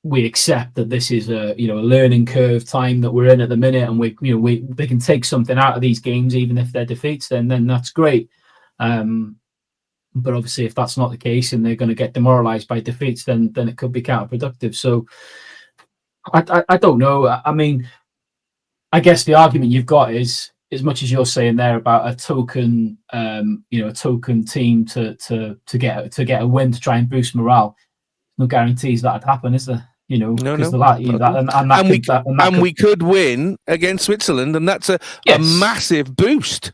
Speaker 7: we accept that this is a learning curve time that we're in at the minute, and they can take something out of these games even if they're defeats. Then that's great. But obviously, if that's not the case and they're going to get demoralised by defeats, then it could be counterproductive. So. I don't know. I mean, I guess the argument you've got is as much as you're saying there about a token, a token team to get a win to try and boost morale. No guarantees that'd happen, is there?
Speaker 6: No.
Speaker 7: We
Speaker 6: could win against Switzerland, and that's a massive boost.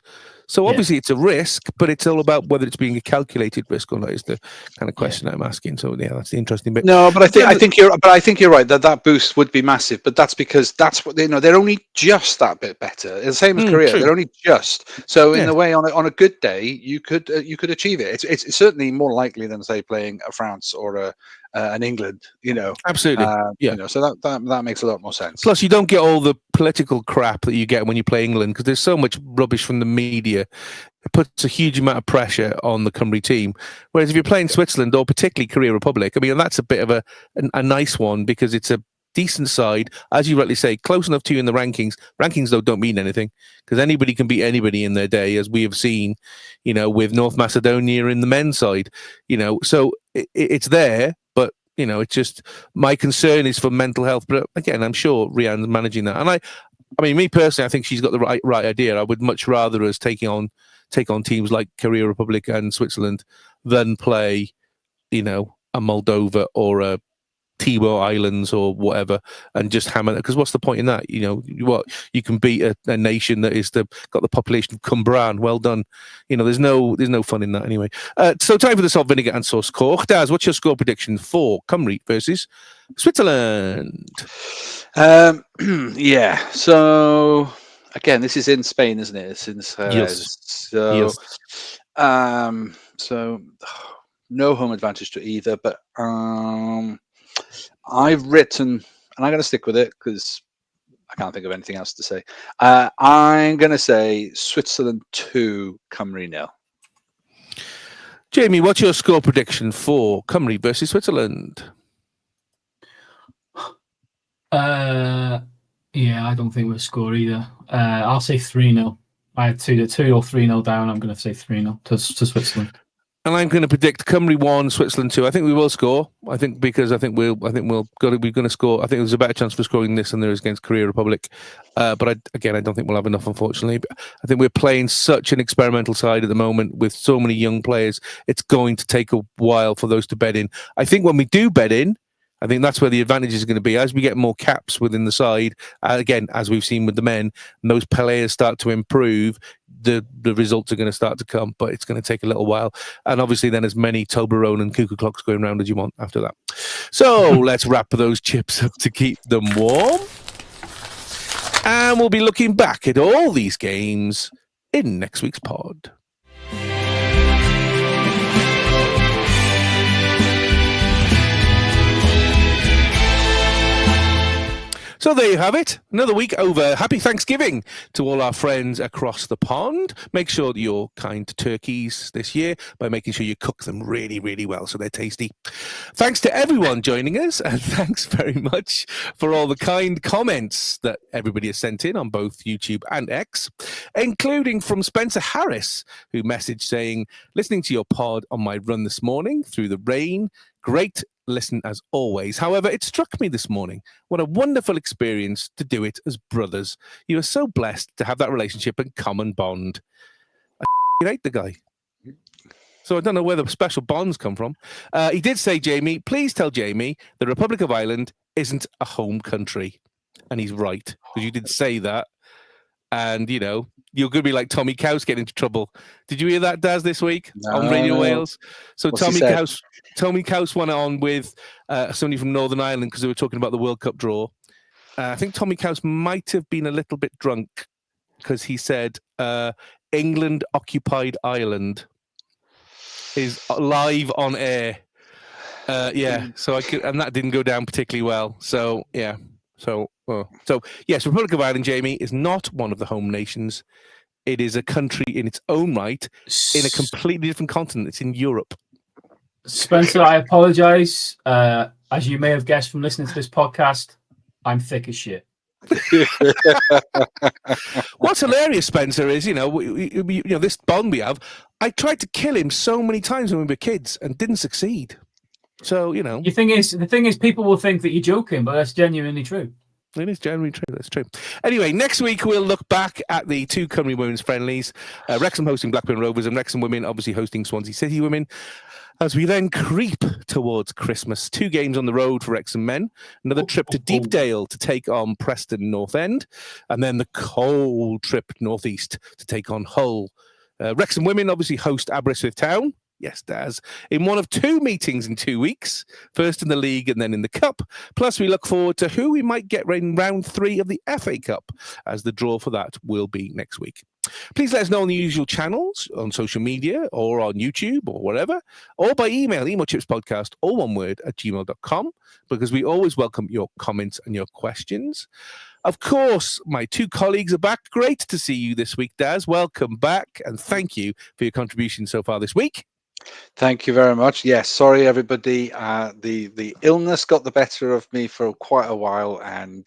Speaker 6: So obviously it's a risk, but it's all about whether it's being a calculated risk or not is the kind of question I'm asking. So that's the interesting bit.
Speaker 2: No, but I think you're right that boost would be massive. But that's because that's what they're only just that bit better. The same as Korea, they're only just. So in a way, on a good day, you could achieve it. It's certainly more likely than say playing a France or an England.
Speaker 6: Absolutely.
Speaker 2: So that makes a lot more sense.
Speaker 6: Plus, you don't get all the political crap that you get when you play England because there's so much rubbish from the media. It puts a huge amount of pressure on the Cymru team. Whereas if you're playing Switzerland or particularly Korea Republic, I mean, that's a bit of a nice one because it's a decent side, as you rightly say, close enough to you in the rankings. Rankings, though, don't mean anything because anybody can beat anybody in their day, as we have seen, with North Macedonia in the men's side. So it's there, but it's just my concern is for mental health. But again, I'm sure Rhian's managing that, and I mean, me personally, I think she's got the right idea. I would much rather us take on teams like Korea Republic and Switzerland than play, a Moldova or a Timor Islands or whatever, and just hammer it. Because what's the point in that? You can beat a nation that is got the population of Cymru. Well done. There's no fun in that anyway. So time for the salt, vinegar and sauce cork. Daz, what's your score prediction for Cymru versus Switzerland?
Speaker 2: So again, this is in Spain, isn't it? It's in
Speaker 6: Yes.
Speaker 2: So, so no home advantage to either, but I've written, and I'm going to stick with it because I can't think of anything else to say. I'm going to say Switzerland 2, Cymru 0.
Speaker 6: Jamie, what's your score prediction for Cymru versus Switzerland?
Speaker 7: I don't think we'll score either. I'll say 3-0. I had 2 or 3-0 down. I'm going to say 3-0 to Switzerland.
Speaker 6: And I'm going to predict Cymru 1, Switzerland 2. I think we will score. I think we're going to score. I think there's a better chance for scoring this than there is against Korea Republic. But I don't think we'll have enough, unfortunately. But I think we're playing such an experimental side at the moment with so many young players. It's going to take a while for those to bed in. I think when we do bed in, I think that's where the advantage is going to be. As we get more caps within the side, again, as we've seen with the men, and those players start to improve, the results are going to start to come, but it's going to take a little while. And obviously then as many Toblerone and cuckoo clocks going around as you want after that. So let's wrap those chips up to keep them warm. And we'll be looking back at all these games in next week's pod. So there you have it. Another week over. Happy Thanksgiving to all our friends across the pond. Make sure that you're kind to turkeys this year by making sure you cook them really, really well so they're tasty. Thanks to everyone joining us, and thanks very much for all the kind comments that everybody has sent in on both YouTube and X, including from Spencer Harris, who messaged saying, listening to your pod on my run this morning through the rain. Great listen as always. However, it struck me this morning, what a wonderful experience to do it as brothers. You are so blessed to have that relationship and common bond. I hate the guy. So I don't know where the special bonds come from. He did say, Jamie, please tell Jamie the Republic of Ireland isn't a home country. And he's right, because you did say that. And, you know, you're going to be like Tommy Couse getting into trouble. Did you hear that, Daz, this week on Radio Wales? So Tommy Couse went on with somebody from Northern Ireland because they were talking about the World Cup draw. I think Tommy Couse might have been a little bit drunk because he said England occupied Ireland is live on air. So and that didn't go down particularly well. So, yeah. So yes, Republic of Ireland, Jamie, is not one of the home nations. It is a country in its own right, in a completely different continent. It's in Europe.
Speaker 7: Spencer, I apologise. As you may have guessed from listening to this podcast, I'm thick as shit.
Speaker 6: What's hilarious, Spencer, is this bond we have. I tried to kill him so many times when we were kids and didn't succeed. So, the thing is, people will think that you're joking, but that's genuinely true. It is genuinely true. That's true. Anyway, next week we'll look back at the two Cymru women's friendlies. Wrexham hosting Blackburn Rovers and Wrexham Women obviously hosting Swansea City Women. As we then creep towards Christmas, 2 games on the road for Wrexham men, another trip to Deepdale to take on Preston North End, and then the cold trip northeast to take on Hull. Wrexham Women obviously host Ipswich Town. Yes, Daz. In one of 2 meetings in 2 weeks, first in the league and then in the cup. Plus, we look forward to who we might get in round 3 of the FA Cup, as the draw for that will be next week. Please let us know on the usual channels, on social media or on YouTube or whatever, or by email, emochipspodcast, all one word, @gmail.com, because we always welcome your comments and your questions. Of course, my 2 colleagues are back. Great to see you this week, Daz. Welcome back, and thank you for your contribution so far this week.
Speaker 2: Thank you very much. Yes, sorry everybody. The illness got the better of me for quite a while, and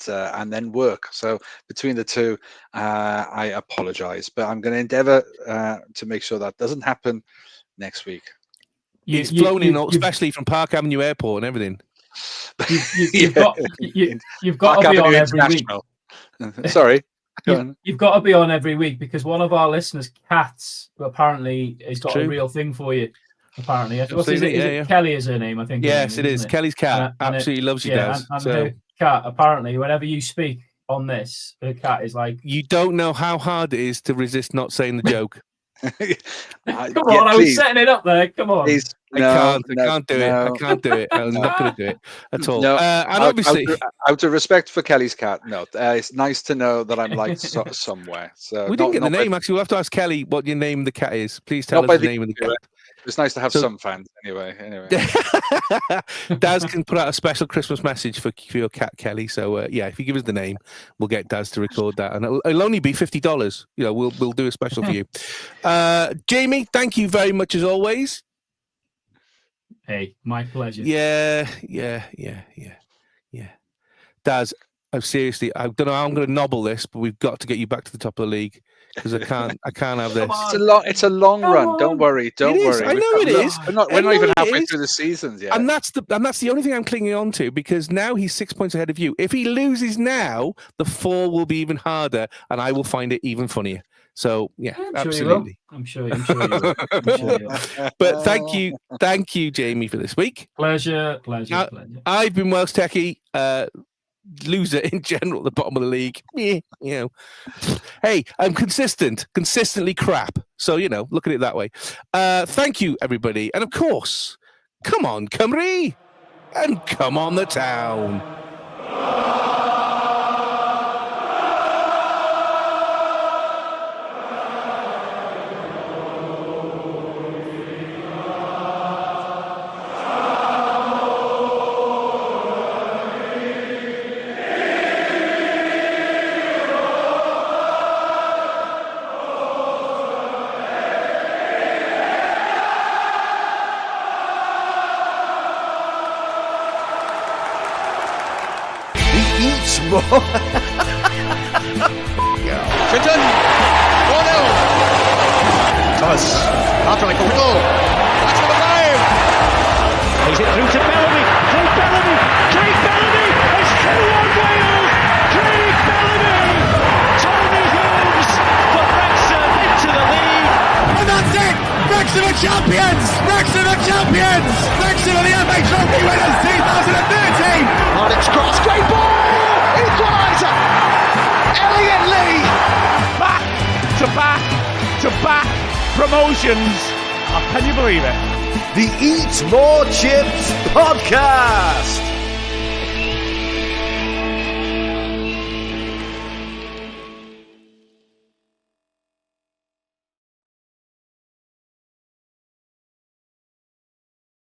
Speaker 2: then work. So between the two, I apologise, but I'm going to endeavour to make sure that doesn't happen next week.
Speaker 6: He's flown in, especially from Park Avenue Airport and everything.
Speaker 7: You've got to be on every week.
Speaker 2: Sorry.
Speaker 7: You've got to be on every week because one of our listeners, Cats, apparently has got a real thing for you. Apparently, is it Kelly is her name? I think.
Speaker 6: Yes, it is. Kelly's cat absolutely loves you, Daz.
Speaker 7: And her cat, apparently, whenever you speak on this, her cat is like.
Speaker 6: You don't know how hard it is to resist not saying the joke.
Speaker 7: Come on, I was setting it up there. Come on.
Speaker 6: Please, I can't do it. I can't do it. I'm not going to do it at all.
Speaker 2: No,
Speaker 6: and obviously,
Speaker 2: out of respect for Kelly's cat, no. It's nice to know that I'm liked somewhere. So
Speaker 6: we didn't get the name. Actually, we'll have to ask Kelly what your name of the cat is. Please tell us the name of the cat.
Speaker 2: It's nice to have some fans anyway.
Speaker 6: Daz can put out a special Christmas message for your cat, Kelly. So if you give us the name, we'll get Daz to record that, and it'll only be $50. We'll do a special for you. Jamie, thank you very much as always.
Speaker 7: Hey, my pleasure.
Speaker 6: Yeah. Daz, I don't know how I'm going to nobble this, but we've got to get you back to the top of the league. Because I can't have this.
Speaker 2: It's a long run. Don't worry.
Speaker 6: I know it is.
Speaker 2: We're not even halfway through the seasons yet.
Speaker 6: And that's the only thing I'm clinging on to, because now he's 6 points ahead of you. If he loses now, the fall will be even harder, and I will find it even funnier. So absolutely.
Speaker 7: I'm sure you will.
Speaker 6: But thank you, Jamie, for this week.
Speaker 7: Pleasure.
Speaker 6: I've been Welsh Techie. Loser in general at the bottom of the league. Hey, I'm consistently crap. So, look at it that way. Thank you, everybody. And of course, come on, Cymru, and come on the town.
Speaker 4: Eat More...
Speaker 3: Clinton, 4-0. Thomas, after like a goal. That's number 5.
Speaker 1: Plays it through to Bellamy. Craig Bellamy has 2-1 Wales. Craig Bellamy. Tony Hughes for Wrexham into the lead.
Speaker 8: And that's it! Wrexham are champions! Wrexham are champions! Wrexham are the FA Trophy winners 2013!
Speaker 3: Alex Cross, great ball! Equaliser! Elliot Lee!
Speaker 5: Back to back to back promotions. Oh, can you believe it?
Speaker 4: The Eat More Chips Podcast.